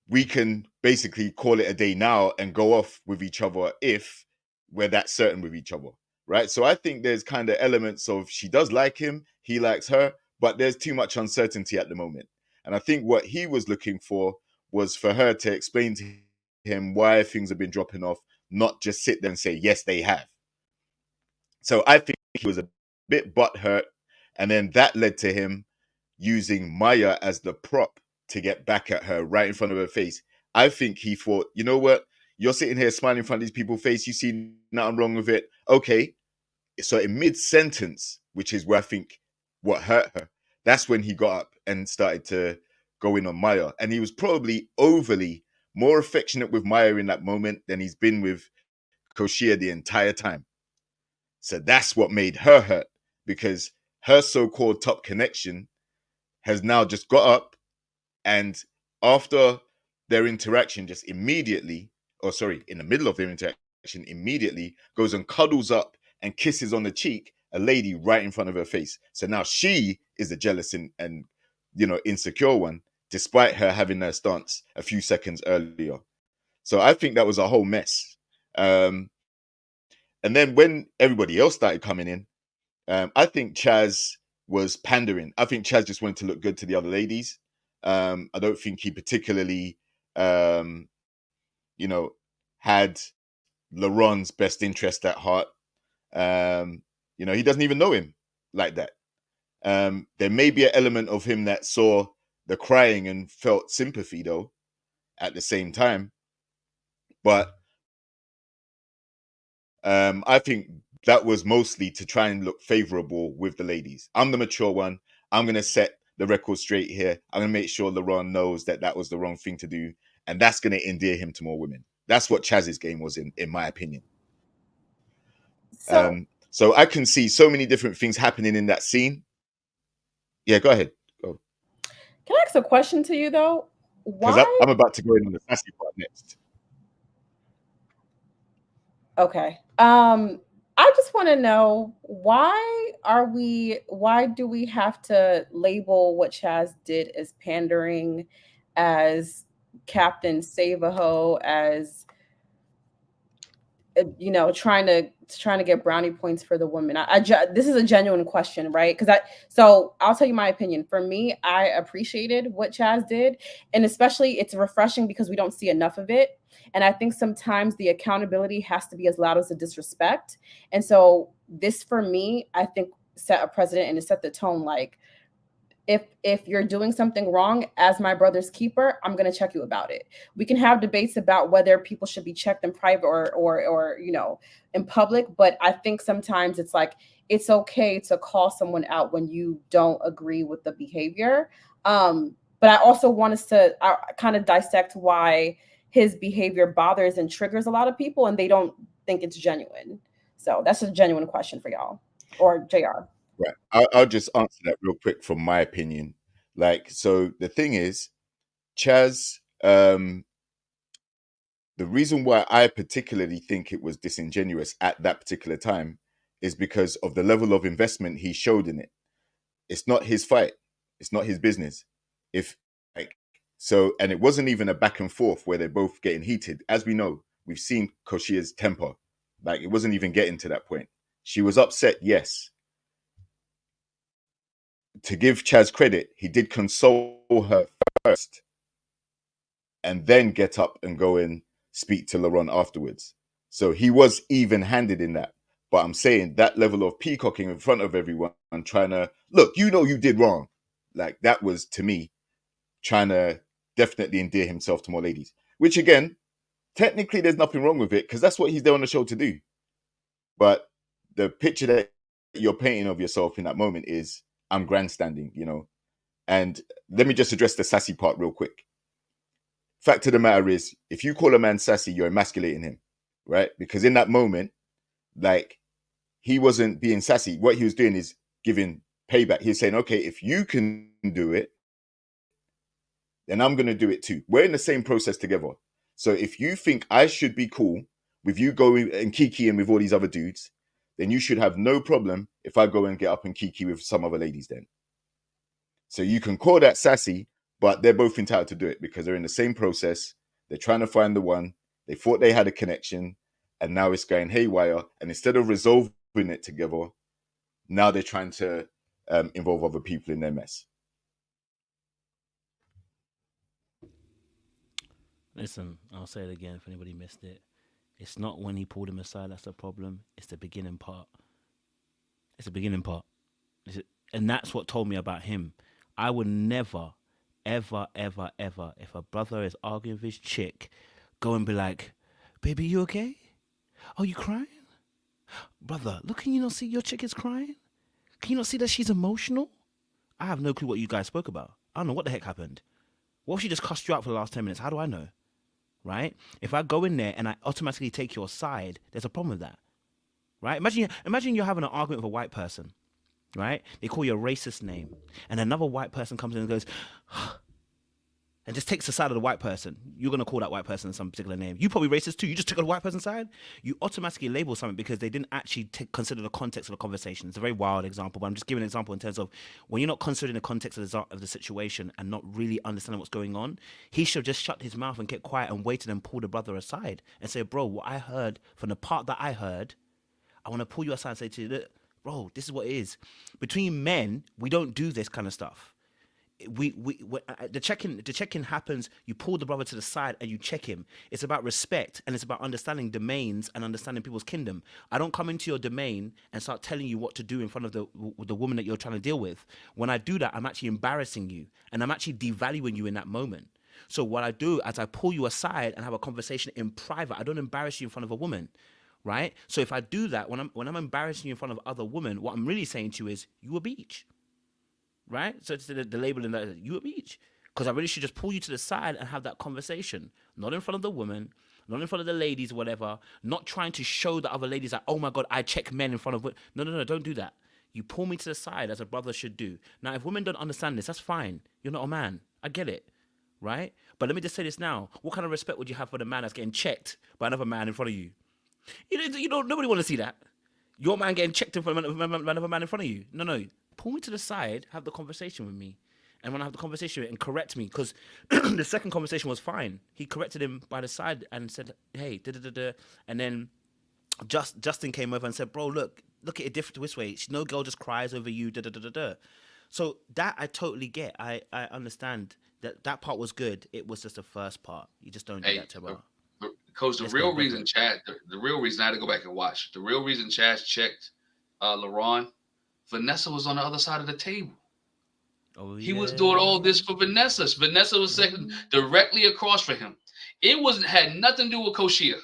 We can basically call it a day now and go off with each other if we're that certain with each other, right? So I think there's kind of elements of she does like him, he likes her, but there's too much uncertainty at the moment. And I think what he was looking for was for her to explain to him why things have been dropping off, not just sit there and say, yes, they have. So I think he was a bit butthurt, and then that led to him using Maya as the prop to get back at her right in front of her face. I think he thought, you know what? You're sitting here smiling in front of these people's face. You see nothing wrong with it. Okay. So in mid-sentence, which is where I think what hurt her, that's when he got up and started to go in on Maya. And he was probably overly more affectionate with Maya in that moment than he's been with Koshiea the entire time. So that's what made her hurt, because her so-called top connection has now just got up, and after their interaction, just immediately, in the middle of their interaction, immediately goes and cuddles up and kisses on the cheek a lady right in front of her face. So now she is the jealous and insecure one, despite her having her stance a few seconds earlier. So I think that was a whole mess. And then when everybody else started coming in, I think Chaz was pandering. I think Chaz just wanted to look good to the other ladies. I don't think he particularly, you know, had Laron's best interest at heart. You know, he doesn't even know him like that. There may be an element of him that saw the crying and felt sympathy, though, at the same time. But I think that was mostly to try and look favorable with the ladies. I'm the mature one. I'm going to set the record straight here. I'm going to make sure Laron knows that that was the wrong thing to do. And that's going to endear him to more women. That's what Chaz's game was, in my opinion. So I can see so many different things happening in that scene. Yeah, go ahead. Go. Can I ask a question to you, though? Because Why? I'm about to go in on the sassy part next. Okay. I just want to know, why do we have to label what Chaz did as pandering, as Captain Save-A-Ho, as you know, trying to get brownie points for the women? This is a genuine question, right? So I'll tell you my opinion. For me, I appreciated what Chaz did, and especially it's refreshing because we don't see enough of it. And I think sometimes the accountability has to be as loud as the disrespect. And so this, for me, I think set a precedent and it set the tone. Like, if you're doing something wrong, as my brother's keeper, I'm going to check you about it. We can have debates about whether people should be checked in private or you know, in public, but I think sometimes it's like, it's okay to call someone out when you don't agree with the behavior. But I also want us to kind of dissect why his behavior bothers and triggers a lot of people, and they don't think it's genuine. So that's a genuine question for y'all, or JR. Right. I'll just answer that real quick from my opinion. Like, so the thing is, Chaz, the reason why I particularly think it was disingenuous at that particular time is because of the level of investment he showed in it. It's not his fight. It's not his business. And it wasn't even a back and forth where they're both getting heated. As we know, we've seen Koshia's temper. Like, it wasn't even getting to that point. She was upset, yes. To give Chaz credit, he did console her first and then get up and go and speak to Laron afterwards. So he was even-handed in that. But I'm saying that level of peacocking in front of everyone and trying to, look, you know you did wrong. Like, that was, to me, trying to definitely endear himself to more ladies. Which, again, technically there's nothing wrong with it because that's what he's there on the show to do. But the picture that you're painting of yourself in that moment is, I'm grandstanding, you know. And let me just address the sassy part real quick. Fact of the matter is, if you call a man sassy, you're emasculating him, right? Because in that moment, like, he wasn't being sassy. What he was doing is giving payback. He's saying, okay, if you can do it, then I'm going to do it too. We're in the same process together. So if you think I should be cool with you going and kikiing with all these other dudes, then you should have no problem if I go and get up and kiki with some other ladies then. So you can call that sassy, but they're both entitled to do it because they're in the same process. They're trying to find the one. They thought they had a connection, and now it's going haywire. And instead of resolving it together, now they're trying to involve other people in their mess. Listen, I'll say it again if anybody missed it. It's not when he pulled him aside that's the problem. It's the beginning part. It's the beginning part. And that's what told me about him. I would never, ever, ever, ever, if a brother is arguing with his chick, go and be like, baby, you okay? Oh, you crying? Brother, look, can you not see your chick is crying? Can you not see that she's emotional? I have no clue what you guys spoke about. I don't know what the heck happened. What if she just cussed you out for the last 10 minutes? How do I know? Right? If I go in there and I automatically take your side, there's a problem with that. Right? Imagine you're having an argument with a white person. Right? They call you a racist name. And another white person comes in and goes, and just takes the side of the white person. You're going to call that white person some particular name. You probably racist too. You just took on the white person's side. You automatically label something because they didn't actually consider the context of the conversation. It's a very wild example, but I'm just giving an example in terms of when you're not considering the context of the situation and not really understanding what's going on, he should have just shut his mouth and kept quiet and waited and pulled the brother aside and say, bro, what I heard from the part that I heard, I want to pull you aside and say to you, look, bro, this is what it is. Between men, we don't do this kind of stuff. The check-in happens. You pull the brother to the side and you check him. It's about respect, and it's about understanding domains and understanding people's kingdom. I don't come into your domain and start telling you what to do in front of the woman that you're trying to deal with. When I do that, I'm actually embarrassing you, and I'm actually devaluing you in that moment. So what I do is I pull you aside and have a conversation in private. I don't embarrass you in front of a woman, right? So if I do that, when I'm embarrassing you in front of other women, what I'm really saying to you is, you a bitch. Right? So it's the label in that, you a bitch. Because I really should just pull you to the side and have that conversation. Not in front of the woman, not in front of the ladies, whatever. Not trying to show the other ladies that, oh my God, I check men in front of women. No, don't do that. You pull me to the side as a brother should do. Now, if women don't understand this, that's fine. You're not a man. I get it. Right? But let me just say this now. What kind of respect would you have for the man that's getting checked by another man in front of you? You know, nobody want to see that. Your man getting checked in front of another man in front of you. No. Pull me to the side, have the conversation with me. And when I have the conversation with him, and correct me, because the second conversation was fine. He corrected him by the side and said, hey, da-da-da-da. And then Justin came over and said, bro, look at it different this way. No girl just cries over you, da-da-da-da-da. So that I totally get. I understand that part was good. It was just the first part. You just don't do that to her. Coach, the real reason I had to go back and watch. The real reason Chaz checked Laron, Vanessa was on the other side of the table. Oh, yeah. He was doing all this for Vanessa. Vanessa was sitting directly across from him. It had nothing to do with Koshiea.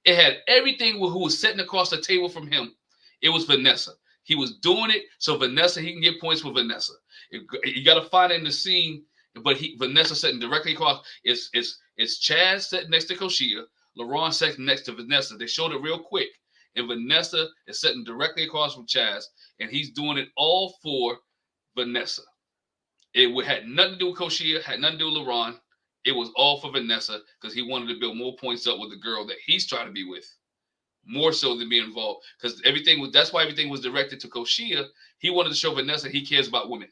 It had everything with who was sitting across the table from him. It was Vanessa. He was doing it so Vanessa, he can get points for Vanessa. You got to find it in the scene, but Vanessa sitting directly across. It's Chaz sitting next to Koshiea, Laron sitting next to Vanessa. They showed it real quick. And Vanessa is sitting directly across from Chaz, and he's doing it all for Vanessa. It had nothing to do with Koshiea, had nothing to do with Laron. It was all for Vanessa because he wanted to build more points up with the girl that he's trying to be with, more so than be involved. Because that's why everything was directed to Koshiea. He wanted to show Vanessa he cares about women.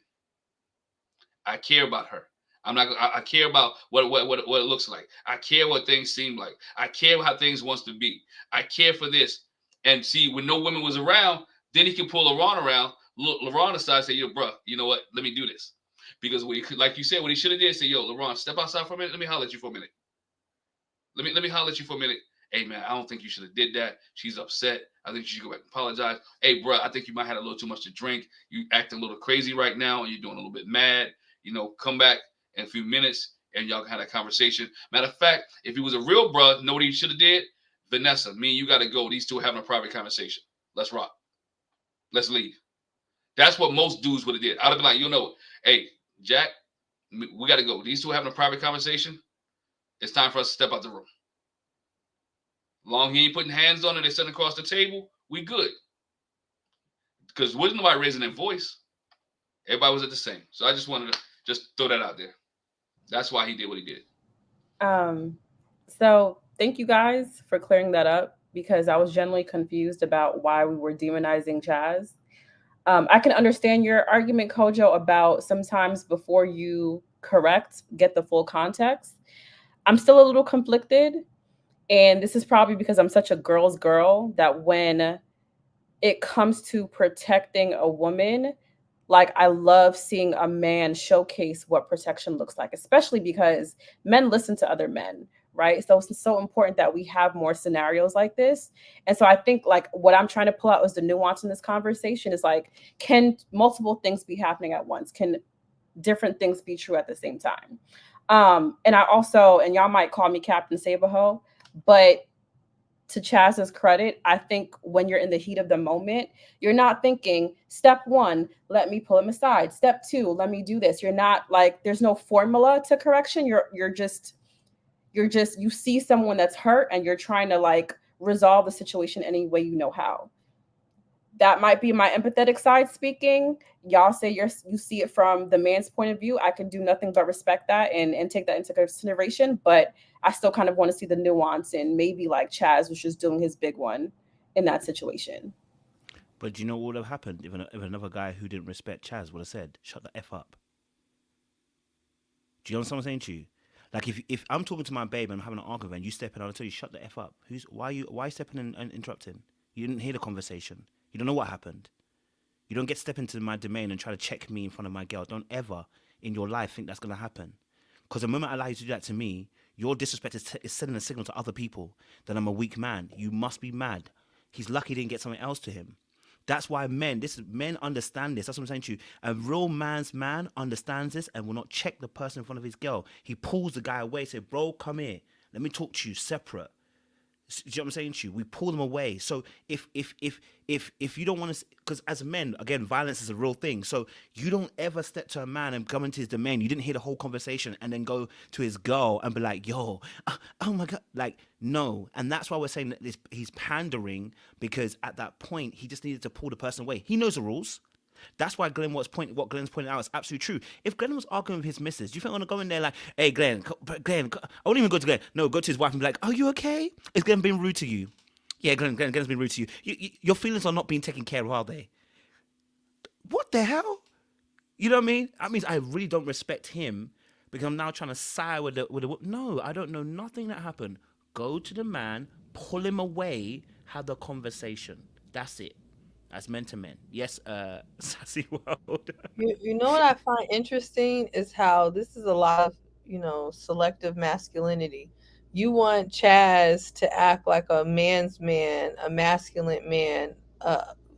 I care about her. I care about what it looks like. I care what things seem like. I care how things wants to be. I care for this. And see, when no women was around, then he can pull Laron around. Laron aside and say, yo, bro, you know what? Let me do this. Because like you said, what he should have did, say, yo, Laron, step outside for a minute. Let me holler at you for a minute. Let me holler at you for a minute. Hey, man, I don't think you should have did that. She's upset. I think you should go back and apologize. Hey, bro, I think you might have had a little too much to drink. You acting a little crazy right now, and you're doing a little bit mad. You know, come back in a few minutes, and y'all can have that conversation. Matter of fact, if he was a real bro, know what he should have did? Vanessa, me and you got to go. These two are having a private conversation. Let's rock. Let's leave. That's what most dudes would have did. I'd have been like, you know, hey, Jack, we got to go. These two are having a private conversation. It's time for us to step out the room. Long he ain't putting hands on it, they're sitting across the table, we good. Because wasn't nobody raising their voice. Everybody was at the same. So I just wanted to just throw that out there. That's why he did what he did. So thank you guys for clearing that up, because I was generally confused about why we were demonizing Chaz. I can understand your argument, Kojo, about sometimes before you correct, get the full context. I'm still a little conflicted. And this is probably because I'm such a girl's girl that when it comes to protecting a woman, like I love seeing a man showcase what protection looks like, especially because men listen to other men, right? So it's so important that we have more scenarios like this. And so I think like what I'm trying to pull out is the nuance in this conversation is like, can multiple things be happening at once? Can different things be true at the same time? And I also, and y'all might call me Captain Saberho, but to Chaz's credit, I think when you're in the heat of the moment, you're not thinking, step one, let me pull him aside. Step two, let me do this. You're not like, there's no formula to correction. You're just, you see someone that's hurt and you're trying to like resolve the situation any way you know how. That might be my empathetic side speaking. Y'all say you see it from the man's point of view. I can do nothing but respect that and take that into consideration. But I still kind of want to see the nuance and maybe like Chaz was just doing his big one in that situation. But do you know what would have happened if another guy who didn't respect Chaz would have said, shut the F up? Do you understand what I'm saying to you? Like if I'm talking to my babe and I'm having an argument and you step in, I'll tell you, shut the F up. Why are you stepping in and interrupting? You didn't hear the conversation. You don't know what happened. You don't get to step into my domain and try to check me in front of my girl. Don't ever in your life think that's going to happen. Because the moment I allow you to do that to me, your disrespect is sending a signal to other people that I'm a weak man. You must be mad. He's lucky he didn't get something else to him. That's why men understand this. That's what I'm saying to you. A real man's man understands this and will not check the person in front of his girl. He pulls the guy away, say, bro, come here. Let me talk to you separate. Do you know what I'm saying to you? We pull them away. So if you don't want to, because as men, again, violence is a real thing. So you don't ever step to a man and come into his domain. You didn't hear the whole conversation and then go to his girl and be like, yo, oh my God. Like, no. And that's why we're saying that he's pandering, because at that point, he just needed to pull the person away. He knows the rules. That's why what Glenn's pointing out is absolutely true. If Glenn was arguing with his missus, do you think I'm going to go in there like, hey, Glenn, I won't even go to Glenn. No, go to his wife and be like, are you okay? Is Glenn being rude to you? Yeah, Glenn's been rude to you. Your feelings are not being taken care of, are they? What the hell? You know what I mean? That means I really don't respect him because I'm now trying to side with the. No, I don't know nothing that happened. Go to the man, pull him away, have the conversation. That's it. As men to men. Yes, Sassy World. You know what I find interesting is how this is a lot of, selective masculinity. You want Chaz to act like a man's man, a masculine man,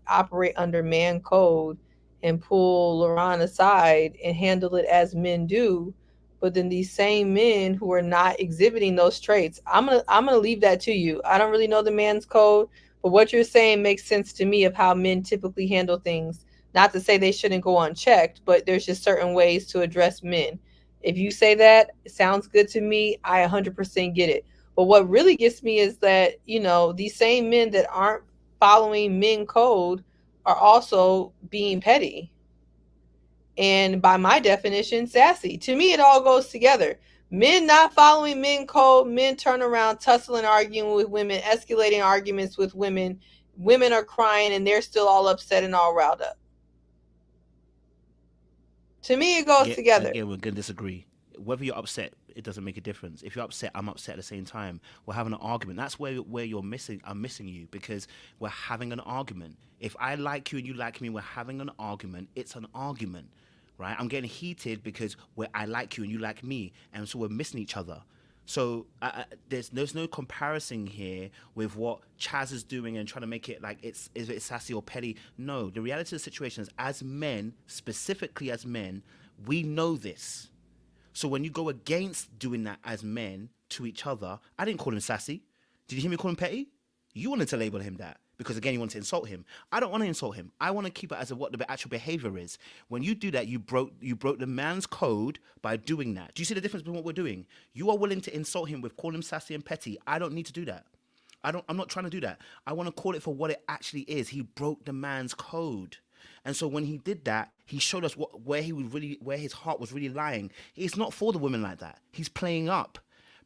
operate under man code and pull Laron aside and handle it as men do. But then these same men who are not exhibiting those traits, I'm gonna leave that to you. I don't really know the man's code. But what you're saying makes sense to me of how men typically handle things. Not to say they shouldn't go unchecked, but there's just certain ways to address men. If you say that, it sounds good to me. I 100% get it. But what really gets me is that, these same men that aren't following men code are also being petty. And by my definition, sassy. To me, it all goes together. Men not following men code, men turn around, tussling, arguing with women, escalating arguments with women. Women are crying and they're still all upset and all riled up. To me, it goes together. Again, we're going to disagree. Whether you're upset, it doesn't make a difference. If you're upset, I'm upset at the same time. We're having an argument. That's where I'm missing you, because we're having an argument. If I like you and you like me, we're having an argument. It's an argument. Right, I'm getting heated because I like you and you like me, and so we're missing each other. So there's no comparison here with what Chaz is doing and trying to make it like it's sassy or petty. No, the reality of the situation is, as men, specifically as men, we know this. So when you go against doing that as men to each other, I didn't call him sassy. Did you hear me call him petty? You wanted to label him that. Because again, you want to insult him. I don't want to insult him. I want to keep it as what the actual behavior is. When you do that, you broke the man's code by doing that. Do you see the difference between what we're doing? You are willing to insult him with calling him sassy and petty. I don't need to do that. I'm not trying to do that. I want to call it for what it actually is. He broke the man's code. And so when he did that, he showed us where his heart was really lying. It's not for the women like that. He's playing up.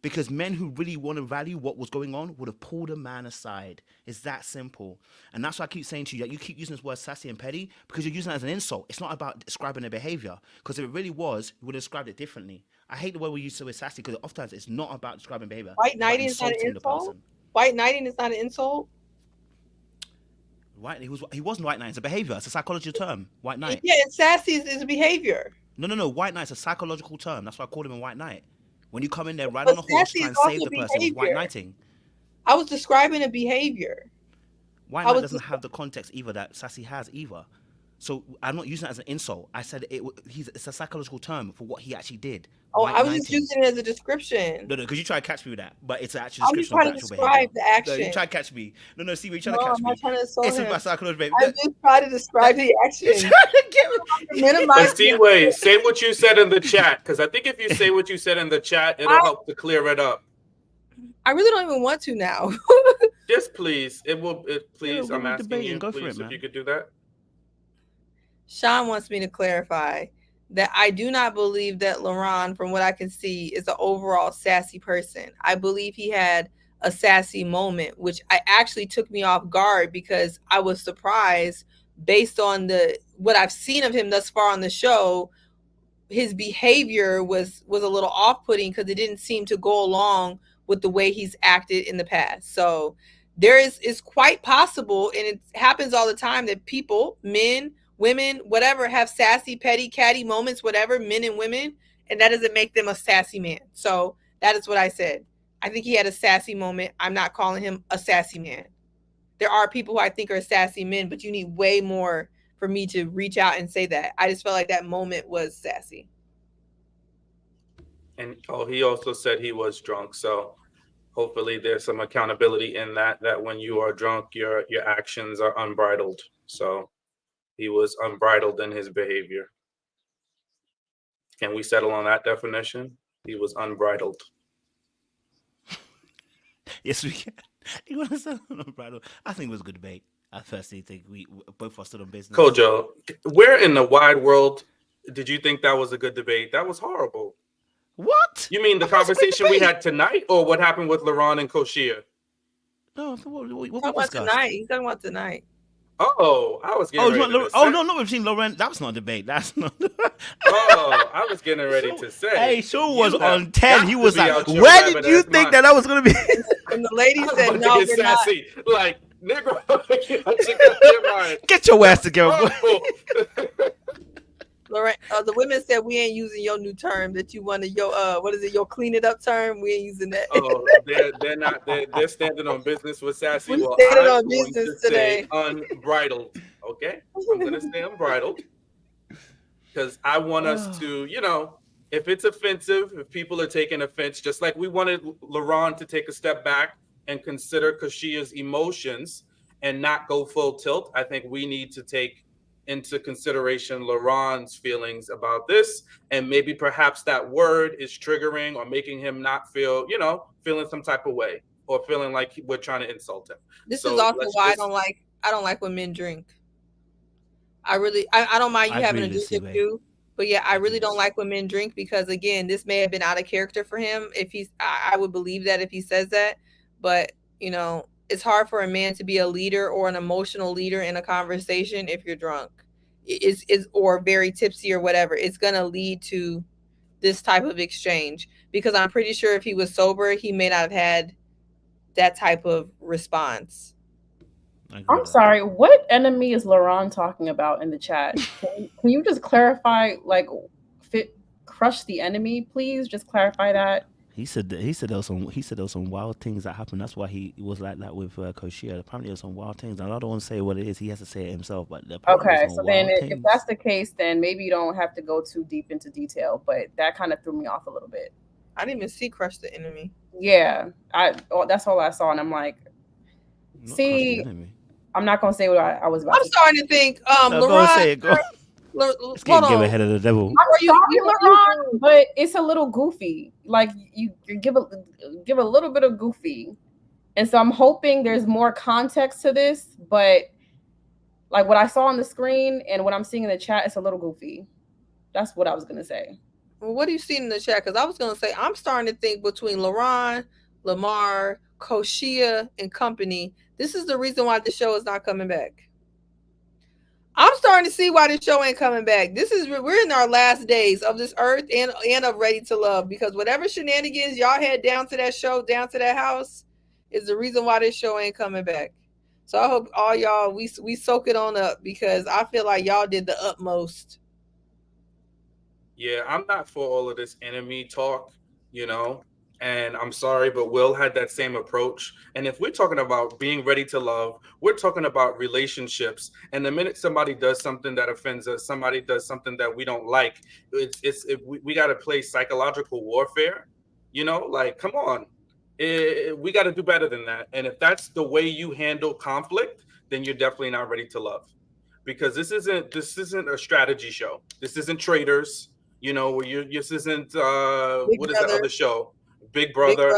Because men who really want to value what was going on would have pulled a man aside. It's that simple. And that's why I keep saying to you that you keep using this word sassy and petty because you're using it as an insult. It's not about describing their behavior. Because if it really was, you would have described it differently. I hate the way we use the word sassy because oftentimes it's not about describing behavior. White knighting is not an insult? White knighting is not an insult? He wasn't white knight. It's a behavior. It's a psychological term. White knight. Yeah, and sassy is a behavior. No. White knight is a psychological term. That's why I called him a white knight. When you come in there, ride on a horse, try and save the person, it's white knighting. I was describing a behavior. White knight doesn't have the context either that sassy has either. So I'm not using it as an insult. I said it's a psychological term for what he actually did. Oh, I was just using it as a description. No, because you try to catch me with that, but it's an actual description of the actual behavior. I'm trying to describe the action. No, you try to catch me. No, see, you're trying to catch me. I'm not trying to insult him. It's about psychological behavior. I'm just trying to describe the action. But Steve, say what you said in the chat, because I think if you say what you said in the chat, it'll help to clear it up. I really don't even want to now. Just please. Please, I'm asking you, Go please, for it, man. if you could do that. Sean wants me to clarify that I do not believe that Laron, from what I can see, is an overall sassy person. I believe he had a sassy moment, which actually took me off guard because I was surprised based on what I've seen of him thus far on the show. His behavior was a little off-putting because it didn't seem to go along with the way he's acted in the past. So it's quite possible, and it happens all the time, that people, men, women, whatever, have sassy, petty, catty moments, whatever, men and women, and that doesn't make them a sassy man. So that is what I said. I think he had a sassy moment. I'm not calling him a sassy man. There are people who I think are sassy men, but you need way more for me to reach out and say that. I just felt like that moment was sassy. And he also said he was drunk. So hopefully there's some accountability in that when you are drunk, your actions are unbridled. So he was unbridled in his behavior. Can we settle on that definition? He was unbridled. Yes, we can. You want to settle on unbridled? I think it was a good debate. I personally think we both are still on business. Kojo, where in the wide world did you think that was a good debate? That was horrible. What? You mean the conversation we had tonight, or what happened with Laron and Koshia? No, what He's talking about tonight. He's talking about tonight. Oh, I was getting ready to say. Oh, no, between Laron. That's not a debate. That's not. Oh, I was getting ready to say. Hey, Sean was on 10. He was like, where did you think that was going to be? And the lady said, no, we're sassy. Not. Like, nigga, get your ass together. Laron, the women said we ain't using your new term that you wanted. Your what is it? Your clean it up term. We ain't using that. Oh, they're not. They're standing on business with sassy. We're standing on business today. Unbridled. Okay, I'm gonna stay unbridled because I want us to, if it's offensive, if people are taking offense, just like we wanted Laron to take a step back and consider Koshia's emotions and not go full tilt. I think we need to take into consideration Laron's feelings about this, and maybe perhaps that word is triggering or making him not feel, feeling some type of way or feeling like we're trying to insult him. This is also why I don't like when men drink. I don't mind you having a drink or two, but yeah, I really don't like when men drink, because again, this may have been out of character for him. I would believe that if he says that, but it's hard for a man to be a leader or an emotional leader in a conversation if you're drunk, or very tipsy or whatever. It's gonna lead to this type of exchange, because I'm pretty sure if he was sober, he may not have had that type of response. I'm sorry, what enemy is Laron talking about in the chat? Can you just clarify, crush the enemy, please? Just clarify that. He said there was some wild things that happened. That's why he was like that with Koshiea. Apparently, there's some wild things. I don't want to say what it is. He has to say it himself. But okay, so then if that's the case, then maybe you don't have to go too deep into detail. But that kind of threw me off a little bit. I didn't even see crush the enemy. Yeah, that's all I saw, and I'm like, see, I'm not gonna say what I was about. I'm starting to think, Laron. Go say it. Go. Let's get ahead of the devil. I'm sorry, Laron, but it's a little goofy. Like you give a little bit of goofy, and so I'm hoping there's more context to this. But like what I saw on the screen and what I'm seeing in the chat, it's a little goofy. That's what I was gonna say. Well, what do you see in the chat? Because I was gonna say I'm starting to think between Laron, Lamar, Koshia, and company. This is the reason why the show is not coming back. I'm starting to see why this show ain't coming back. We're in our last days of this earth and of Ready to Love, because whatever shenanigans y'all had down to that show, down to that house, is the reason why this show ain't coming back. So I hope all y'all, we soak it on up, because I feel like y'all did the utmost. Yeah, I'm not for all of this enemy talk, and I'm sorry, but Will had that same approach. And if we're talking about being ready to love, we're talking about relationships. And the minute somebody does something that offends us, somebody does something that we don't like, we got to play psychological warfare. Come on. We got to do better than that. And if that's the way you handle conflict, then you're definitely not ready to love. Because this isn't a strategy show. This isn't Traders. This isn't what is the other show? Big Brother.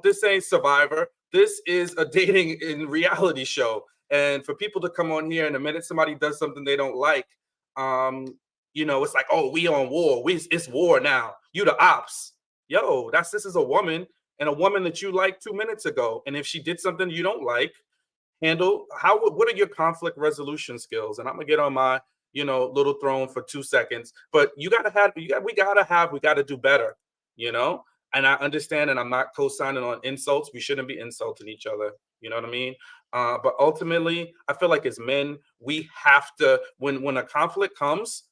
This ain't Survivor. This is a dating in reality show. And for people to come on here and the minute somebody does something they don't like, it's like, oh, we on war. It's war now. You the ops. Yo, this is a woman, and a woman that you liked 2 minutes ago. And if she did something you don't like, what are your conflict resolution skills? And I'm gonna get on my little throne for 2 seconds. But we gotta do better. And I understand, and I'm not co-signing on insults. We shouldn't be insulting each other. You know what I mean? But ultimately, I feel like as men, we have to, when a conflict comes,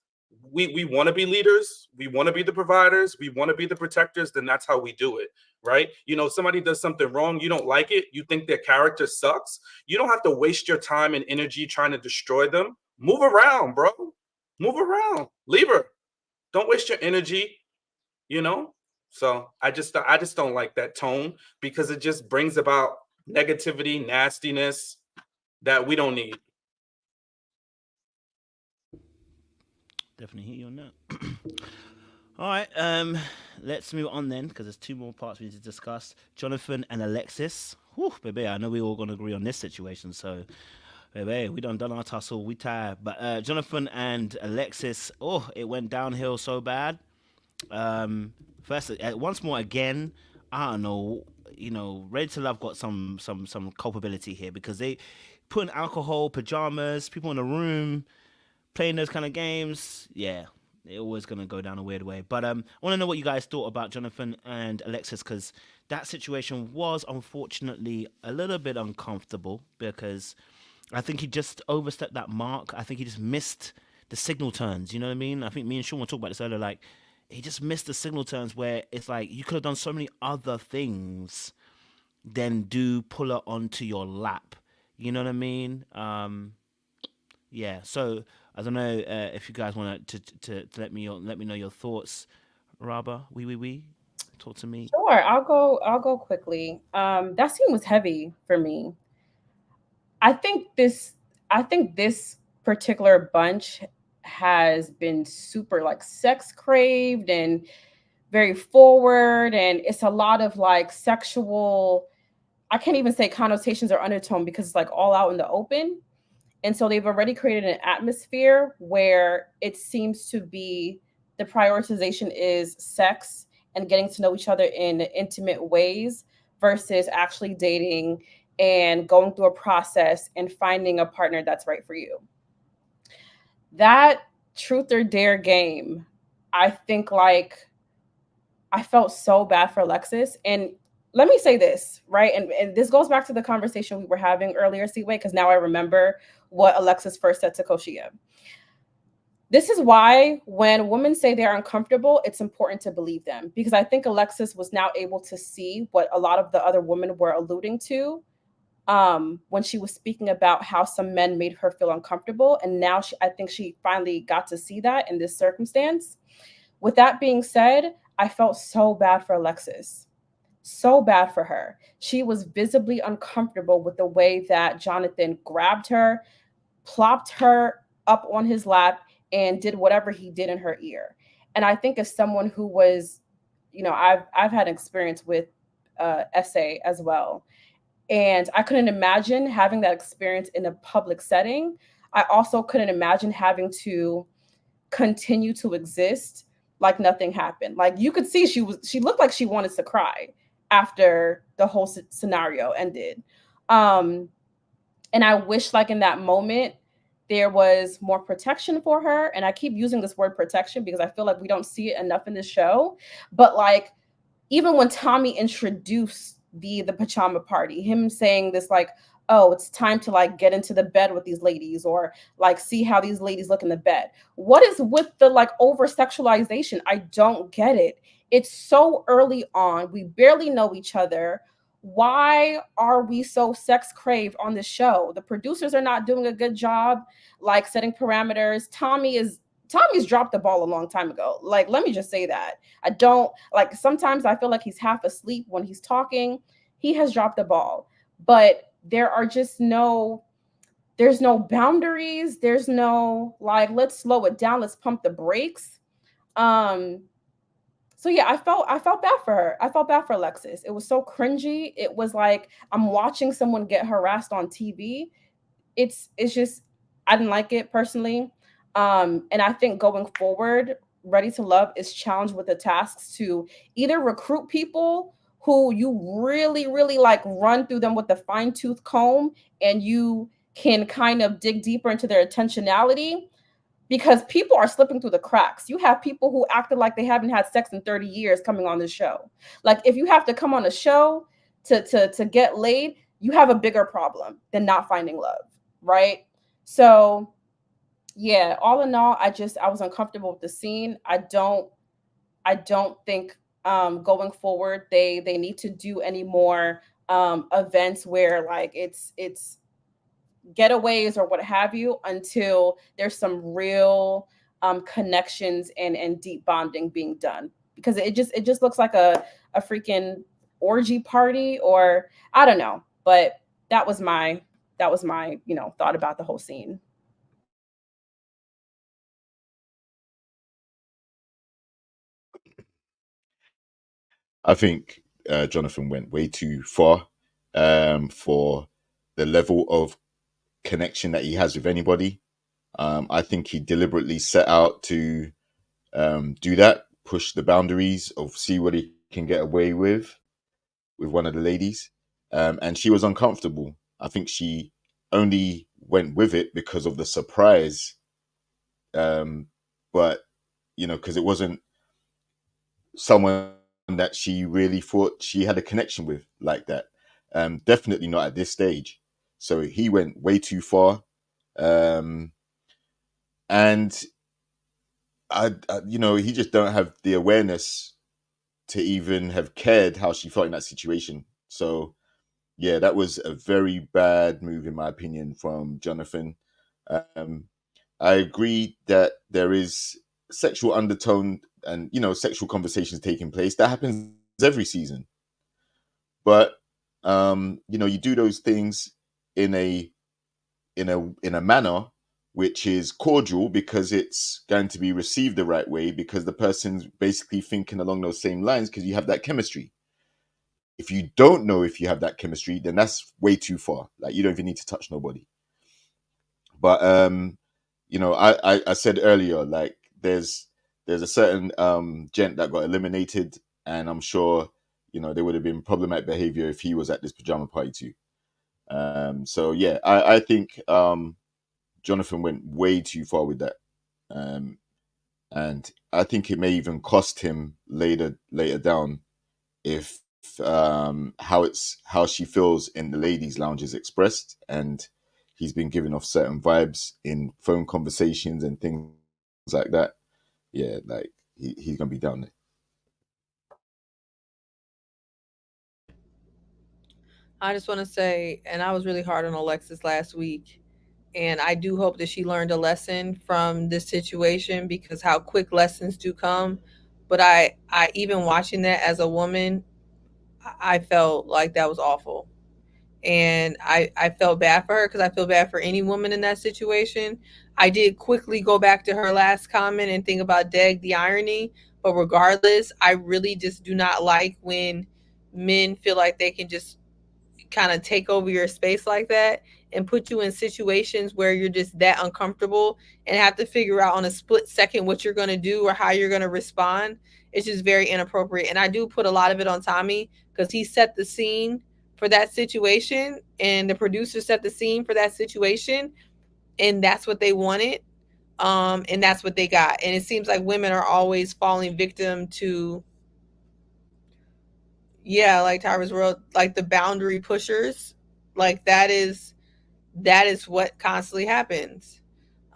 we want to be leaders, we want to be the providers, we want to be the protectors, then that's how we do it, right? You know, somebody does something wrong, you don't like it, you think their character sucks, you don't have to waste your time and energy trying to destroy them. Move around, bro. Move around. Leave her. Don't waste your energy, you know? So I just don't like that tone, because it just brings about negativity, nastiness that we don't need. Definitely hear you on that. All right, let's move on then, because there's two more parts we need to discuss. Jonathan and Alexis. Whew, baby, I know we all gonna agree on this situation. So, baby, we done our tussle, we tired. But Jonathan and Alexis, oh, it went downhill so bad. First, once more again, I don't know. You know, Ready to Love got some culpability here, because they put in alcohol, pajamas, people in the room, playing those kind of games. Yeah, they're always gonna go down a weird way. But I want to know what you guys thought about Jonathan and Alexis, because that situation was unfortunately a little bit uncomfortable, because I think he just overstepped that mark. I think he just missed the signal turns. You know what I mean? I think me and Sean were talking about this earlier. Like, he just missed the signal turns where it's like you could have done so many other things than do pull her onto your lap. You know what I mean? Yeah. So I don't know if you guys want to let me know your thoughts. Raba, we talk to me. Sure, I'll go quickly. That scene was heavy for me. I think this particular bunch has been super like sex craved and very forward, and it's a lot of like sexual, I can't even say connotations or undertone, because it's like all out in the open. And so they've already created an atmosphere where it seems to be the prioritization is sex and getting to know each other in intimate ways versus actually dating and going through a process and finding a partner that's right for you. That truth or dare game, I think, like, I felt so bad for Alexis. And let me say this, right? And this goes back to the conversation we were having earlier, Seaway, because now I remember what Alexis first said to Koshiea. This is why when women say they're uncomfortable, it's important to believe them, because I think Alexis was now able to see what a lot of the other women were alluding to when she was speaking about how some men made her feel uncomfortable. And now I think she finally got to see that in this circumstance. With that being said, I felt so bad for Alexis. So bad for her. She was visibly uncomfortable with the way that Jonathan grabbed her, plopped her up on his lap, and did whatever he did in her ear. And I think as someone who was, you know, I've had experience with SA as well. And I couldn't imagine having that experience in a public setting. I also couldn't imagine having to continue to exist like nothing happened. Like, you could see she looked like she wanted to cry after the whole scenario ended. And I wish, like, in that moment, there was more protection for her. And I keep using this word protection because I feel like we don't see it enough in this show. But like, even when Tommy introduced the pajama party, him saying this, like, oh, it's time to like get into the bed with these ladies, or like see how these ladies look in the bed. What is with the like over sexualization? I don't get it. It's so early on. We barely know each other. Why are we so sex craved on this show? The producers are not doing a good job, like, setting parameters. Tommy's dropped the ball a long time ago. Like, let me just say that. I don't like, sometimes I feel like he's half asleep when he's talking. He has dropped the ball, but there are just there's no boundaries. There's no like, let's slow it down. Let's pump the brakes. So yeah, I felt bad for her. I felt bad for Alexis. It was so cringy. It was like I'm watching someone get harassed on TV. It's just, I didn't like it personally. And I think going forward, Ready to Love is challenged with the tasks to either recruit people who you really, really like run through them with the fine-tooth comb, and you can kind of dig deeper into their intentionality, because people are slipping through the cracks. You have people who acted like they haven't had sex in 30 years coming on this show. Like, if you have to come on a show to get laid, you have a bigger problem than not finding love, right? So yeah, all in all, I was uncomfortable with the scene. I don't think going forward they need to do any more events where like it's getaways or what have you, until there's some real connections and deep bonding being done, because it just looks like a freaking orgy party, or I don't know. But that was my thought about the whole scene. I think Jonathan went way too far for the level of connection that he has with anybody. I think he deliberately set out to do that, push the boundaries of see what he can get away with one of the ladies, and she was uncomfortable. I think she only went with it because of the surprise, but because it wasn't someone that she really thought she had a connection with like that. Definitely not at this stage. So he went way too far, and he just don't have the awareness to even have cared how she felt in that situation. So yeah, that was a very bad move in my opinion from Jonathan. Um, I agree that there is sexual undertone and sexual conversations taking place. That happens every season, but you do those things in a manner which is cordial, because it's going to be received the right way, because the person's basically thinking along those same lines, because you have that chemistry. If you don't know if you have that chemistry, then that's way too far. Like, you don't even need to touch nobody. But I said earlier, like, there's a certain gent that got eliminated, and I'm sure there would have been problematic behavior if he was at this pajama party too. So yeah, I think Jonathan went way too far with that, and I think it may even cost him later down if how she feels in the ladies' lounge is expressed, and he's been giving off certain vibes in phone conversations and things like that. Yeah, like he's gonna be down there. I just want to say, and I was really hard on Alexis last week, and I do hope that she learned a lesson from this situation, because how quick lessons do come. But I even watching that as a woman, I felt like that was awful. And I felt bad for her, because I feel bad for any woman in that situation. I did quickly go back to her last comment and think about Deg, the irony. But regardless, I really just do not like when men feel like they can just kind of take over your space like that and put you in situations where you're just that uncomfortable and have to figure out on a split second what you're going to do or how you're going to respond. It's just very inappropriate. And I do put a lot of it on Tommy, because he set the scene for that situation, and the producer set the scene for that situation, and that's what they wanted. And that's what they got. And it seems like women are always falling victim to, yeah, like Tyra's World, like the boundary pushers. Like that is what constantly happens.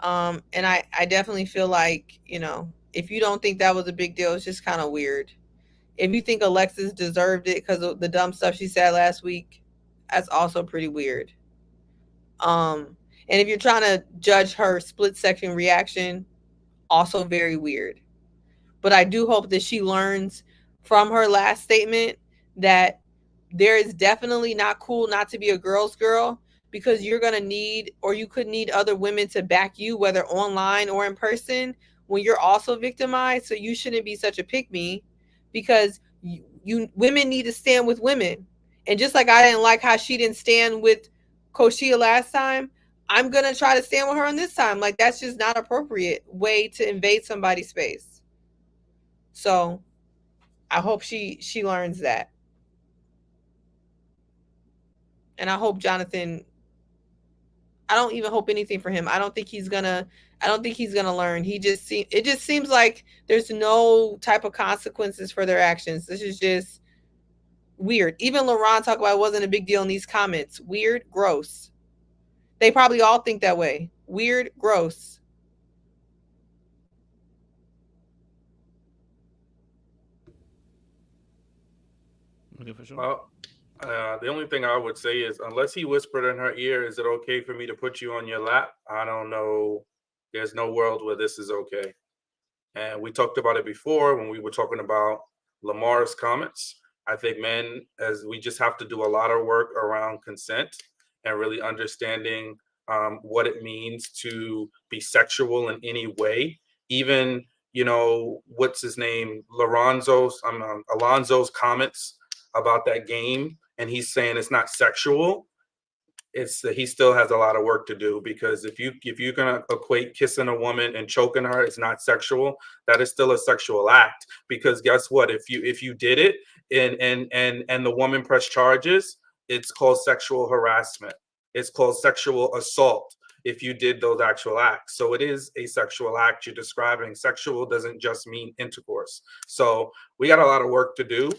And I definitely feel like, if you don't think that was a big deal, it's just kind of weird. If you think Alexis deserved it because of the dumb stuff she said last week, that's also pretty weird. And if you're trying to judge her split second reaction, also very weird. But I do hope that she learns from her last statement that there is definitely not cool not to be a girl's girl, because you're going to need, or you could need, other women to back you, whether online or in person, when you're also victimized. So you shouldn't be such a pick me, because you women need to stand with women. And just like I didn't like how she didn't stand with Koshiea last time, I'm going to try to stand with her on this time. Like, that's just not appropriate way to invade somebody's space. So I hope she learns that. And I hope Jonathan I don't even hope anything for him. I don't think he's gonna learn. It just seems like there's no type of consequences for their actions. This is just weird. Even Laron talked about it wasn't a big deal in these comments. Weird, gross. They probably all think that way. Weird, gross. Okay, for sure. Well, the only thing I would say is, unless he whispered in her ear, "Is it okay for me to put you on your lap?" I don't know. There's no world where this is okay. And we talked about it before when we were talking about Lamar's comments. I think men, as we just have to do a lot of work around consent and really understanding what it means to be sexual in any way. Even, what's his name? Alonzo's comments about that game, and he's saying it's not sexual. It's that he still has a lot of work to do, because if you're gonna equate kissing a woman and choking her, it's not sexual. That is still a sexual act, because guess what? If you did it and the woman pressed charges, it's called sexual harassment. It's called sexual assault if you did those actual acts. So it is a sexual act you're describing. Sexual doesn't just mean intercourse. So we got a lot of work to do.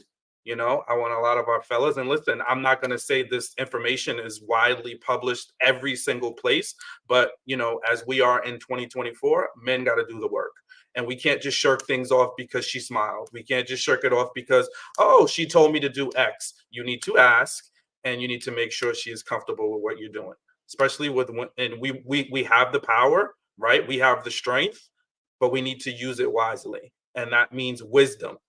I want a lot of our fellas, and listen, I'm not going to say this information is widely published every single place, but as we are in 2024, men got to do the work. And we can't just shirk things off because she smiled. We can't just shirk it off because, oh, she told me to do X. You need to ask, and you need to make sure she is comfortable with what you're doing, especially and we have the power, right? We have the strength, but we need to use it wisely. And that means wisdom.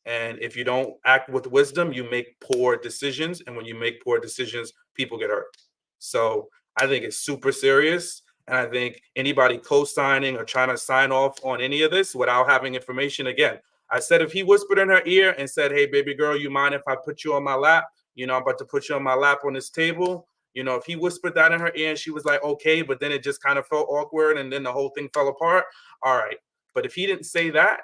And if you don't act with wisdom, you make poor decisions. And when you make poor decisions, people get hurt. So I think it's super serious. And I think anybody co-signing or trying to sign off on any of this without having information, again, I said, if he whispered in her ear and said, "Hey, baby girl, you mind if I put you on my lap? I'm about to put you on my lap on this table." If he whispered that in her ear and she was like, okay, but then it just kind of felt awkward and then the whole thing fell apart. All right. But if he didn't say that,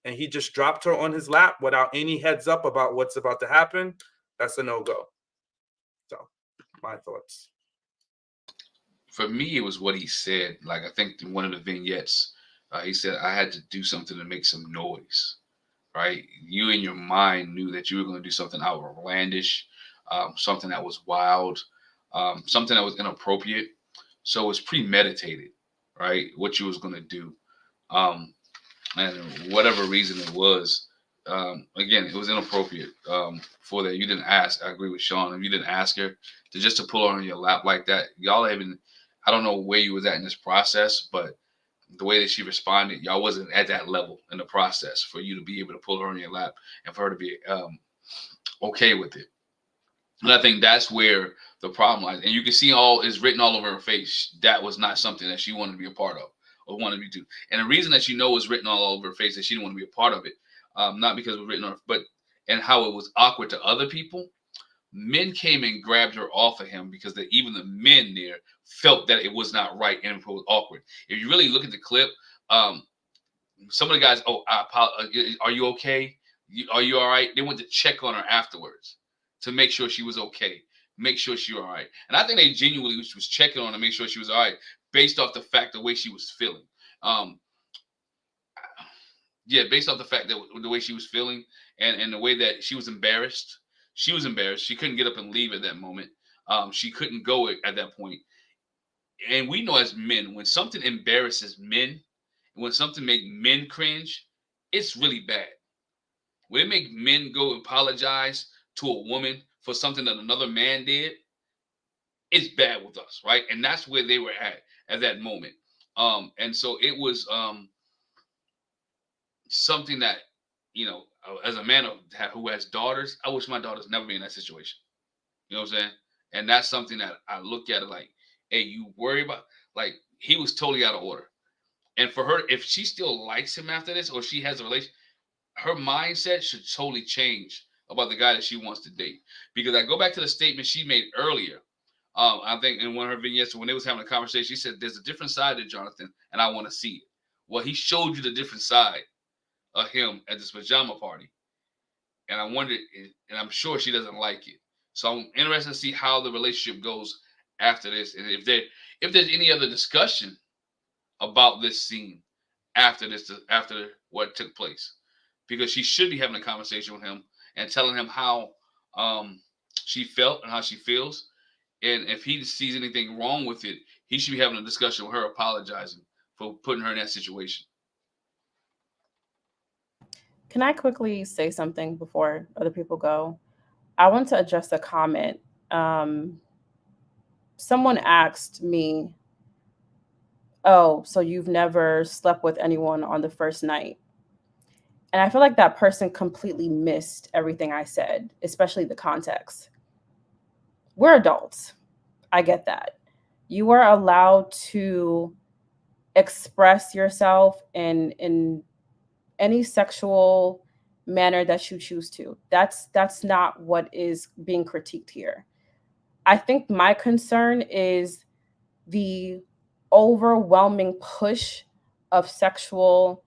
and he just dropped her on his lap without any heads up about what's about to happen, that's a no-go. So, my thoughts. For me, it was what he said. Like, I think in one of the vignettes, he said, I had to do something to make some noise, right? You in your mind knew that you were going to do something outlandish, something that was wild, something that was inappropriate. So it was premeditated, right? What you was going to do. And whatever reason it was, again, it was inappropriate for that. You didn't ask. I agree with Sean. If you didn't ask her to pull her on your lap like that, y'all haven't. I don't know where you was at in this process, but the way that she responded, y'all wasn't at that level in the process for you to be able to pull her on your lap and for her to be okay with it. And I think that's where the problem lies. And you can see it's written all over her face. That was not something that she wanted to be a part of. Or wanted me to. And the reason that it's written all over her face that she didn't want to be a part of it, not because it was written on her, but and how it was awkward to other people. Men came and grabbed her off of him because even the men there felt that it was not right and it was awkward. If you really look at the clip, some of the guys, are you okay? Are you all right? They went to check on her afterwards to make sure she was okay, make sure she was all right. And I think they genuinely was checking on her to make sure she was all right, based off the fact the way she was feeling. Based off the fact that the way she was feeling and the way that she was embarrassed. She was embarrassed. She couldn't get up and leave at that moment. She couldn't go at that point. And we know as men, when something embarrasses men, when something makes men cringe, it's really bad. When it makes men go apologize to a woman for something that another man did, it's bad with us, right? And that's where they were at that moment. And so it was something that, as a man who has daughters, I wish my daughters never be in that situation. You know what I'm saying? And that's something that I look at it like, hey, you worry about, like, he was totally out of order. And for her, if she still likes him after this, or she has a relation, her mindset should totally change about the guy that she wants to date. Because I go back to the statement she made earlier. I think in one of her vignettes, when they was having a conversation, she said, there's a different side to Jonathan, and I want to see it. Well, he showed you the different side of him at this pajama party. And I wondered, and I'm sure she doesn't like it. So I'm interested to see how the relationship goes after this, and if there's any other discussion about this scene after what took place, because she should be having a conversation with him and telling him how she felt and how she feels. And if he sees anything wrong with it, he should be having a discussion with her, apologizing for putting her in that situation. Can I quickly say something before other people go? I want to address a comment. Someone asked me, "Oh, so you've never slept with anyone on the first night?" And I feel like that person completely missed everything I said, especially the context. We're adults. I get that. You are allowed to express yourself in any sexual manner that you choose to. That's not what is being critiqued here. I think my concern is the overwhelming push of sexual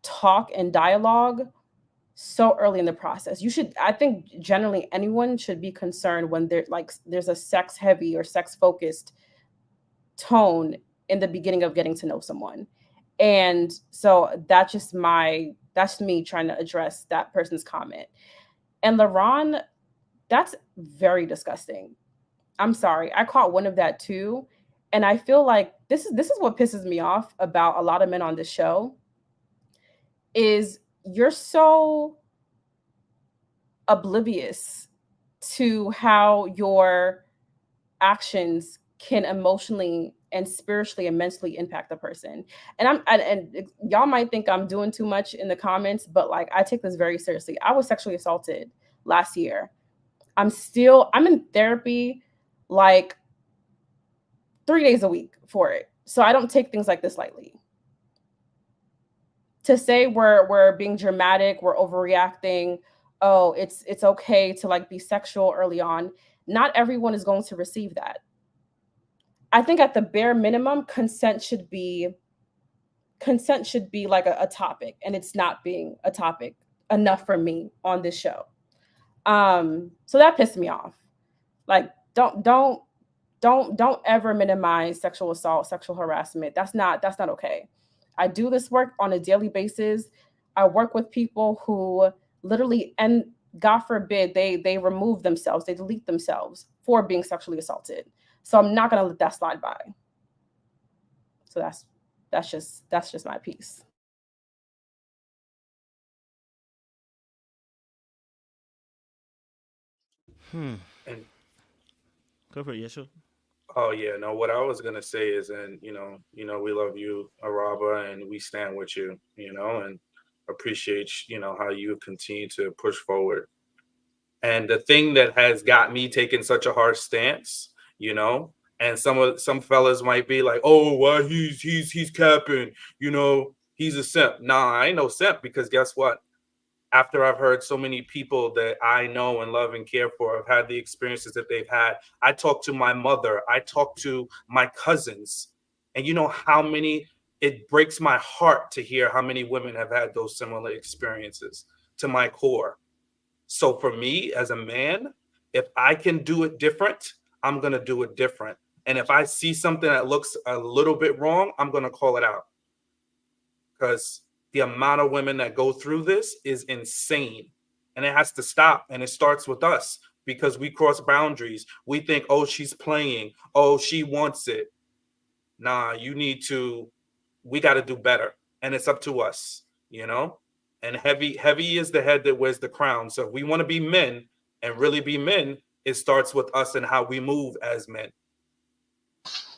talk and dialogue so early in the process. I think generally anyone should be concerned when there's a sex heavy or sex focused tone in the beginning of getting to know someone. And so that's me trying to address that person's comment. And Laron, that's very disgusting. I'm sorry. I caught one of that too. And I feel like this is what pisses me off about a lot of men on this show is you're so oblivious to how your actions can emotionally and spiritually and mentally impact the person. And y'all might think I'm doing too much in the comments, but like I take this very seriously. I was sexually assaulted last year. I'm in therapy like 3 days a week for it. So I don't take things like this lightly. To say we're being dramatic, we're overreacting, oh, it's okay to like be sexual early on. Not everyone is going to receive that. I think at the bare minimum, consent should be like a topic, and it's not being a topic enough for me on this show. So that pissed me off. Like, don't ever minimize sexual assault, sexual harassment. That's not okay. I do this work on a daily basis. I work with people who literally, and God forbid, they remove themselves, they delete themselves for being sexually assaulted. So I'm not gonna let that slide by. So that's just my piece. And Go for it, yeah, sure. oh yeah, no. What I was gonna say is, and we love you, Araba, and we stand with you, and appreciate how you continue to push forward. And the thing that has got me taking such a harsh stance, and some fellas might be like, oh, why he's capping, he's a simp. Nah, I ain't no simp, because guess what? After I've heard so many people that I know and love and care for have had the experiences that they've had. I talk to my mother, I talk to my cousins, and you know how many, it breaks my heart to hear how many women have had those similar experiences to my core. So for me as a man, if I can do it different, I'm going to do it different. And if I see something that looks a little bit wrong, I'm going to call it out. Because the amount of women that go through this is insane. And it has to stop. And it starts with us, because we cross boundaries. We think, oh, she's playing. Oh, she wants it. Nah, we got to do better. And it's up to us, And heavy is the head that wears the crown. So if we want to be men and really be men, it starts with us and how we move as men.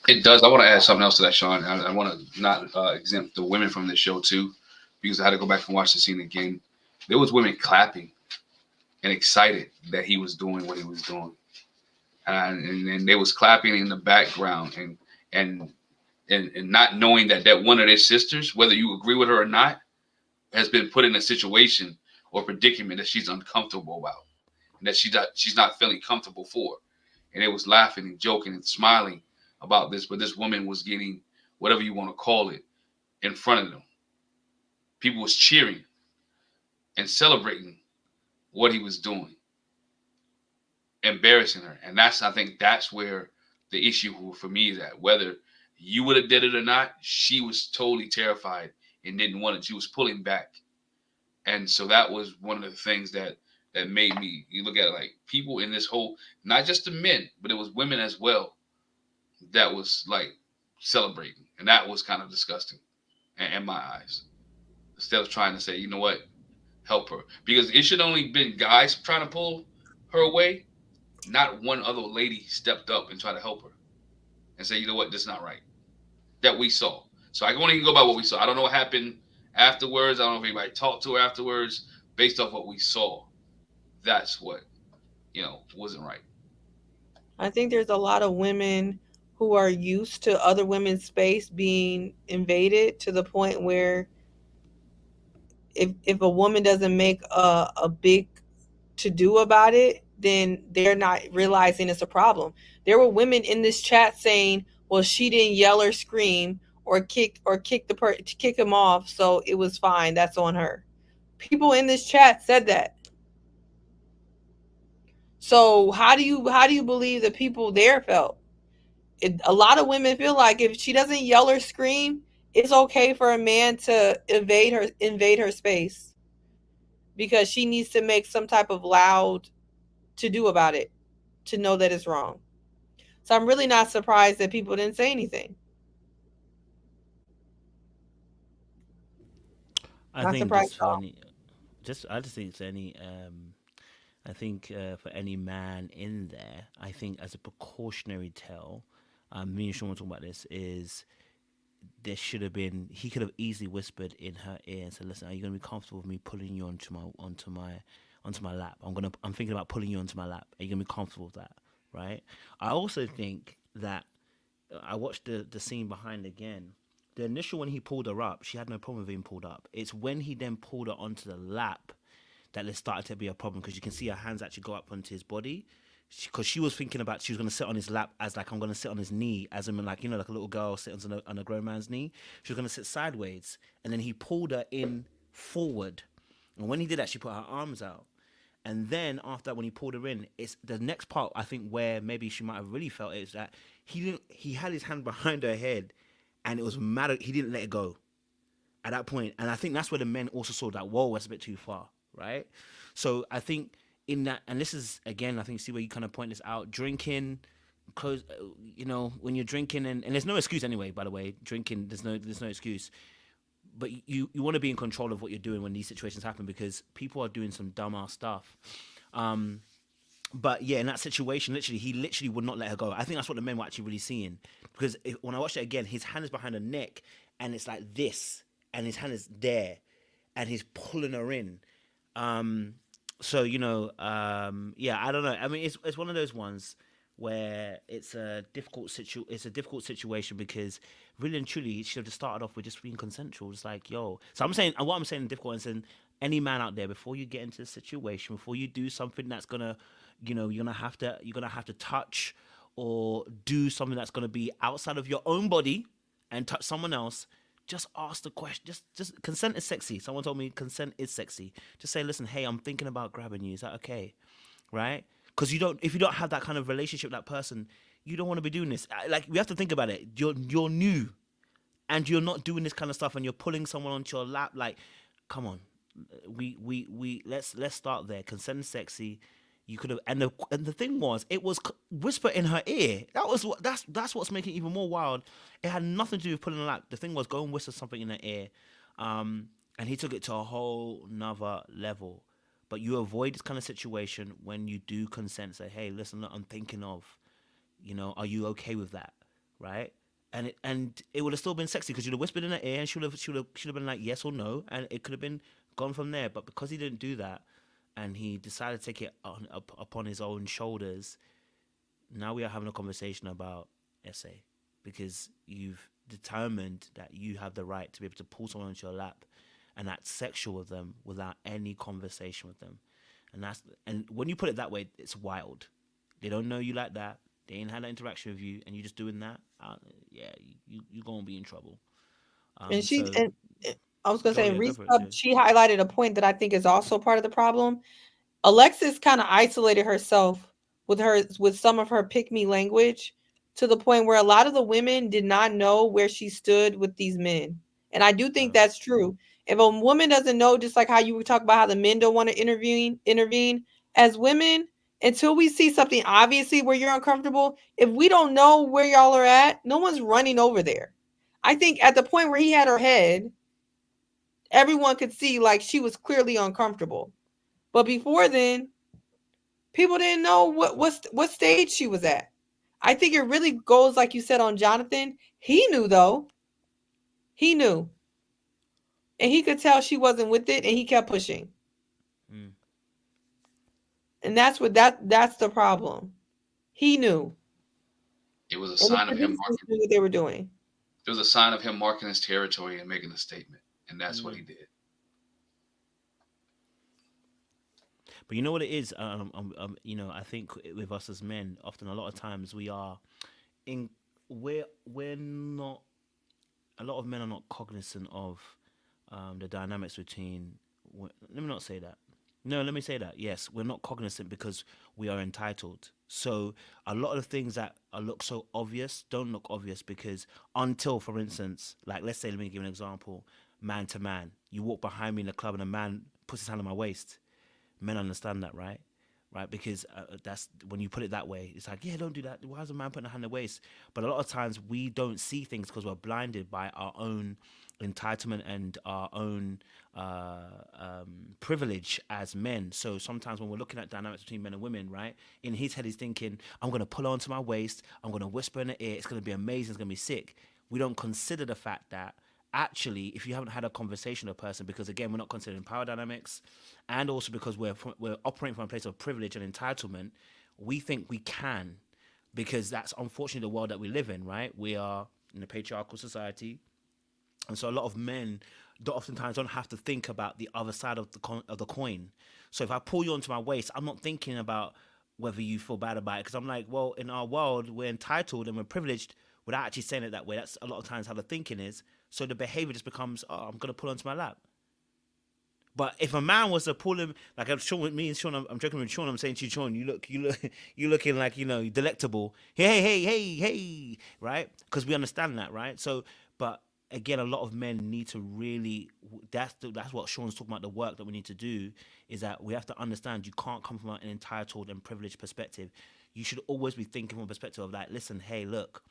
It does. I want to add something else to that, Sean. I want to not exempt the women from this show too, because I had to go back and watch the scene again. There was women clapping and excited that he was doing what he was doing, and they was clapping in the background and not knowing that one of their sisters, whether you agree with her or not, has been put in a situation or predicament that she's uncomfortable about, and that she's not feeling comfortable for. And they was laughing and joking and smiling about this, but this woman was getting, whatever you want to call it, in front of them. People was cheering and celebrating what he was doing, embarrassing her. And I think that's where the issue for me is that whether you would have did it or not, she was totally terrified and didn't want it. She was pulling back. And so that was one of the things that made me, you look at it like people in this whole, not just the men, but it was women as well, that was like celebrating. And that was kind of disgusting in my eyes. Instead of trying to say, you know what, help her. Because it should only been guys trying to pull her away. Not one other lady stepped up and tried to help her and say, you know what, this is not right. That we saw. So I can only go by what we saw. I don't know what happened afterwards. I don't know if anybody talked to her afterwards. Based off what we saw, that's what, wasn't right. I think there's a lot of women who are used to other women's space being invaded to the point where if a woman doesn't make a big to do about it, then they're not realizing it's a problem. There were women in this chat saying, well, she didn't yell or scream or kick him off, so it was fine. That's on her. People in this chat said that. So how do you believe the people there felt? A lot of women feel like if she doesn't yell or scream, it's okay for a man to invade her space because she needs to make some type of loud to do about it, to know that it's wrong. So I'm really not surprised that people didn't say anything. I think just for any, I just think it's any. I think for any man in there, I think as a precautionary tale, me and Sean were talking about this, is there should have been, he could have easily whispered in her ear and said, listen, are you going to be comfortable with me pulling you onto my lap? I'm thinking about pulling you onto my lap. Are you going to be comfortable with that? Right? I also think that I watched the scene behind again. The initial when he pulled her up, she had no problem with being pulled up. It's when he then pulled her onto the lap that there started to be a problem, because you can see her hands actually go up onto his body, because she was thinking about she was going to sit on his lap as like, I'm going to sit on his knee, as in like, like a little girl sits on a grown man's knee. She was going to sit sideways, and then he pulled her in forward, and when he did that, she put her arms out. And then after that, when he pulled her in, it's the next part I think where maybe she might have really felt it, is that he had his hand behind her head, and it was mad. He didn't let it go at that point. And I think that's where the men also saw that, whoa, that's a bit too far. Right? So I think in that, and this is, again, I think, see where you kind of point this out, drinking, close, when you're drinking, and there's no excuse anyway, by the way, drinking, there's no excuse. But you want to be in control of what you're doing when these situations happen, because people are doing some dumb-ass stuff. But yeah, in that situation, he literally would not let her go. I think that's what the men were actually really seeing, because when I watched it again, his hand is behind her neck, and it's like this, and his hand is there, and he's pulling her in. So yeah, I don't know. I mean, it's one of those ones where it's a difficult situation, because really and truly, it should have just started off with just being consensual. Just like, yo. So I'm saying, what I'm saying in difficult, and saying any man out there, before you get into a situation, before you do something that's gonna, you're gonna have to touch or do something that's gonna be outside of your own body and touch someone else, just ask the question. Just consent is sexy. Someone told me consent is sexy. Just say, listen, hey, I'm thinking about grabbing you. Is that okay? Right? Because if you don't have that kind of relationship with that person, you don't want to be doing this. Like, we have to think about it. You're new, and you're not doing this kind of stuff, and you're pulling someone onto your lap. Like, come on, let's start there. Consent is sexy. You could have, and the thing was, it was whisper in her ear. That's what's making it even more wild. It had nothing to do with pulling her lap. The thing was, go and whisper something in her ear, and he took it to a whole nother level. But you avoid this kind of situation when you do consent. Say, hey, listen, look, I'm thinking of, are you okay with that, right? And it would have still been sexy, because you'd have whispered in her ear, and she would have been like yes or no, and it could have been gone from there. But because he didn't do that, and he decided to take it upon his own shoulders, now we are having a conversation about essay, because you've determined that you have the right to be able to pull someone onto your lap and act sexual with them without any conversation with them. And when you put it that way, it's wild. They don't know you like that. They ain't had that interaction with you, and you're just doing that. Yeah, you're gonna be in trouble. And I was gonna say, she highlighted a point that I think is also part of the problem. Alexis kind of isolated herself with some of her pick me language to the point where a lot of the women did not know where she stood with these men. And I do think that's true. If a woman doesn't know, just like how you were talking about how the men don't want to intervene as women, until we see something obviously where you're uncomfortable, if we don't know where y'all are at, no one's running over there. I think at the point where he had her head, everyone could see like she was clearly uncomfortable. But before then, people didn't know what stage she was at. I think it really goes, like you said, on Jonathan. He knew, though. He knew. And he could tell she wasn't with it, and he kept pushing. Mm. And that's the problem. He knew. It was a sign of him marking what they were doing. It was a sign of him marking his territory and making a statement. And that's what he did. But you know what it is? You know, I think with us as men, often a lot of times we're not. A lot of men are not cognizant of the dynamics between. Let me not say that. No, let me say that. Yes, we're not cognizant because we are entitled. So a lot of the things that look so obvious don't look obvious because until, for instance, like let's say, let me give an example, man to man. You walk behind me in the club and a man puts his hand on my waist. Men understand that, right? Right, because that's when you put it that way. It's like, yeah, don't do that. Why is a man putting a hand on the waist? But a lot of times we don't see things because we're blinded by our own entitlement and our own privilege as men. So sometimes when we're looking at dynamics between men and women, right, in his head he's thinking, I'm going to pull onto my waist, I'm going to whisper in the ear, it's going to be amazing, it's going to be sick. We don't consider the fact that actually, if you haven't had a conversation with a person, because again, we're not considering power dynamics, and also because we're operating from a place of privilege and entitlement, we think we can, because that's unfortunately the world that we live in, right? We are in a patriarchal society, and so a lot of men oftentimes don't have to think about the other side of the coin. So if I pull you onto my waist, I'm not thinking about whether you feel bad about it, because I'm like, well, in our world, we're entitled and we're privileged without actually saying it that way. That's a lot of times how the thinking is. So the behavior just becomes, oh, I'm going to pull onto my lap. But if a man was to pull him, like I'm Sean with me and Sean, I'm joking with Sean, I'm saying to you, Sean, you're looking like, you know, delectable. Hey, right? Because we understand that, right? So, but again, a lot of men need to really, that's what Sean's talking about, the work that we need to do, is that we have to understand you can't come from an entitled and privileged perspective. You should always be thinking from a perspective of like, listen, hey, look,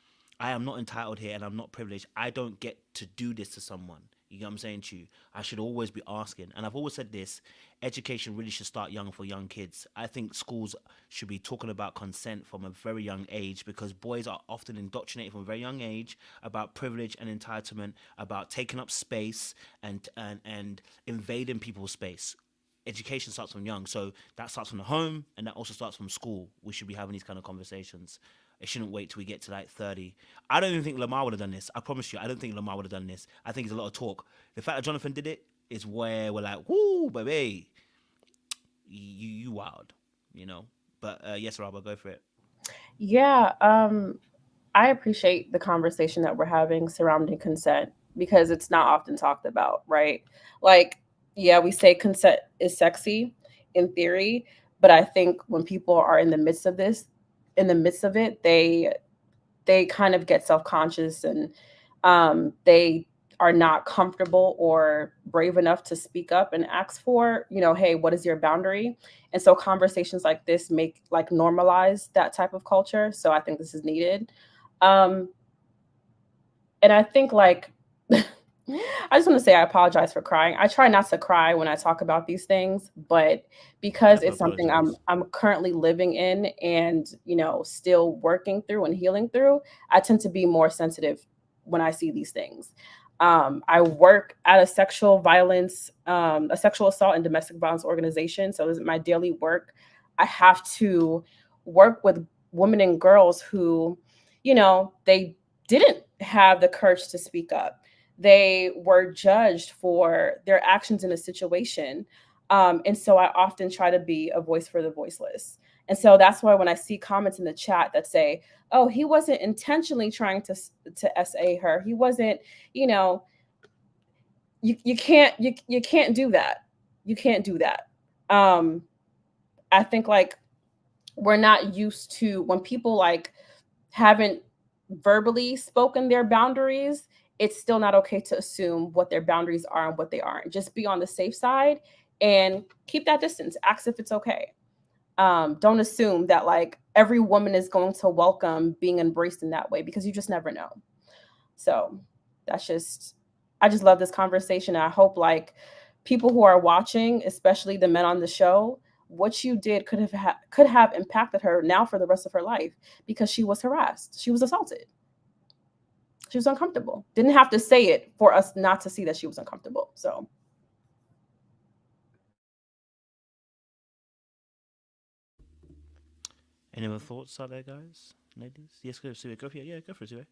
I am not entitled here and I'm not privileged. I don't get to do this to someone. You know what I'm saying to you? I should always be asking. And I've always said this, education really should start young for young kids. I think schools should be talking about consent from a very young age, because boys are often indoctrinated from a very young age about privilege and entitlement, about taking up space and invading people's space. Education starts from young. So that starts from the home and that also starts from school. We should be having these kind of conversations. It shouldn't wait till we get to like 30. I don't even think Lamar would have done this. I promise you, I don't think Lamar would have done this. I think it's a lot of talk. The fact that Jonathan did it is where we're like, woo, baby, you wild, you know. But yes, Rob, go for it. Yeah, I appreciate the conversation that we're having surrounding consent, because it's not often talked about, right? Like, yeah, we say consent is sexy in theory, but I think when people are in the midst of it, they kind of get self-conscious, and they are not comfortable or brave enough to speak up and ask for, you know, hey, what is your boundary? And so conversations like this make like normalize that type of culture. So I think this is needed. And I think like, I just want to say I apologize for crying. I try not to cry when I talk about these things, but because it's something I'm currently living in and, you know, still working through and healing through, I tend to be more sensitive when I see these things. I work at a sexual assault and domestic violence organization. So this is my daily work. I have to work with women and girls who, you know, they didn't have the courage to speak up. They were judged for their actions in a situation. And so I often try to be a voice for the voiceless. And so that's why when I see comments in the chat that say, oh, he wasn't intentionally trying to SA her. He wasn't, you know, you can't do that. You can't do that. I think like we're not used to when people like haven't verbally spoken their boundaries, it's still not okay to assume what their boundaries are and what they aren't. Just be on the safe side and keep that distance. Ask if it's okay. Don't assume that like every woman is going to welcome being embraced in that way, because you just never know. So that's just, I just love this conversation. I hope like people who are watching, especially the men on the show, what you did could have impacted her now for the rest of her life, because she was harassed. She was assaulted. She was uncomfortable. Didn't have to say it for us not to see that she was uncomfortable. So. Any other thoughts out there, guys? Ladies? Yes, go for it. Yeah, go for it, Sue.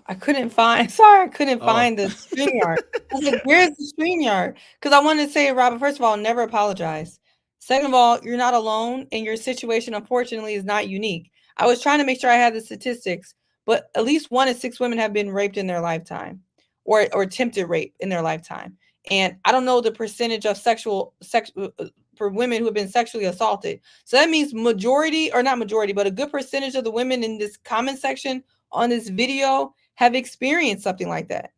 I couldn't find. Sorry, I couldn't Oh. find the StreamYard. I was like, "Where's the StreamYard?" Because I wanted to say, Robin. First of all, never apologize. Second of all, you're not alone, and your situation, unfortunately, is not unique. I was trying to make sure I had the statistics, but at least 1 in 6 women have been raped in their lifetime, or attempted rape in their lifetime. And I don't know the percentage of for women who have been sexually assaulted. So that means majority, or not majority, but a good percentage of the women in this comment section on this video have experienced something like that.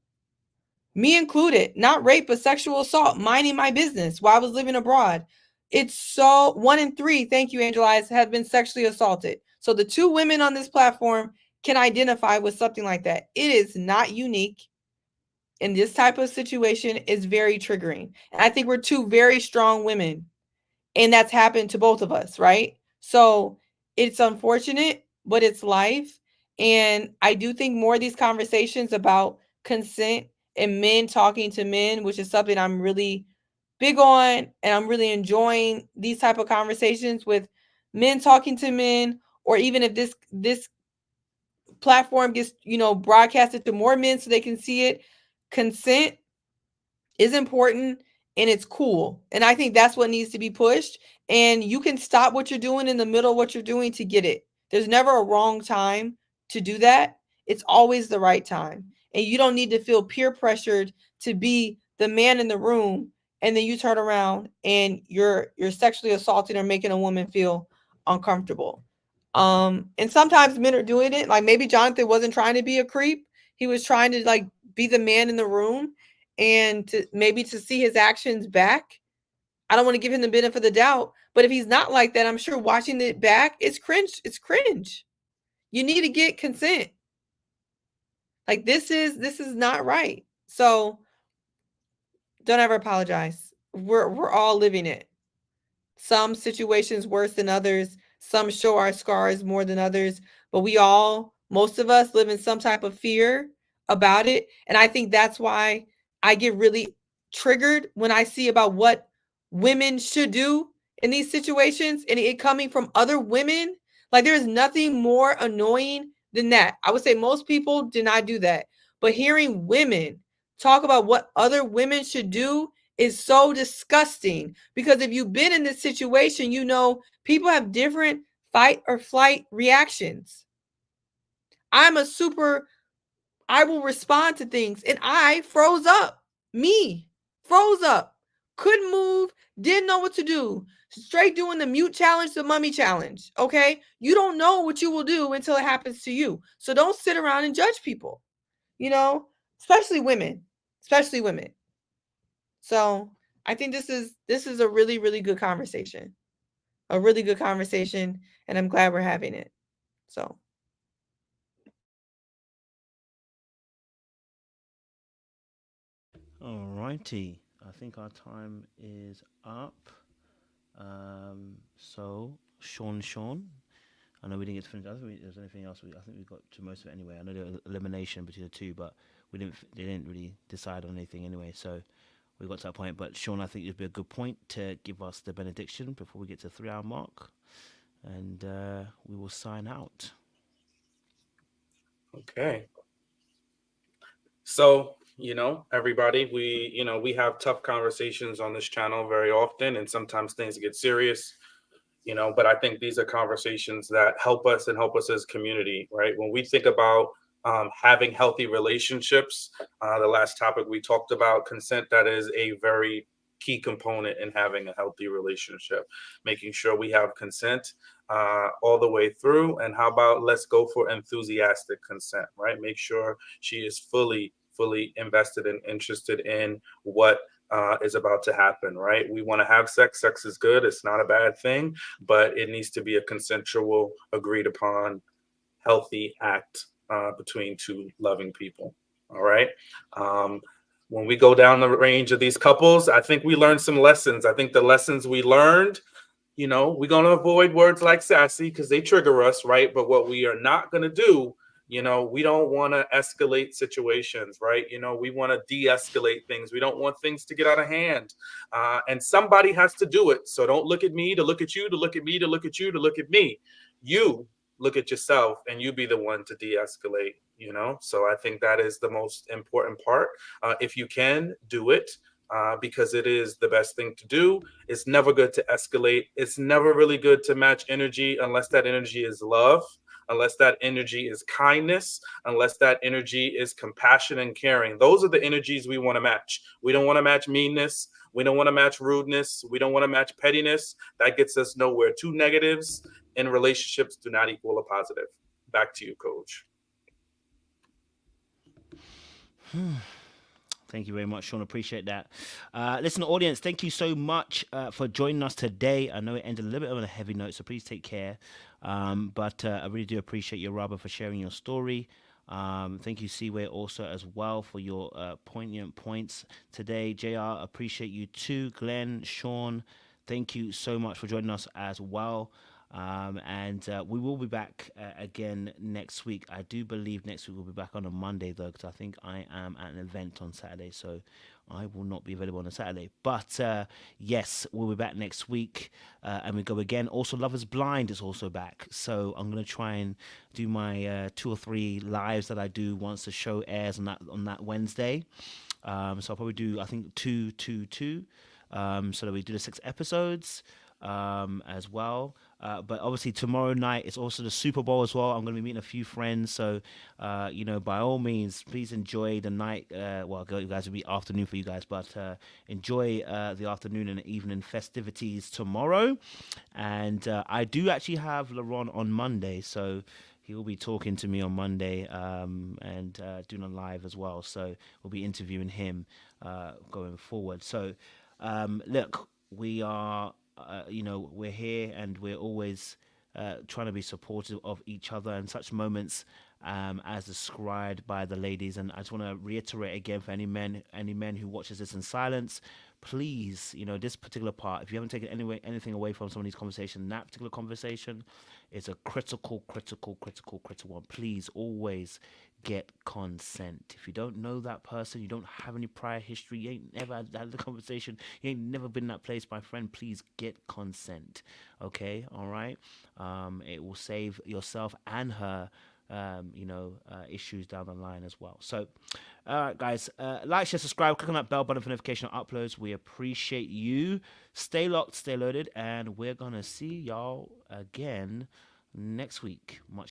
Me included, not rape, but sexual assault, minding my business while I was living abroad. It's so 1 in 3, thank you, Angelize, have been sexually assaulted. So the 2 women on this platform can identify with something like that. It is not unique. In this type of situation is very triggering. And I think we're 2 very strong women. And that's happened to both of us, right? So it's unfortunate, but it's life. And I do think more of these conversations about consent and men talking to men, which is something I'm really big on, and I'm really enjoying these type of conversations with men talking to men, or even if this platform gets, broadcasted to more men so they can see it. Consent is important and it's cool. And I think that's what needs to be pushed. And you can stop what you're doing in the middle of what you're doing to get it. There's never a wrong time to do that. It's always the right time. And you don't need to feel peer pressured to be the man in the room, and then you turn around and you're sexually assaulting or making a woman feel uncomfortable. And sometimes men are doing it. Like maybe Jonathan wasn't trying to be a creep. He was trying to like be the man in the room, and to see his actions back. I don't want to give him the benefit of the doubt, but if he's not like that, I'm sure watching it back, it's cringe. It's cringe. You need to get consent. Like this is not right. So don't ever apologize. We're all living it. Some situations worse than others. Some show our scars more than others, but most of us live in some type of fear about it. And I think that's why I get really triggered when I see about what women should do in these situations, and it coming from other women. Like there's nothing more annoying than that. I would say most people do not do that, but hearing women talk about what other women should do is so disgusting, because if you've been in this situation, people have different fight or flight reactions. I will respond to things, and I froze up. Froze up. Couldn't move, didn't know what to do. Straight doing the mute challenge, the mummy challenge. Okay? You don't know what you will do until it happens to you. So don't sit around and judge people. Especially women. So I think this is a really, really good conversation. A really good conversation, and I'm glad we're having it. So. All righty. I think our time is up. So Sean. I know we didn't get to finish. I don't think there's anything else. I think we got to most of it anyway. I know there was elimination between the 2, but they didn't really decide on anything anyway. So we got to that point. But Sean, I think it'd be a good point to give us the benediction before we get to the 3-hour mark, and we will sign out. Okay. So, everybody, we have tough conversations on this channel very often, and sometimes things get serious, but I think these are conversations that help us as a community, right? When we think about having healthy relationships, the last topic we talked about, consent, that is a very key component in having a healthy relationship, making sure we have consent all the way through. And how about let's go for enthusiastic consent, right? Make sure she is fully invested and interested in what is about to happen, right? We want to have sex. Sex is good. It's not a bad thing, but it needs to be a consensual, agreed upon, healthy act between two loving people. All right. When we go down the range of these couples, I think we learned some lessons. I think the lessons we learned, we're going to avoid words like sassy because they trigger us, right? But what we are not going to do, we don't want to escalate situations, right? We want to de-escalate things. We don't want things to get out of hand. And somebody has to do it. So don't look at me to look at you, to look at me, to look at you, to look at me. You look at yourself and you be the one to de-escalate, So I think that is the most important part. If you can, do it. Because it is the best thing to do. It's never good to escalate. It's never really good to match energy unless that energy is love, unless that energy is kindness, unless that energy is compassion and caring. Those are the energies we want to match. We don't want to match meanness. We don't want to match rudeness. We don't want to match pettiness. That gets us nowhere. Two negatives in relationships do not equal a positive. Back to you, Coach. Thank you very much, Sean. Appreciate that. Listen, audience, thank you so much for joining us today. I know it ended a little bit on a heavy note, so please take care. But I really do appreciate you, Robert, for sharing your story. Thank you, Seaway, also as well for your poignant points today. JR, appreciate you too. Glenn, Sean, thank you so much for joining us as well. And we will be back again next week. I do believe next week we'll be back on a Monday, though, because I think I am at an event on Saturday, so I will not be available on a Saturday. But yes, we'll be back next week, and we go again. Also, Love is Blind is also back, so I'm going to try and do my 2 or 3 lives that I do once the show airs on that Wednesday. So I'll probably do, I think, 2, so that we do the 6 episodes as well. But obviously tomorrow night it's also the Super Bowl as well. I'm going to be meeting a few friends, so by all means, please enjoy the night. Well, you guys will be afternoon for you guys, but enjoy the afternoon and evening festivities tomorrow. And I do actually have Laron on Monday, so he will be talking to me on Monday and doing a live as well. So we'll be interviewing him going forward. So look, we are. We're here and we're always trying to be supportive of each other in such moments as described by the ladies. And I just want to reiterate again for any men who watches this in silence, please, this particular part, if you haven't taken anything away from some of these conversations, that particular conversation is a critical one. Please always get consent. If you don't know that person, you don't have any prior history, you ain't never had the conversation, you ain't never been in that place, my friend, please get consent. Okay? All right? It will save yourself and her issues down the line as well. So, all right, guys, like, share, subscribe, click on that bell button for notification on uploads. We appreciate you. Stay locked, stay loaded, and we're gonna see y'all again next week. Much